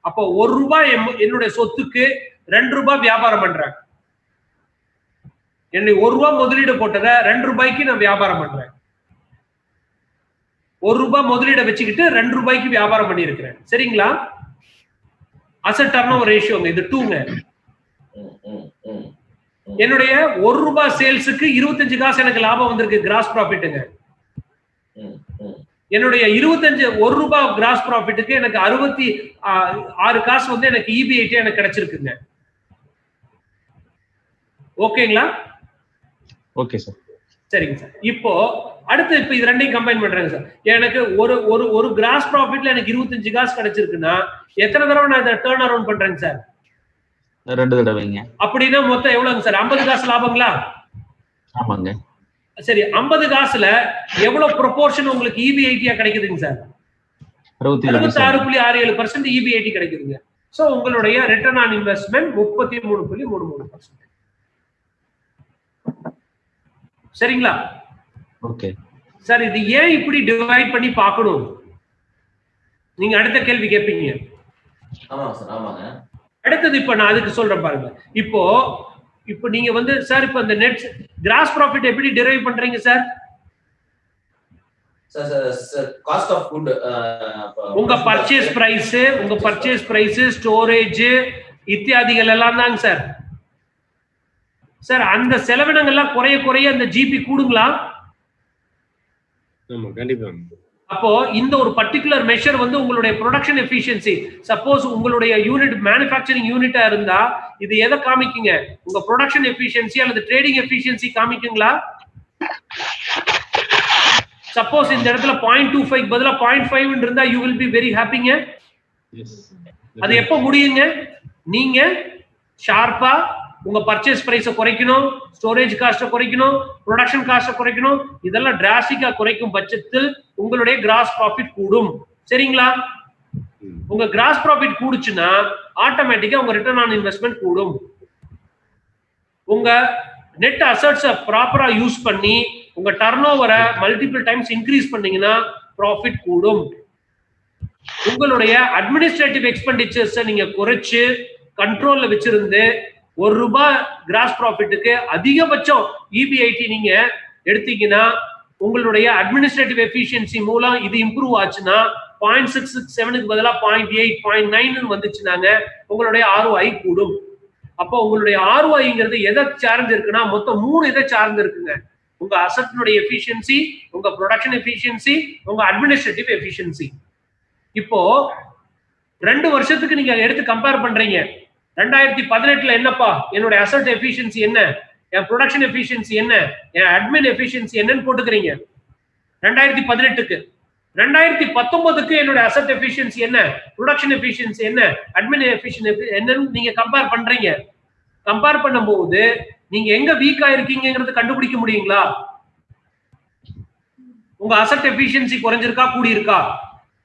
அப்போ ₹1 என்னுடைய சொத்துக்கு ₹2 வியாபாரம் பண்றேன். என்னுடைய ₹1 முதலீடு போட்டதை ₹2 நான் வியாபாரம் பண்றேன். ₹1 முதலீட வச்சுக்கிட்டு ₹2 வியாபாரம் பண்ணி இருக்கிறேன். சரிங்களா? அசெட் டர்ன்ஓவர் ரேஷியோங்க, இது 2ங்க. என்னுடைய ₹1 சேல்ஸுக்கு 25 காசு எனக்கு லாபம் வந்திருக்கு, கிராஸ் ப்ராஃபிட்டுங்க. என்னுடைய ₹1 கிராஸ் ப்ராஃபிட்டுக்கு எனக்கு 66 காசு வந்து எனக்கு EBIT எனக்கு கிடைச்சிருக்குங்க. ஓகேங்களா?
Okay sir.
சரிங்க சார். இப்போ அடுத்து இப்ப இது ரெண்டையும் கம்பைன் பண்றேங்க சார். எனக்கு ஒரு கிராஸ் ப்ராஃபிட்ல எனக்கு 25 காசு கிடைச்சிருக்குன்னா எத்தனை தடவை நான் இதை டர்ன் அரவுண்ட் பண்றேங்க சார்?
2 தடவைங்க.
அப்படின்னா மொத்தம் எவ்வளவுங்க சார்? 50 காசு லாபங்களா?
ஆமாங்க.
சரி, 50 காசுல எவ்வளவு ப்ரொபோர்ஷன் உங்களுக்கு EBIT-யா கிடைக்குதுங்க சார்? 66.67% EBIT கிடைக்குதுங்க. சோ உங்களுடைய ரிட்டர்ன் ஆன் இன்வெஸ்ட்மெண்ட் 33.33%. சரிங்களா?
ஓகே
சார், இது ஏன் இப்படி டிவைட் பண்ணி பார்க்கணும்? நீங்க அடுத்த கேள்வி கேட்பீங்க.
ஆமாங்க சார், ஆமாங்க.
அடுத்தது இப்ப நான் அதுக்கு சொல்றேன் பாருங்க. இப்போ நீங்க வந்து சார், இப்ப இந்த நெட் கிராஸ் ப்ராஃபிட் எப்படி டிரைவ் பண்றீங்க சார்?
காஸ்ட் ஆஃப் குட்,
உங்க பர்ச்சேஸ் பிரைஸ், ஸ்டோரேஜ் இத்தியாதிகள் எல்லாம் தாங்க சார். சார், அந்த செலவினங்கள்லாம் குறைய அந்த GP கூடுங்களா?
ஆமா, கண்டிப்பா.
அப்போ இந்த ஒரு பர்டிகுலர் மெஷர் வந்து உங்களுடைய ப்ரொடக்ஷன் எஃபிஷியன்சி, சப்போஸ் உங்களுடைய யூனிட் மேனுஃபேக்சரிங் யூனிட்டா இருந்தா இது எதை காமிக்குங்க? உங்க ப்ரொடக்ஷன் எஃபிஷியன்சி அல்லது ட்ரேடிங் எஃபிஷியன்சி காமிக்குங்களா? சப்போஸ் இந்த இடத்துல 0.25 பதிலா 0.5 இருந்தா யூ வில் பி வெரி ஹாப்பிங்க. அது எப்ப முடியுங்க? நீங்க ஷார்ப்பா உங்க பர்ச்சேஸ் பிரைஸை குறைக்கணும், ஸ்டோரேஜ் காஸ்ட்டை குறைக்கணும், ப்ரொடக்ஷன் காஸ்ட்டை குறைக்கணும். இதெல்லாம் டிராஸ்டிக்கா குறைக்கும் பட்சத்தில் உங்களுடைய கிராஸ் ப்ராஃபிட் கூடும். சரிங்களா? உங்க கிராஸ் ப்ராஃபிட் கூடுச்சுன்னா ஆட்டோமேட்டிக்கா உங்க ரிட்டர்ன் ஆன் இன்வெஸ்ட்மெண்ட் கூடும். உங்க நெட் அசெட்ஸை ப்ராப்பரா யூஸ் பண்ணி உங்க டர்ன் ஓவரை மல்டிபிள் டைம்ஸ் இன்க்ரீஸ் பண்ணீங்கன்னா ப்ராஃபிட் கூடும். உங்களுடைய அட்மினிஸ்ட்ரேட்டிவ் எக்ஸ்பெண்டிச்சர்ஸை நீங்க குறைச்சு கண்ட்ரோல்ல வச்சிருந்து ₹1 கிராஸ் ப்ராஃபிட்டுக்கு அதிகபட்சம் EBIT நீங்க எடுத்தீங்கன்னா உங்களுடைய அட்மினிஸ்ட்ரேட்டிவ் எஃபிஷியன்சி மூலம் இது இம்ப்ரூவ் ஆச்சுன்னா 0.667க்கு பதிலா 0.8 0.9 வந்துச்சுனாங்க உங்களுடைய ROI கூடும். அப்போ உங்களுடைய ROIங்கிறது எதை சார்ந்து இருக்குன்னா மொத்தம் 3 இதை சார்ந்து இருக்குங்க. உங்க அசெட்னுடைய எஃபிஷியன்சி, உங்க ப்ரொடக்ஷன் எஃபிஷியன்சி, உங்க அட்மினிஸ்ட்ரேட்டிவ் எஃபிஷியன்சி. இப்போ 2 வருஷத்துக்கு நீங்க எடுத்து கம்பேர் பண்றீங்க. 2018ல என்னப்பா என்னோட அசெட் எஃபிஷியன்சி என்ன, என் ப்ரொடக்ஷன் எஃபிஷியன்சி என்ன, என் அட்மின் எஃபிஷியன்சி என்னன்னு போட்டுக்கிறீங்க 2018க்கு. 2019க்கு என்னோட அசெட் எஃபிஷியன்சி என்ன, ப்ரொடக்ஷன் எஃபிஷியன்சி என்ன, அட்மின் எஃபிஷியன்சி என்னன்னு நீங்க கம்பேர் பண்றீங்க. கம்பேர் பண்ணும்போது நீங்க எங்க வீக்கா இருக்கீங்கிறது கண்டுபிடிக்க முடியுங்களா? உங்க அசெட் எஃபிஷியன்சி குறைஞ்சிருக்கா கூடி இருக்கா?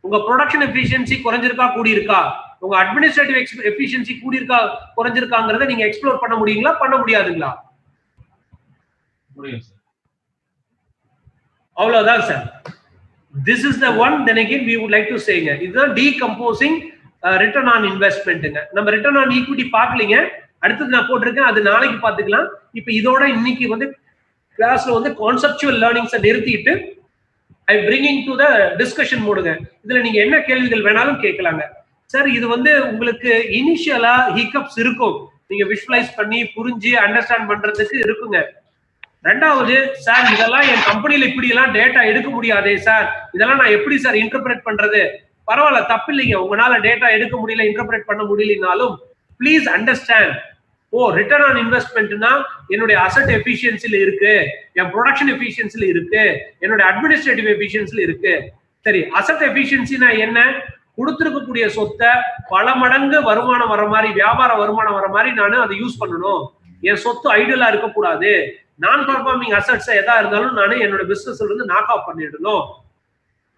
உங்க ப்ரொடக்ஷன் எஃபிஷியன்சி குறைஞ்சிருக்கா கூடி இருக்கா? உங்க அட்மினிஸ்ட்ரேட்டிவ் எஃபிஷியன்சி கூடி இருக்கா குறைஞ்சிருக்காங்கிறத நீங்க எக்ஸ்ப்ளோர் பண்ண முடியுங்களா பண்ண முடியாதுங்களா?
முடியும் சார்.
அவ்வளவுதான் sir. This is the one. Then again we would like to say இதுதான் decomposing return on investmentங்க. நம்ம return on equity பார்க்கலீங்க, அடுத்து நான் போட்டிருக்கேன், அது நாளைக்கு பார்த்துக்கலாம். இப்போ இதோட இன்னைக்கு வந்து கிளாஸ்ல வந்து கான்செப்சுவல் லேர்னிங்ஸை நிறுத்திட்டு ஐ பிரிங்கிங் டு த டிஸ்கஷன் மோடுங்க. இதுல நீங்க என்ன கேள்விகள் வேணாலும் கேட்கலாங்க சார். இது வந்து உங்களுக்கு இனிஷியலா ஹிக்கப்ஸ் இருக்கும், நீங்க விஷுவலைஸ் பண்ணி புரிஞ்சு அண்டர்ஸ்டாண்ட் பண்றதுக்கு இருக்குங்க. ரெண்டாவது, சார் இதெல்லாம் என் கம்பெனில இப்படி எல்லாம் டேட்டா எடுக்க முடியாதே சார், இதெல்லாம் நான் எப்படி சார் இன்டர்பிரேட் பண்றது? பரவாயில்ல, தப்பு இல்லைங்க. உங்களால டேட்டா எடுக்க முடியல, இன்டர்பிரேட் பண்ண முடியலனாலும் ப்ளீஸ் அண்டர்ஸ்டாண்ட். ரிட்டர்ன் ஆன் இன்வெஸ்ட்மெண்ட்னா என்னுடைய அசெட் எஃபிஷியன்சில இருக்கு, என் ப்ரொடக்ஷன் எஃபிஷியன்சில இருக்கு, என்னுடைய அட்மினிஸ்ட்ரேட்டிவ் எஃபிஷியன்சில இருக்கு. சரி, அசெட் எஃபிஷியன்சினா என்ன? கொடுத்திருக்கக்கூடிய சொத்தை பல மடங்கு வருமானம் வர மாதிரி, வியாபார வருமானம் வர மாதிரி நான் அதை யூஸ் பண்ணணும். என் சொத்து ஐடியலா இருக்கக்கூடாது. நான் பர்ஃபார்மிங் அசெட்ஸ் எதா இருந்தாலும் நான் என்னோட பிசினஸ்ல இருந்து நாக் ஆஃப் பண்ணிடணும்.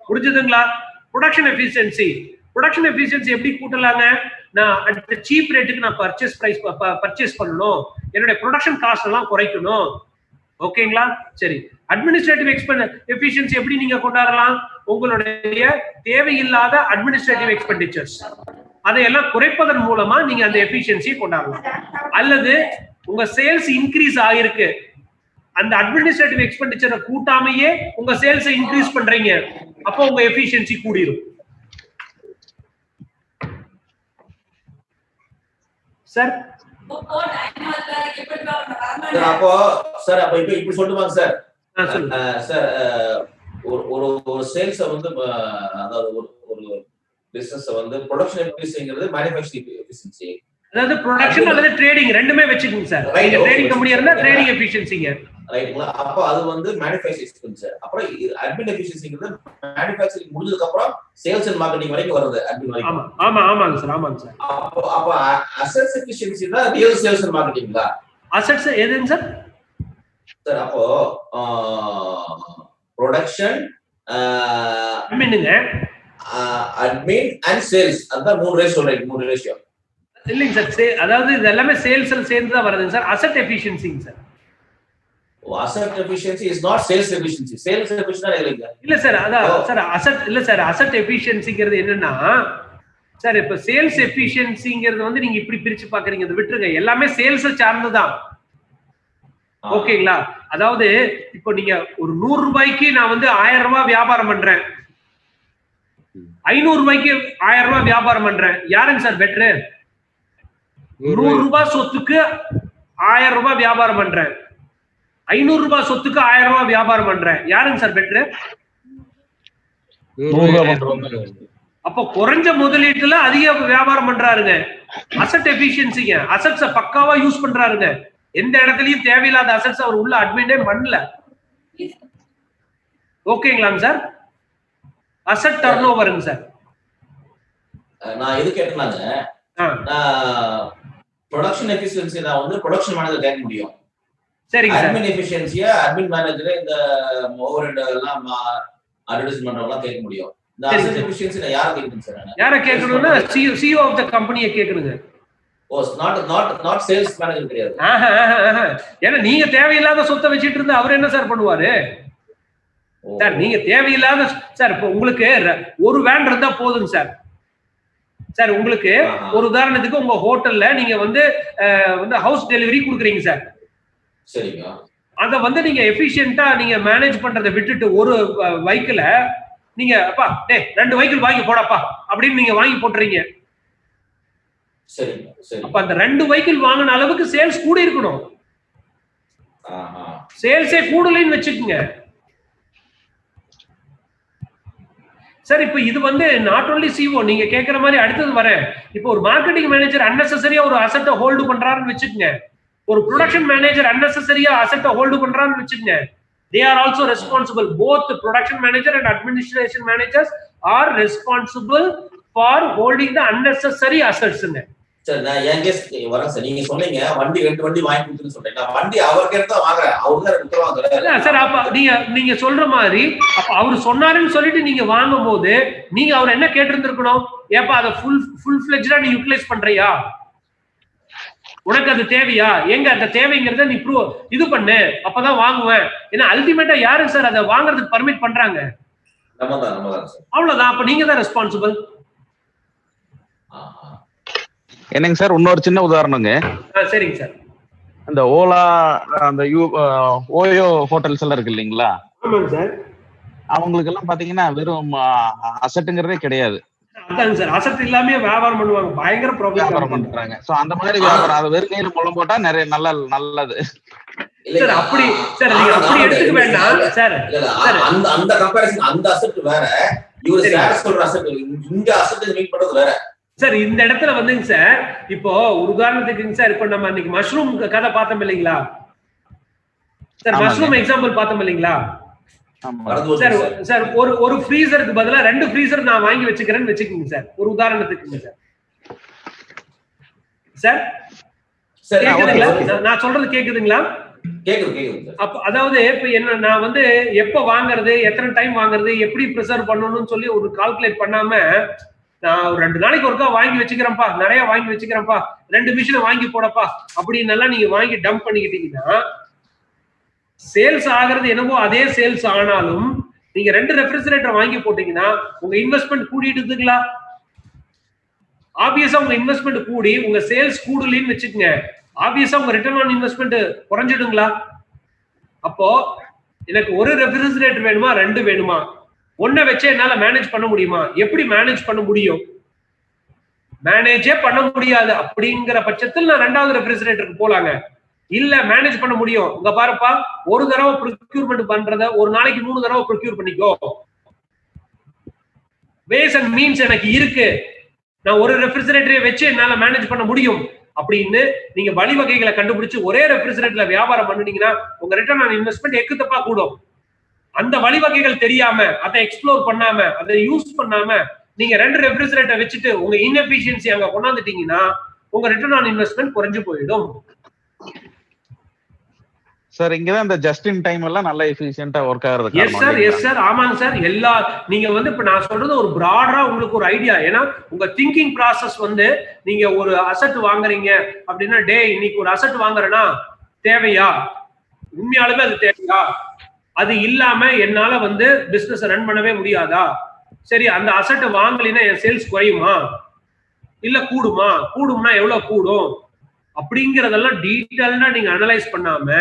புரிஞ்சுதுங்களா? ப்ரொடக்ஷன் எஃபிஷியன்சி, ப்ரொடக்ஷன் எஃபிஷியன்சி எப்படி கூட்டலாங்க? நான் அடுத்த சீப் ரேட்டுக்கு நான் பர்ச்சேஸ் பண்ணணும், என்னுடைய ப்ரொடக்ஷன் காஸ்ட் எல்லாம் குறைக்கணும். ஓகேங்களா? சரி, அட்மினிஸ்ட்ரேட்டிவ் எஃபிஷியன்சி எப்படி நீங்க கொண்டாடலாம்? உங்களுடைய தேவையில்லாத அட்மினிஸ்ட்ரேட்டிவ் எக்ஸ்பெண்டிச்சர்ஸ் அதையெல்லாம் குறைப்பதன் மூலமா நீங்க அந்த எஃபிஷியன்சியை கொண்டாடலாம். அல்லது உங்க சேல்ஸ் இன்க்ரீஸ் ஆயிருக்கு, அந்த அட்மினிஸ்ட்ரேட்டிவ் எக்ஸ்பெண்டிச்சரை கூட்டாமையே உங்க சேல்ஸை இன்க்ரீஸ் பண்றீங்க, அப்போ உங்க எஃபிஷியன்சி கூடிரும். சார்
அப்போ சார் அப்ப இப்ப இப்படி சொல்லுவாங்க சார். சார் ஒரு சேல்ஸ வந்து அதாவது ஒரு பிசினஸ் வந்து ப்ரொடக்ஷன் எஃபிஷியன்சிங்கிறது மேனுஃபேக்சரிங் எஃபிஷியன்சி,
அதாவது ப்ரொடக்ஷன் அல்லது ட்ரேடிங் ரெண்டுமே வெச்சுக்குங்க சார். ட்ரேடிங் கம்பெனியா இருந்தா ட்ரேடிங் எஃபிஷியன்சிங்க,
ரைட்டுங்களா? அப்ப அது வந்து மேனுஃபேக்சரிங் எஃபிஷியன்சி. அப்புறம் அட்மின் எஃபிஷியன்சிங்கிறது மேனுஃபேக்சரிங் முடிஞ்சதுக்கு அப்புறம் சேல்ஸ் அண்ட் மார்க்கெட்டிங் வரைக்கும் வருது. அட்மின் வரைக்கும். ஆமாங்க சார்.
அப்ப
அசெட்ஸ் எஃபிஷியன்சி தான் ரியல் சேல்ஸ் அண்ட் மார்க்கெட்டிங்ல.
அசெட்ஸ் எதுங்க சார்?
சார் அப்போ ப்ரொடக்ஷன்,
அட்மின்ங்க,
அட்மின் அண்ட் சேல்ஸ், அதான் மூணு ரேஷியோ சொல்றீங்க. மூணு ரேஷியோ
இல்லைங்க சார், அதாவது இது எல்லாமே சேல்ஸ்ல சேர்ந்து தான் வருதுங்க சார். அசெட் எஃபிஷியன்சிங்க sir.
Asset efficiency is not sales efficiency. Sales efficiency இல்லைங்க.
இல்ல சார், அதான் சார் அசெட் இல்ல சார். அசெட் எஃபிஷியன்சிங்கிறது என்னன்னா சார், இப்ப சேல்ஸ் எஃபிஷியன்சிங்கிறது வந்து நீங்க இப்படி பிரிச்சு பாக்குறீங்க, அதை விட்டுருங்க. எல்லாமே சேல்ஸ் சார்ந்துதான். ஓகேங்களா? அதாவது இப்போ நீங்க ஒரு 100 ரூபாய்க்கு நான் வந்து 1000 ரூபாய் வியாபாரம் பண்றேன், 500 ரூபாய்க்கு 1000 ரூபாய் வியாபாரம் பண்றேன், யாருங்க சார் பெட்ரு? 100 ரூபாய் சொத்துக்கு 1000 ரூபாய் வியாபாரம் பண்றேன், 500 ரூபாய் சொத்துக்கு 1000 ரூபாய் வியாபாரம் பண்றேன், யாருங்க சார் பெட்ரு? அப்ப குறைஞ்ச முதலீட்டுல அதிக வியாபாரம் பண்றாருங்க. அசெட் எஃபிஷியன்சிங்க, அசெட்ஸ பக்காவா யூஸ் பண்றாருங்க. எந்த இடத்துலயும் தேவையில்லாத அசெட்ஸ் அவர் உள்ள அட்மினே பண்ணல. ஓகேங்களாங்க சார்? அசெட் டர்ன் ஓவருங்க சார்.
நான் எது கேட்டேனாங்க, ப்ரொடக்ஷன் எஃபிஷியன்சி நான் வந்து ப்ரொடக்ஷன் மேனேஜர் கேட்க முடியும்.
சரிங்க சார்.
அட்மின் எஃபிஷியன்சியா அட்மின் மேனேஜர் இந்த ஓவர்ஹெட் எல்லாம் அட்வர்டைஸ்மென்ட் எல்லாம் கேட்க முடியும். இந்த அசெட் எஃபிஷியன்சி நான் யாரை கேட்கணும் சார்?
யார கேட்கணும்னா CEO ஆஃப் த கம்பெனியை கேட்கணுங்க.
ஓ, நாட் சேல்ஸ் மேனேஜர் கிடையாது.
ஏன்னா நீங்க தேவையில்லாத சொத்தை வச்சிட்டு இருந்தா அவர் என்ன சார் பண்ணுவாரு? சார் நீங்க தேவையில்லாத சார், இப்போ உங்களுக்கு ஒரு வேன் இருந்தா போதுங்க சார். சார் உங்களுக்கு ஒரு உதாரணத்துக்கு உங்க ஹோட்டல்ல நீங்க வந்து ஹவுஸ் டெலிவரி கொடுக்குறீங்க சார்.
சரிங்க.
அத வந்து நீங்க எஃபிஷியன்ட்டா நீங்க மேனேஜ் பண்றதை விட்டுட்டு ஒரு வெஹிக்கிள நீங்க அப்பா டேய் 2 வெஹிக்கிள் வாங்கி போடாப்பா அப்படின்னு நீங்க வாங்கி போட்டுறீங்க.
சரிங்க. சரி.
அப்ப அந்த 2 வெஹிக்கிள் வாங்கின அளவுக்கு சேல்ஸ் கூட இருக்கணும். சேல்ஸே கூடலன்னு வச்சுக்கோங்க சார். இப்போ இது வந்து நாட் ஓன்லி CEO, நீங்க கேட்கற மாதிரி அடுத்தது வரேன். இப்போ ஒரு மார்க்கெட்டிங் மேனேஜர் அன்னெசரியா ஒரு அசெட்டை ஹோல்டு பண்றாருன்னு வச்சுக்கோங்க, ஒரு ப்ரொடக்ஷன் மேனேஜர் அன்னெசரியா அசெட்டை ஹோல்டு பண்றாருன்னு வச்சுக்கோங்க. They are also responsible. Both the production manager and administration managers are responsible for holding the unnecessary assets.
Sir நான் என் கேஸ் வரேன் சார். நீங்க சொன்னீங்க வண்டி 2 வண்டி வாங்கி கொடுத்துன்னு சொல்றீங்க. நான் வண்டி அவருக்கு எடுத்து வாங்குறேன், அவரு தான் கொடுத்துருவாங்க
சார். அப்ப நீங்க சொல்ற மாதிரி அப்ப அவரு சொன்னாருன்னு சொல்லிட்டு நீங்க வாங்கும் போது நீங்க அவர் என்ன கேட்டிருந்திருக்கணும்? ஏப்பா அதை ஃபுல் ஃபிளெஜ்டா நீ யூட்டிலைஸ் பண்றியா, உனக்கு அது தேவையா, எங்க அந்த தேவைங்கிறத நீ இது பண்ணு, அப்பதான் வாங்குவேன். ஏன்னா அல்டிமேட்டா யாரு சார் அதை வாங்குறதுக்கு பர்மிட் பண்றாங்க?
நம்ம தான் சார்.
அவ்வளவுதான். அப்ப நீங்க தான் ரெஸ்பான்சிபிள்.
என்னங்க சார், இன்னொரு சின்ன உதாரணங்க.
சரிங்க சார்.
அந்த ஓலா, அந்த ஓயோ ஹோட்டல்ஸ் எல்லாம் இருக்கு இல்லைங்களா?
ஆமாங்க சார்.
அவங்களுக்கு எல்லாம் பாத்தீங்கன்னா வெறும் அசட்டுங்கிறதே கிடையாது.
அதாங்க சார், அசட் இல்லாம வியாபாரம் பண்ணுவாங்க, பயங்கர
வியாபாரம் பண்றாங்க. சோ அந்த மாதிரி வியாபாரம், அது வெறும் கையில முளம் போட்டா நிறைய நல்லது
சார். அப்படி சார் நீங்க அப்படி எடுத்துக்க வேண்டாம் சார்.
அந்த கம்பேரிசன், அந்த அசெட் வேற, இவரு ஷேர் சொல்ற அசெட், இங்க அசெட் மீட் பண்றது வேற
சார். இந்த இடத்துல வந்துங்க சார், இப்போ ஒரு உதாரணத்துக்குங்க சார், இப்போ நம்ம இன்னைக்கு மஷ்ரூம் கதை பார்த்தோம் இல்லைங்களா சார்? மஷ்ரூம் எக்ஸாம்பிள் பார்த்தோம் இல்லைங்களா சார்? சார் ஒரு ஃப்ரீசருக்கு பதிலா 2 ஃப்ரீசர் நான் வாங்கி வச்சுக்கிறேன்னு வச்சுக்கோங்க சார், ஒரு உதாரணத்துக்குங்க சார். சார் கேக்குதுங்களா? நான் சொல்றது கேக்குதுங்களா?
கேக்குது.
அப்ப அதாவது இப்ப என்ன, நான் வந்து எப்ப வாங்குறது, எத்தனை டைம் வாங்குறது, எப்படி ப்ரிசர்வ் பண்ணணும்னு சொல்லி ஒரு கால்குலேட் பண்ணாம, நான் ஒரு 2 நாளைக்கு ஒருக்கா வாங்கி வச்சுக்கிறேன்ப்பா, நிறைய வாங்கி வச்சுக்கிறேன்ப்பா, 2 மிஷினை வாங்கி போடப்பா அப்படின்னு எல்லாம் நீங்க வாங்கி டம்ப் பண்ணிக்கிட்டீங்கன்னா, சேல்ஸ் ஆகிறது என்னவோ அதே சேல்ஸ் ஆனாலும் நீங்க 2 ரெஃப்ரிஜரேட்டர் வாங்கி போட்டீங்கன்னா உங்க இன்வெஸ்ட்மெண்ட் கூடிடுதுங்களா? ஆப்வியஸா உங்க இன்வெஸ்ட்மெண்ட் கூடி உங்க சேல்ஸ் கூடலின்னு வச்சுக்கோங்க, ஆப்வியஸா உங்க ரிட்டர்ன் ஆன் இன்வெஸ்ட்மெண்ட் குறைஞ்சிடுங்களா? அப்போ எனக்கு ஒரு ரெஃப்ரிஜரேட்டர் வேணுமா, 2 வேணுமா, ஒன்ன வச்சு என்னால மேனேஜ் பண்ண முடியுமா? எப்படி மேனேஜ் பண்ண முடியும்? மேனேஜே பண்ண முடியாது. அப்படிங்கிற பட்சத்தில் நான் 2வது ரெஃப்ரிஜரேட்டருக்கு போலாங்க. இல்ல மேனேஜ் பண்ண முடியும், இங்க பாருப்பா, ஒரு தடவை ப்ரொக்யூர்மெண்ட் பண்றத ஒரு நாளைக்கு 3 தடவை ப்ரொக்யூர் பண்ணிக்கோ, வேஸ் அண்ட் மீன்ஸ் எனக்கு இருக்கு, நான் ஒரு ரெஃப்ரிஜரேட்டரை வச்சு என்னால மேனேஜ் பண்ண முடியும் அப்படின்னு நீங்க வழிவகைகளை கண்டுபிடிச்சு ஒரே ரெஃப்ரிஜரேட்டர்ல வியாபாரம் பண்ணினீங்கன்னா உங்க ரிட்டர்ன் ஆன் இன்வெஸ்ட்மெண்ட் எக்குத்தப்பா கூடும். அந்த வழிவகைகள் தெரியாம, அதை எக்ஸ்ப்ளோர் பண்ணாம, அதை யூஸ் பண்ணாம நீங்க 2 ரெஃப்ரிஜரேட்டர் வச்சுட்டு உங்க இன்எஃபிஷியன்சி அங்க கொண்டாந்துட்டீங்கன்னா உங்க ரிட்டர்ன் ஆன் இன்வெஸ்ட்மெண்ட் குறைஞ்சு போயிடும்.
சார் இங்கதான் இந்த ஜஸ்ட் இன் டைம் எல்லாம் நல்ல எஃபிஷியன்ட்டா ஒர்க் ஆகுறது.
எஸ் சார், ஆமாங்க சார். எல்லா நீங்க வந்து இப்ப நான் சொல்றது ஒரு பிராடா உங்களுக்கு ஒரு ஐடியா. ஏன்னா உங்க திங்கிங் ப்ராசஸ் வந்து நீங்க ஒரு அசெட் வாங்குறீங்க அப்படின்னா, டே இன்னைக்கு ஒரு அசெட் வாங்குறேன்னா தேவையா, உண்மையாலுமே அது தேவையா, அது இல்லாம என்னால வந்து பிசினஸ் ரன் பண்ணவே முடியாதா, சரி அந்த அசெட்டை வாங்கலைன்னா என் சேல்ஸ் குறையுமா இல்ல கூடுமா, கூடும்னா எவ்வளவு கூடும் அப்படிங்கறதெல்லாம் டீடைல்டா நீங்க அனலைஸ் பண்ணாம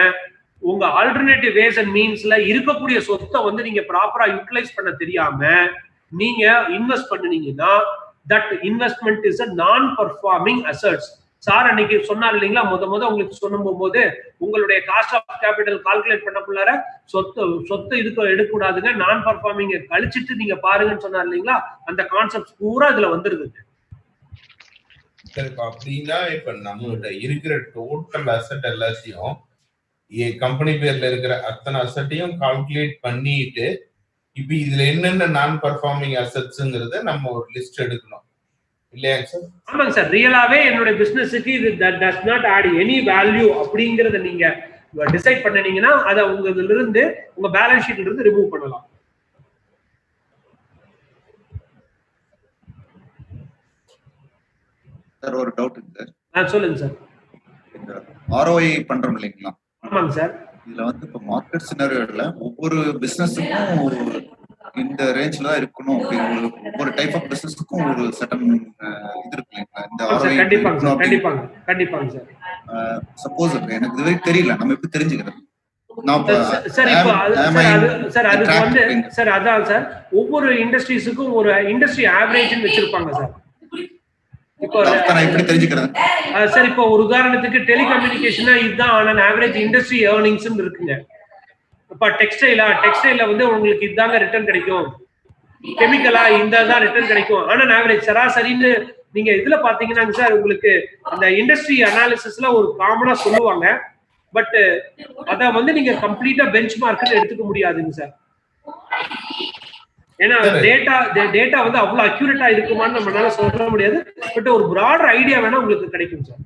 உங்க ஆல்டர்னேட்டிவ் வேஸ் அண்ட் மீன்ஸ்ல இருக்கக்கூடிய சொத்தை வந்து நீங்க ப்ராப்பரா யூட்டிலைஸ் பண்ண தெரியாம நீங்க இன்வெஸ்ட் பண்ணீங்கன்னா தட் இன்வெஸ்ட்மெண்ட் இஸ் a நான் பர்ஃபார்மிங் அசெட்ஸ். சார் அன்னைக்கு சொன்னார் இல்லைங்களா, உங்களுக்கு சொல்லும் போது உங்களுடைய காஸ்ட் ஆஃப் கேபிட்டல் கால்குலேட் பண்ணக்குள்ளார சொத்து இதுக்கு எடுக்கக்கூடாதுங்க, நான் பர்ஃபார்மிங் கழிச்சிட்டு நீங்க பாருங்கன்னு சொன்னார் இல்லைங்களா, அந்த கான்செப்ட் பூரா இதுல வந்துருது.
அப்படின்னா இப்ப நம்மகிட்ட இருக்கிற டோட்டல் அசெட் எல்லாத்தையும் கம்பெனி பேர்ல இருக்கிற அத்தனை அசெட்டையும் கால்குலேட் பண்ணிட்டு இப்ப இதுல என்னென்ன நான் பர்ஃபார்மிங் அசெட்ஸ்ங்கிறத நம்ம ஒரு லிஸ்ட் எடுக்கணும் இல்லையாங்க சார்?
ஆமாங்க சார். ரியலாவே என்னோட பிசினஸுக்கு இது does not add any value அப்படிங்கறத நீங்க டிசைட் பண்ணீங்கன்னா அதை உங்க இருந்து உங்க பேலன்ஸ் ஷீட்ல இருந்து ரிமூவ் பண்ணலாம்.
சார் ஒரு டவுட் சார்.
சொல்லுங்க சார்.
இந்த ROI பண்றோம் இல்லைங்களா?
ஆமாங்க சார்.
இதுல வந்து இப்ப மார்க்கெட் சினாரியோல ஒவ்வொரு பிசினஸுக்கும் இந்த ரேஞ்ச்ல தான் இருக்கணும் அப்படின்னு ஒவ்வொரு டைப் ஆஃப் பிசினஸ்க்கும் ஒரு சட்டம் இது இருக்கு இல்லைங்களா? இந்த ROI
கண்டிப்பாங்க சார்.
சப்போஸ் எனக்கு இதுவே தெரியல, நம்ம எப்படி தெரிஞ்சுக்கிறது?
ஒவ்வொரு இண்டஸ்ட்ரீஸுக்கும் ஒரு இண்டஸ்ட்ரி ஆவரேஜ் வச்சிருப்பாங்க சார். இப்போ சார் இப்போ ஒரு உதாரணத்துக்கு டெலிகம்யூனிகேஷனா இதுதான் ஆன் ஆவரேஜ் இண்டஸ்ட்ரி ஏர்னிங்ஸ் இருக்குங்க. இப்ப டெக்ஸ்டைல வந்து உங்களுக்கு இதாங்க ரிட்டர்ன் கிடைக்கும், கெமிக்கலா இந்த தான் ரிட்டர்ன் கிடைக்கும் ஆன் ஆவரேஜ் சராசரின்னு நீங்க இதுல பாத்தீங்கன்னா சார் உங்களுக்கு அந்த இண்டஸ்ட்ரி அனாலிசிஸ்ல ஒரு காமனா சொல்லுவாங்க. பட் அத வந்து நீங்க கம்ப்ளீட்டா பெஞ்ச் மார்க்னு எடுத்துக்க முடியாதுங்க சார். ஏன்னா டேட்டா வந்து அவ்வளவு அக்யூரேட்டா இருக்குமான்னு நம்மளால சொல்ல முடியாது. பட் ஒரு பிராடர் ஐடியா வேணா உங்களுக்கு கிடைக்கும் சார்.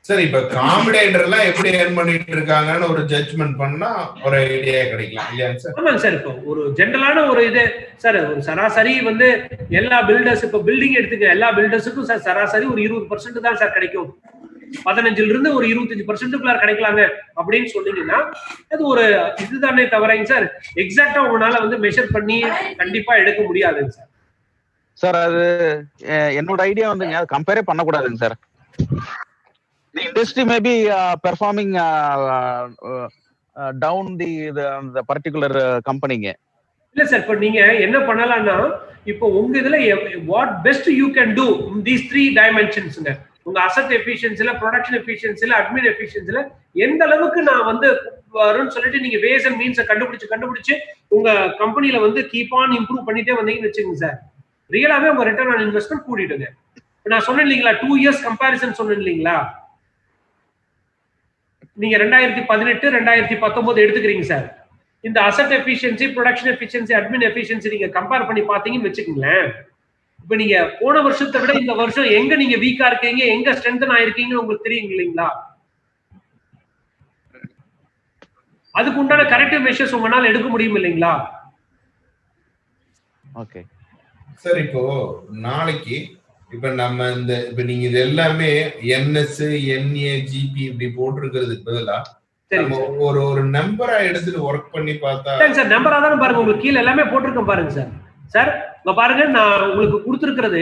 சார் இப்ப காம்படிட்டர் எல்லாம் எப்படி ஏர்ன் பண்ணிட்டு இருக்காங்கன்னு ஒரு ஜட்ஜ்மெண்ட் பண்ணா ஒரு ஐடியா கிடைக்கும் இல்லையா சார்?
ஆமாங்க சார். இப்போ ஒரு ஜென்ரலான ஒரு இது சார், ஒரு சராசரி வந்து எல்லா பில்டர்ஸ், இப்போ பில்டிங் எடுத்துக்க எல்லா பில்டர்ஸுக்கும் சார் சராசரி ஒரு 20% தான் சார் கிடைக்கும். 15ல இருந்து ஒரு 25%க்குள்ள கிடைக்கலாங்க அப்படின்னு சொன்னீங்கன்னா அது ஒரு இதுதானே தவிரங்க சார், எக்ஸாக்டா உங்களால வந்து மெஷர் பண்ணி கண்டிப்பா எடுக்க முடியாதுங்க சார்.
சார் அது என்னோட ஐடியா வந்துங்க, கம்பேரே பண்ணக்கூடாதுங்க sir. The industry may be performing down the particular companyங்க.
இல்ல சார், இப்போ நீங்க என்ன பண்ணலாம்னா இப்போ உங்க இதுல what best you can do these 3 டைமென்ஷன்ஸ்ங்க. உங்க அசெட் எஃபிஷியன்சில, ப்ரொடக்ஷன் எஃபிஷியன்சில, அட்மின் எஃபிஷியன்சில எந்த அளவுக்கு நான் வந்து வரும்னு சொல்லிட்டு நீங்க வேஸ் அண்ட் மீன்ஸை கண்டுபிடிச்சு உங்க கம்பெனில வந்து கீப் ஆன் இம்ப்ரூவ் பண்ணிட்டே வந்தீங்கன்னு வச்சுக்கோங்க சார், ரியலாவே உங்க ரிட்டர்ன் ஆன் இன்வெஸ்ட்மெண்ட் கூட்டிடுங்க. நான் சொன்னேன் இல்லைங்களா 2 இயர்ஸ் கம்பேரிசன் சொன்னேன் இல்லைங்களா, நீங்க 2018 2019 எடுத்துக்கிறீங்க சார். இந்த asset efficiency, production efficiency, admin efficiency நீங்க கம்பேர் பண்ணி பாத்தீங்கன்னு வச்சுக்கோங்களேன், இப்ப நீங்க போன வருஷத்தை விட இந்த வருஷம் எங்க நீங்க வீக்கா இருக்கீங்க, எங்க ஸ்ட்ரென்தன் ஆயிருக்கீங்கன்னு உங்களுக்கு தெரியும் இல்லைங்களா? அதுக்கு உண்டான கரெக்டிவ் மெஷர்ஸ் உங்களால எடுக்க முடியும் இல்லைங்களா?
ஓகே
சார், இப்போ நாளைக்கு இப்ப நம்ம இப்ப நீங்க இது எல்லாமே NS, NA, GP இப்படி போட்டிருக்கிறதுக்கு பதிலா ஒரு நம்பரா எடுத்துட்டு ஒர்க் பண்ணி பார்த்தா
சார், நம்பரா தானே பாருங்க, உங்களுக்கு கீழே எல்லாமே போட்டிருக்கேன் பாருங்க சார். சார் இங்க பாருங்க, நான் உங்களுக்கு கொடுத்துருக்கிறது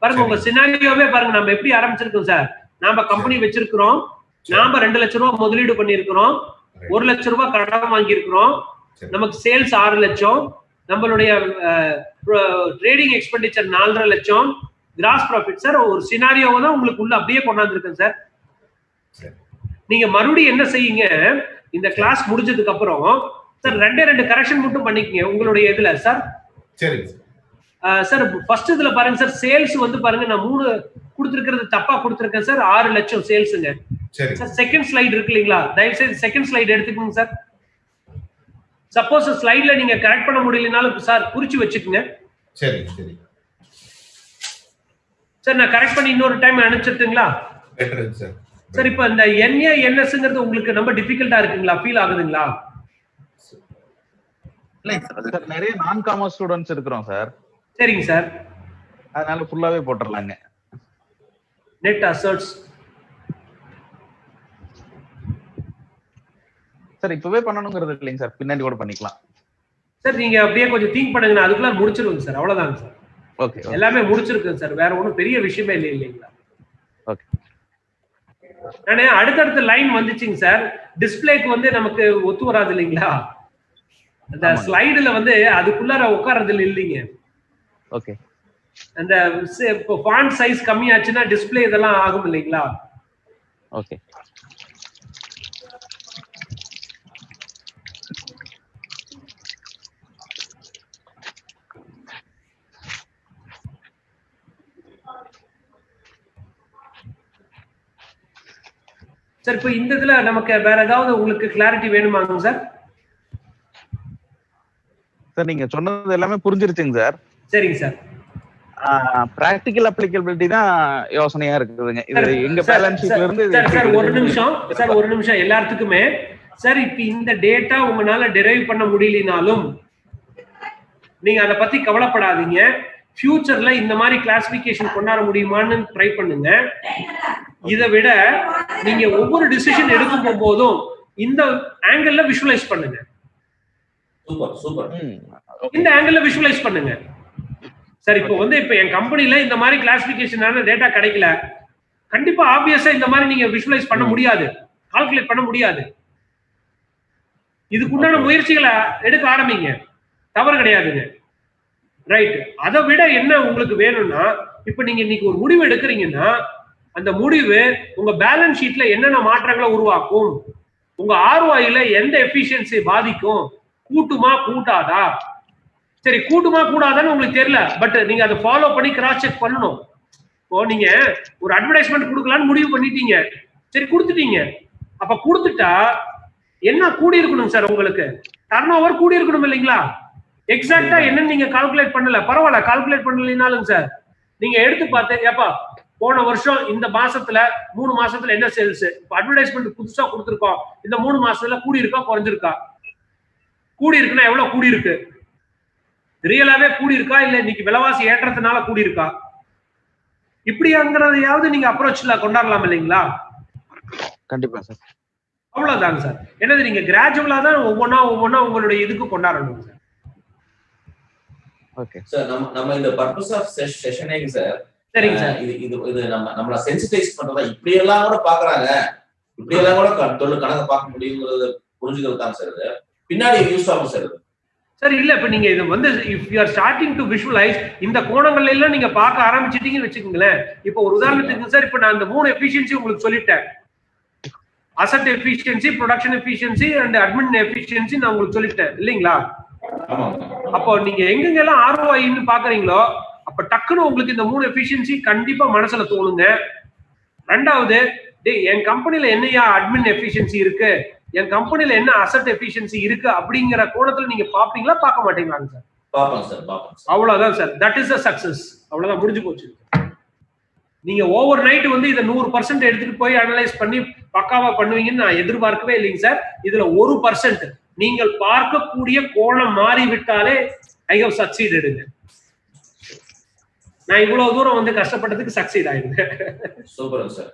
பாருங்க, உங்க சினாரியோவே பாருங்க. நம்ம எப்படி ஆரம்பிச்சிருக்கோம் சார், நாம கம்பெனி வச்சிருக்கிறோம், நாம 2 லட்சம் ரூபாய் முதலீடு பண்ணிருக்கிறோம், 1 லட்சம் ரூபாய் கடன் வாங்கி இருக்கிறோம், நமக்கு சேல்ஸ் 6 லட்சம், நம்மளுடைய ட்ரேடிங் எக்ஸ்பெண்டிச்சர் 4.5 லட்சம், கிராஸ் ப்ராஃபிட் சார். ஒரு சினாரியோவை தான் உங்களுக்கு உள்ள அப்படியே கொண்டாந்துருக்கேன் சார். நீங்க மறுபடியும் என்ன செய்யுங்க, இந்த கிளாஸ் முடிஞ்சதுக்கு அப்புறம் சார் 2 கரெக்ஷன் மட்டும் பண்ணிக்கங்க உங்களுடைய இதுல சார்.
சரி
சார், ஃபர்ஸ்ட் இதுல பாருங்க சார், சேல்ஸ் வந்து பாருங்க நான் 3 கொடுத்துருக்கிறது தப்பா கொடுத்துருக்கேன் சார், 6 லட்சம் சேல்ஸுங்க சார். செகண்ட் ஸ்லைடு இருக்கு இல்லைங்களா, தயவுசெய்து செகண்ட் ஸ்லைடு எடுத்துக்கோங்க சார். சப்போஸ் ஸ்லைட்ல நீங்க கரெக்ட் பண்ண முடியலனாலும் சார் குறிச்சு வச்சுக்கோங்க.
சரி சரி
சார், நான் கரெக்ட் பண்ணி இன்னொரு டைம் அனுப்பிச்சிட்டுங்களா?
சார்
சார், இப்போ இந்த NA, NSங்கிறது உங்களுக்கு ரொம்ப டிஃபிகல்ட்டா இருக்குங்களா, ஃபீல் ஆகுதுங்களா?
சார் நிறைய நான் காமர்ஸ் ஸ்டூடண்ட்ஸ் இருக்கிறோம் சார்.
சரிங்க சார்,
அதனால ஃபுல்லாவே போட்டுறலாங்க.
நெட் அசெட்ஸ்
சார் இப்பவே பண்ணணுங்கிறது இல்லைங்க சார், பின்னாடி கூட பண்ணிக்கலாம்
சார். நீங்க அப்படியே கொஞ்சம் திங்க் பண்ணுங்க, அதுக்குள்ள முடிச்சிருங்க சார், அவ்வளவுதாங்க சார்.
ஓகே,
எல்லாமே முடிச்சிருக்கு சார், வேற ஒன்றும் பெரிய விஷயமே இல்லை இல்லைங்களா?
ஓகே.
நானே அடுத்தடுத்த லைன் வந்துச்சுங்க சார், டிஸ்பிளேக்கு வந்து நமக்கு ஒத்து வராது இல்லைங்களா, அந்த ஸ்லைடுல வந்து அதுக்குள்ளார உட்கார்றது இல்லைங்க.
ஓகே,
அந்த ஃபாண்ட் சைஸ் கம்மியாச்சுன்னா டிஸ்பிளே இதெல்லாம் ஆகும் இல்லைங்களா?
ஓகே.
சார், இப்போ இந்த இதுல நமக்கு வேற ஏதாவது உங்களுக்கு கிளாரிட்டி வேணுமாங்க சார்?
சார் நீங்க சொன்னது எல்லாமே புரிஞ்சிருச்சுங்க சார்.
சரிங்க சார்.
பிராக்டிகல் அப்ளிகபிலிட்டி தான் யோசனையா இருக்குதுங்க. இது எங்க பேலன்ஸ் ஷீட்ல இருந்து
சார் ஒரு நிமிஷம் எல்லாத்துக்குமே சார், இப்போ இந்த டேட்டா உங்களால டெரைவ் பண்ண முடியலனாலும் நீங்க அதை பத்தி கவலைப்படாதீங்க. ஃபியூச்சர்ல இந்த மாதிரி கிளாசிபிகேஷன் கொண்டாட முடியுமான்னு ட்ரை பண்ணுங்க. இதை விட நீங்க ஒவ்வொரு டிசிஷன் எடுக்கும் போதும் இந்த ஆங்கிள் விஷுவலைஸ் பண்ணுங்க.
Super super.
இந்த ஆங்கிள் விஷுவலைஸ் பண்ணுங்க சார். இப்போ வந்து இப்போ என் கம்பெனில இந்த மாதிரி கிளாசிபிகேஷனான டேட்டா கிடைக்கல, கண்டிப்பா ஆப்வியஸா இந்த மாதிரி நீங்க விஷுவலைஸ் பண்ண முடியாது, கால்குலேட் பண்ண முடியாது. இதுக்குண்டான முயற்சிகளை எடுக்க ஆரம்பிங்க, தவறு கிடையாதுங்க. ரைட். அதை விட என்ன உங்களுக்கு வேணும்னா, இப்ப நீங்க இன்னைக்கு ஒரு முடிவு எடுக்கிறீங்கன்னா அந்த முடிவு உங்க பேலன்ஸ் ஷீட்ல என்னென்ன மாற்றங்களை உருவாக்கும், உங்க ROI-ல எந்த எஃபிஷியன்சி பாதிக்கும், கூட்டுமா கூட்டாதா? சரி, கூட்டுமா கூடாதான்னு உங்களுக்கு தெரியல, பட் நீங்க அதை ஃபாலோ பண்ணி கிராஸ் செக் பண்ணணும். இப்போ நீங்க ஒரு அட்வர்டைஸ்மெண்ட் கொடுக்கலான்னு முடிவு பண்ணிட்டீங்க, சரி கொடுத்துட்டீங்க. அப்ப கொடுத்துட்டா என்ன கூடி இருக்கணும் சார், உங்களுக்கு டர்ன் ஓவர் கூடி இருக்கணும் இல்லைங்களா? எக்ஸாக்டா என்னன்னு நீங்க கால்குலேட் பண்ணல, பரவாயில்ல. கால்குலேட் பண்ணலைனாலும் சார் நீங்க எடுத்து பார்த்து ஏப்பா போன வருஷம் இந்த மாசத்துல 3 மாசத்துல என்ன சேல்ஸ், அட்வர்டைஸ்மெண்ட் புதுசா கொடுத்துருக்கோம், இந்த 3 மாசத்துல கூடி இருக்கா குறைஞ்சிருக்கா, கூடி இருக்குன்னா எவ்வளவு கூடி இருக்கு, ரியலாவே கூடி இருக்கா இல்ல இன்னைக்கு விலைவாசி ஏற்றத்தினால கூடி இருக்கா, இப்படிங்கிறதையாவது நீங்க அப்ரோச்ல கொண்டாடலாம் இல்லைங்களா?
கண்டிப்பா சார்.
அவ்வளவுதாங்க சார். என்னது நீங்க கிராஜுவலா தான் ஒவ்வொன்னா உங்களுடைய இதுக்கு கொண்டாடணும் சார்.
ஓகே
சார், நம்ம இந்த பர்பஸ் ஆஃப் செஷனிங் சார்,
சரிங்க சார்,
இது நம்மள சென்சிடைஸ் பண்றதா இப்படி எல்லாம் கூட பாக்குறாங்க, இப்படி எல்லாம் கூட தொழில் கணக்கு பார்க்க முடியுங்கிறது புரிஞ்சுக்கிறது தான் சார். இது பின்னாடி யூஸ் ஆகும் சார்.
சார் இல்ல இப்ப நீங்க இது வந்து if you are starting to visualise இந்த கோணங்கள்ல எல்லாம் நீங்க பார்க்க ஆரம்பிச்சிட்டீங்கன்னு வச்சுக்கோங்களேன். இப்போ ஒரு உதாரணத்துக்கு சார், இப்ப நான் இந்த 3 எஃபிஷியன்சி உங்களுக்கு சொல்லிட்டேன். Asset efficiency, production efficiency and admin efficiency நான் உங்களுக்கு சொல்லிட்டேன் இல்லைங்களா? அப்போ நீங்க எங்கெங்கெல்லாம் ROI-ன்னு பாக்குறீங்களோ அப்ப டக்குன்னு உங்களுக்கு இந்த 3 எஃபிஷியன்சி கண்டிப்பா மனசுல தோணுங்க. ரெண்டாவது, என் கம்பெனில என்னையா அட்மின் எஃபிஷியன்சி இருக்கு, என் கம்பெனில என்ன அசெட் எஃபிஷியன்சி இருக்கு அப்படிங்கிற கோணத்துல நீங்க பாப்பீங்களா பார்க்க மாட்டீங்களாங்க சார்?
பாப்போம் சார், பாப்போம்.
அவ்வளவுதான் sir. That is a success. அவ்வளவுதான், முடிஞ்சு போச்சு. நீங்க ஓவர் நைட் வந்து இதை 100% எடுத்துட்டு போய் அனலைஸ் பண்ணி பக்காவா பண்ணுவீங்கன்னு நான் எதிர்பார்க்கவே இல்லைங்க சார். இதுல 1% நீங்கள் பார்க்கக்கூடிய கோணம் மாறிவிட்டாலே ஐ ஹவ் சக்சீடடுங்க. நான் இவ்வளவு தூரம் வந்து கஷ்டப்பட்டதுக்கு சக்சீட் ஆயிடுங்க.
Super sir.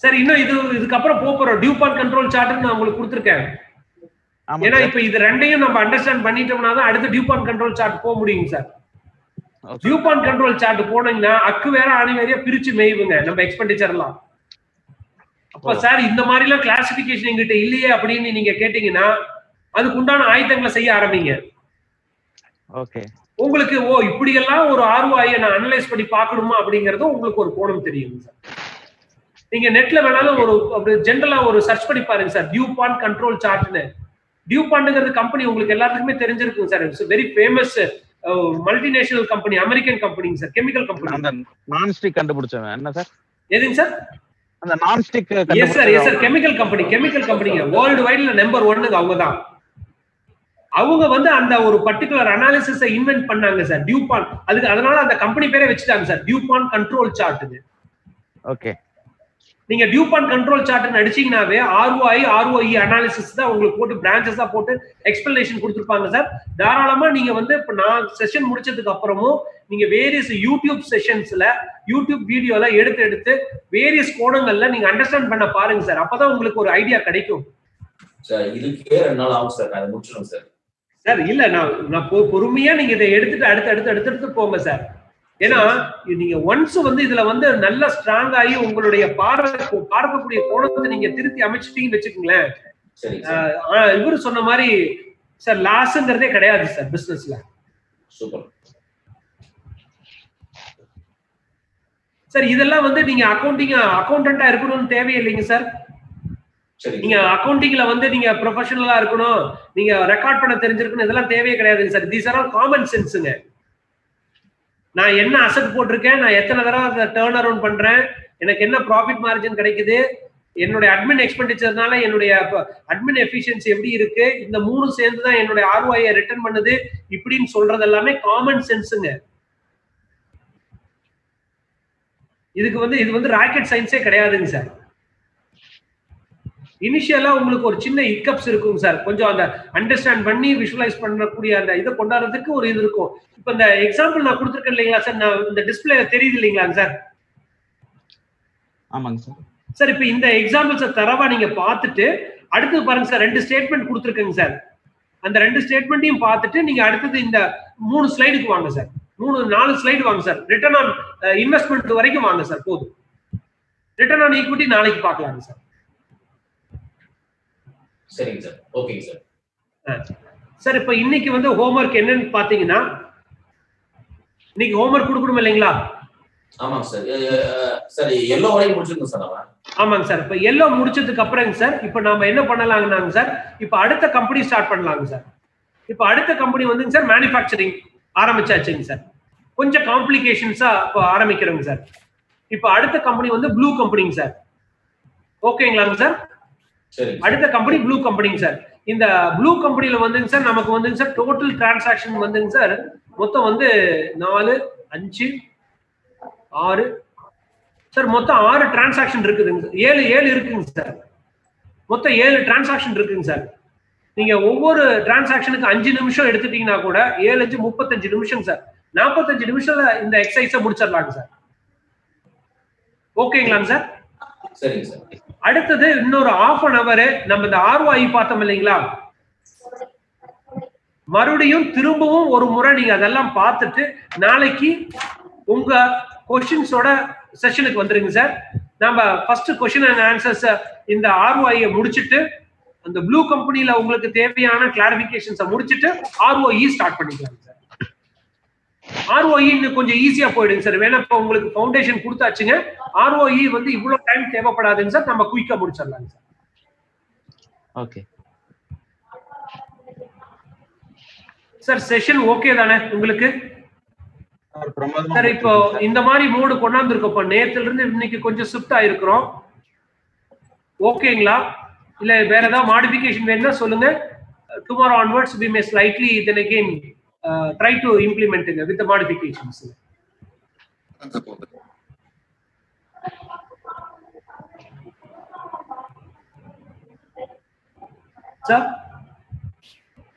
சார் இன்னும் இதுக்கப்புறம் போறோம் டியூபான் கண்ட்ரோல் சார்ட் நான் உங்களுக்கு கொடுத்துருக்கேன். ஏன்னா இப்ப இது ரெண்டையும் நம்ம அண்டர்ஸ்டாண்ட் பண்ணிட்டோம்னா தான் அடுத்து டியூபான் கண்ட்ரோல் சார்ட் போக முடியுங்க சார். டியூபான் கண்ட்ரோல் சார்ட் போனீங்கன்னா அக்கு வேற ஆணி வேறையா பிரிச்சு மேய்வுங்க நம்ம எக்ஸ்பெண்டிச்சர்லாம். அப்ப சார் இந்த மாதிரி எல்லாம் கிளாசிபிகேஷன் எங்கிட்ட இல்லையே அப்படின்னு நீங்க கேட்டீங்கன்னா அதுக்கு உண்டான ஆயுதங்களை செய்ய ஆரம்பிங்க.
ஓகே,
உங்களுக்கு இப்படி எல்லாம் ஒரு ROI நான் அனலைஸ் பண்ணி பார்க்கணுமா அப்படிங்கறதும் உங்களுக்கு ஒரு கோணம் தெரியும் சார். நீங்க நெட்ல வேணாலும் ஒரு ஜெனரலா ஒரு சர்ச் பண்ணி பாருங்க சார், டியூபான் கண்ட்ரோல் சார்ட்னு. டியூபான்ங்கிறது கம்பெனி உங்களுக்கு எல்லாத்துக்குமே தெரிஞ்சிருக்கும் sir. It's very famous multinational company, American கம்பெனிங்க சார், கெமிக்கல் கம்பெனி.
அந்த நான் ஸ்டிக் கண்டுபிடிச்சவன் என்ன சார்?
எதுங்க சார்?
அந்த non stick.
Yes sir, chemical கம்பெனிங்க வேர்ல்டு வைட்ல நம்பர் 1 அவங்க தான். அவங்க வந்து அந்த ஒரு பர்டிகுலர் அனாலிசிஸை இன்வென்ட் பண்ணாங்க சார், டியூபான். அதனால அந்த கம்பெனி பேரே வச்சுட்டாங்க sir, DuPont control chart.
Okay,
நீங்க டியூபான் கண்ட்ரோல் சார்ட் அடிச்சீங்கன்னாவே ROI அனாலிசிஸ் தான் உங்களுக்கு போட்டு பிரான்ச்சஸா போட்டு எக்ஸ்பிளனேஷன் கொடுத்துருப்பாங்க சார். தாராளமா நீங்க வந்து இப்ப நான் செஷன் முடிச்சதுக்கு அப்புறமும் நீங்க வேரியஸ் யூடியூப் செஷன்ஸ்ல யூடியூப் வீடியோல எடுத்து வேரியஸ் கோணங்கள்ல நீங்க அண்டர்ஸ்டாண்ட் பண்ண பாருங்க சார். அப்பதான் உங்களுக்கு ஒரு ஐடியா கிடைக்கும்
சார். இதுக்கே 2 நாள் ஆகும் சார், நான் முடிச்சிடும் சார்.
சார் இல்ல நான் பொறுமையா நீங்க இதை எடுத்துட்டு அடுத்து போங்க சார். ஏன்னா நீங்க ஒன்ஸ் வந்து இதுல வந்து நல்ல ஸ்ட்ராங் ஆகி உங்களுடைய பார்க்கக்கூடிய கோணத்தை நீங்க திருத்தி அமைச்சிட்டீங்கன்னு வச்சுக்கோங்களேன். இவரு சொன்ன மாதிரி சார் லாஸ்ங்கிறதே கிடையாது சார் பிசினஸ்ல.
Super
sir. இதெல்லாம் வந்து நீங்க அக்கௌண்டண்டா இருக்கணும்னு தேவையில்லைங்க சார். நீங்க அக்கௌண்டிங்ல வந்து நீங்க ப்ரொஃபஷனலா இருக்கணும், நீங்க ரெக்கார்ட் பண்ண தெரிஞ்சிருக்கணும், இதெல்லாம் தேவையே கிடையாதுங்க sir. These are all common சென்ஸுங்க. நான் என்ன அசெட் போட்டிருக்கேன், நான் எத்தனை தடவை டர்ன் அரவுண்ட் பண்றேன், எனக்கு என்ன ப்ராஃபிட் மார்ஜின் கிடைக்குது, என்னுடைய அட்மின் எக்ஸ்பெண்டிச்சர்னால என்னுடைய அட்மின் எஃபிஷியன்சி எப்படி இருக்கு, இந்த 3 சேர்ந்து தான் என்னுடைய ROI ரிட்டர்ன் பண்ணுது இப்படின்னு சொல்றது எல்லாமே காமன் சென்ஸுங்க. இது வந்து ராக்கெட் சயின்ஸே கிடையாதுங்க சார். இனிஷியலா உங்களுக்கு ஒரு சின்ன ஹிக்கப்ஸ் இருக்கும் சார். கொஞ்சம் அந்த அண்டர்ஸ்டாண்ட் பண்ணி விஷுவலைஸ் பண்ணக்கூடிய அந்த இதை கொண்டாடுறதுக்கு ஒரு இது இருக்கும். இப்ப இந்த எக்ஸாம்பிள் நான் கொடுத்துருக்கேன் இல்லைங்களா சார், நான் இந்த டிஸ்பிளே தெரியுது இல்லைங்களாங்க சார்?
ஆமாங்க சார்.
சார் இப்ப இந்த எக்ஸாம்பிள்ஸை தரவா நீங்க பார்த்துட்டு அடுத்து பாருங்க சார், 2 ஸ்டேட்மெண்ட் கொடுத்துருக்கேங்க சார். அந்த 2 ஸ்டேட்மெண்ட்டையும் பார்த்துட்டு நீங்க அடுத்தது இந்த 3 ஸ்லைடுக்கு வாங்க சார். 4 ஸ்லைடு வாங்க சார். ரிட்டர்ன் ஆன் இன்வெஸ்ட்மெண்ட் வரைக்கும் வாங்க சார், போதும். ரிட்டர்ன் ஆன் ஈக்விட்டி நாளைக்கு பார்க்கலாங்க சார்.
சரிங்க சார். ஓகேங்க சார்.
சார் இப்ப இன்னைக்கு வந்து ஹோம்வொர்க் என்னன்னு பாத்தீங்கன்னா, இன்னைக்கு ஹோம்வொர்க் கொடுக்கணும் இல்லைங்களா?
ஆமாங்க சார். சார் எல்லோ வரைக்கும் முடிச்சிருக்கோம் சார் நாம.
ஆமாங்க சார். இப்ப எல்லோ முடிச்சதுக்கு அப்புறங்க சார் இப்ப நாம என்ன பண்ணலாங்கன்னாங்க சார், இப்ப அடுத்த கம்பெனி ஸ்டார்ட் பண்ணலாங்க சார். இப்ப அடுத்த கம்பெனி வந்துங்க சார் மேனுஃபேக்சரிங் ஆரம்பிச்சாச்சுங்க சார். கொஞ்சம் காம்ப்ளிகேஷன்ஸா இப்போ ஆரம்பிக்கிறோங்க சார். இப்ப அடுத்த கம்பெனி வந்து ப்ளூ கம்பெனிங்க சார். ஓகேங்களாங்க சார்? அடுத்த கம்பெனி ப்ளூ கம்பெனிங்க சார். இந்த ப்ளூ கம்பெனில வந்துங்க சார் நமக்கு வந்துங்க சார் டோட்டல் டிரான்சாக்ஷன் வந்துங்க சார் மொத்தம் வந்து 4 5 6 சார் மொத்தம் 6 டிரான்சாக்ஷன் இருக்குதுங்க. 7 இருக்குங்க சார். மொத்தம் 7 டிரான்சாக்ஷன் இருக்குங்க சார். நீங்க ஒவ்வொரு டிரான்சாக்ஷனுக்கு 5 நிமிஷம் எடுத்துட்டீங்கன்னா கூட 7 5 35 நிமிஷம் சார். 45 நிமிஷத்துல இந்த எக்ஸசைஸை முடிச்சிடலாங்க சார். ஓகேங்களாங்க சார்?
சரிங்க சார்.
அடுத்தது இன்னொரு 1/2 hour நம்ம இந்த ROI பார்த்தோம் இல்லைங்களா, மறுபடியும் திரும்பவும் ஒரு முறை நீங்க அதெல்லாம் பார்த்துட்டு நாளைக்கு உங்க கொஸ்டின்ஸோட செஷனுக்கு வந்துருங்க சார். நம்ம ஃபர்ஸ்ட் கொஸ்டின் அண்ட் ஆன்சர்ஸ் இந்த ROI முடிச்சுட்டு அந்த ப்ளூ கம்பெனில உங்களுக்கு தேவையான கிளாரிபிகேஷன்ஸை முடிச்சுட்டு ROE ஸ்டார்ட் பண்ணிக்கலாம் சார். ROE இன்னும் கொஞ்சம் ஈஸியா போயிடுங்க சார். வேணா இப்ப உங்களுக்கு ஃபவுண்டேஷன் கொடுத்தாச்சுங்க, ROE வந்து இவ்வளவு டைம் தேவைப்படாதுங்க சார், நம்ம குயிக்கா முடிச்சிடலாங்க sir.
Okay
sir, session okay தானே உங்களுக்கு? சார் இப்போ இந்த மாதிரி மோடு கொண்டாந்துருக்கப்போ நேத்துல இருந்து இன்னைக்கு கொஞ்சம் ஷிஃப்ட் ஆயிருக்கிறோம். ஓகேங்களா? இல்ல வேற ஏதாவது மாடிஃபிகேஷன் வேணும்னா சொல்லுங்க. Tomorrow onwards we may slightly then again try to implement it with the modifications. Sir,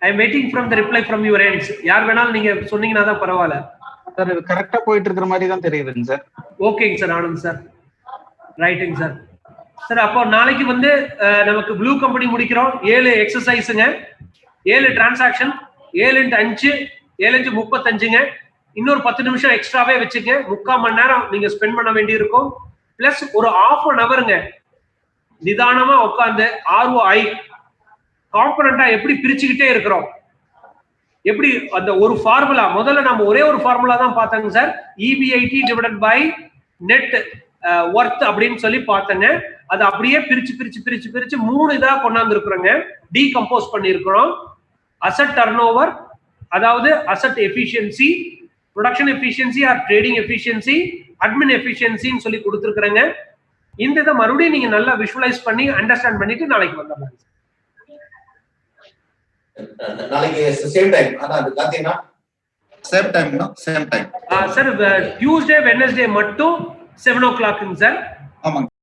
I am waiting from the reply from your ends. யார் வேணாலும் நீங்க சொன்னீங்கன்னா தான் பரவாயில்ல
சார். இது கரெக்டா போயிட்டு இருக்கிற மாதிரி தான் தெரியுதுங்க சார்.
ஓகேங்க சார், ஆனந்த் சார். ரைட்டுங்க சார். சார் அப்போ நாளைக்கு வந்து நமக்கு ப்ளூ கம்பெனி முடிக்கிறோம். 7 எக்ஸசைஸுங்க, 7 டிரான்சாக்ஷன், 7 × 5 7 × 35ங்க. இன்னொரு 10 நிமிஷம் எக்ஸ்ட்ராவே வச்சுங்க. 3/4 மணி நேரம் நீங்க ஸ்பெண்ட் பண்ண வேண்டி இருக்கும். பிளஸ் ஒரு 1/2 hourங்க நிதானமா உட்காந்து ROI காம்பனண்டா எப்படி பிரிச்சுக்கிட்டே இருக்கிறோம், எப்படி அந்த ஒரு ஃபார்முலா, முதல்ல நம்ம ஒரே ஒரு ஃபார்முலா தான் பார்த்தாங்க sir, EBIT divided by net worth அப்படின்னு சொல்லி பார்த்தங்க. அது அப்படியே பிரிச்சு பிரிச்சு பிரிச்சு பிரிச்சு 3 இதா கொண்டாந்து இருக்கிறோங்க, டீகம்போஸ் பண்ணியிருக்கிறோம். அசெட் டர்ன் ஓவர், அதாவது asset efficiency, production efficiency or trading efficiency, admin எஃபிஷியன்சின்னு சொல்லி கொடுத்துருக்குறேங்க. இந்த இதை மறுபடியும் நீங்க நல்லா விஷுவலைஸ் பண்ணி அண்டர்ஸ்டாண்ட் பண்ணிட்டு நாளைக்கு வந்துடலாம்.
நாளைக்கு சேம் டைம் அது பாத்தீங்கன்னா
சேம் டைம்னா same time
sir. Tuesday Wednesday மட்டும் 7 o'clock சார்.
ஆமாங்க.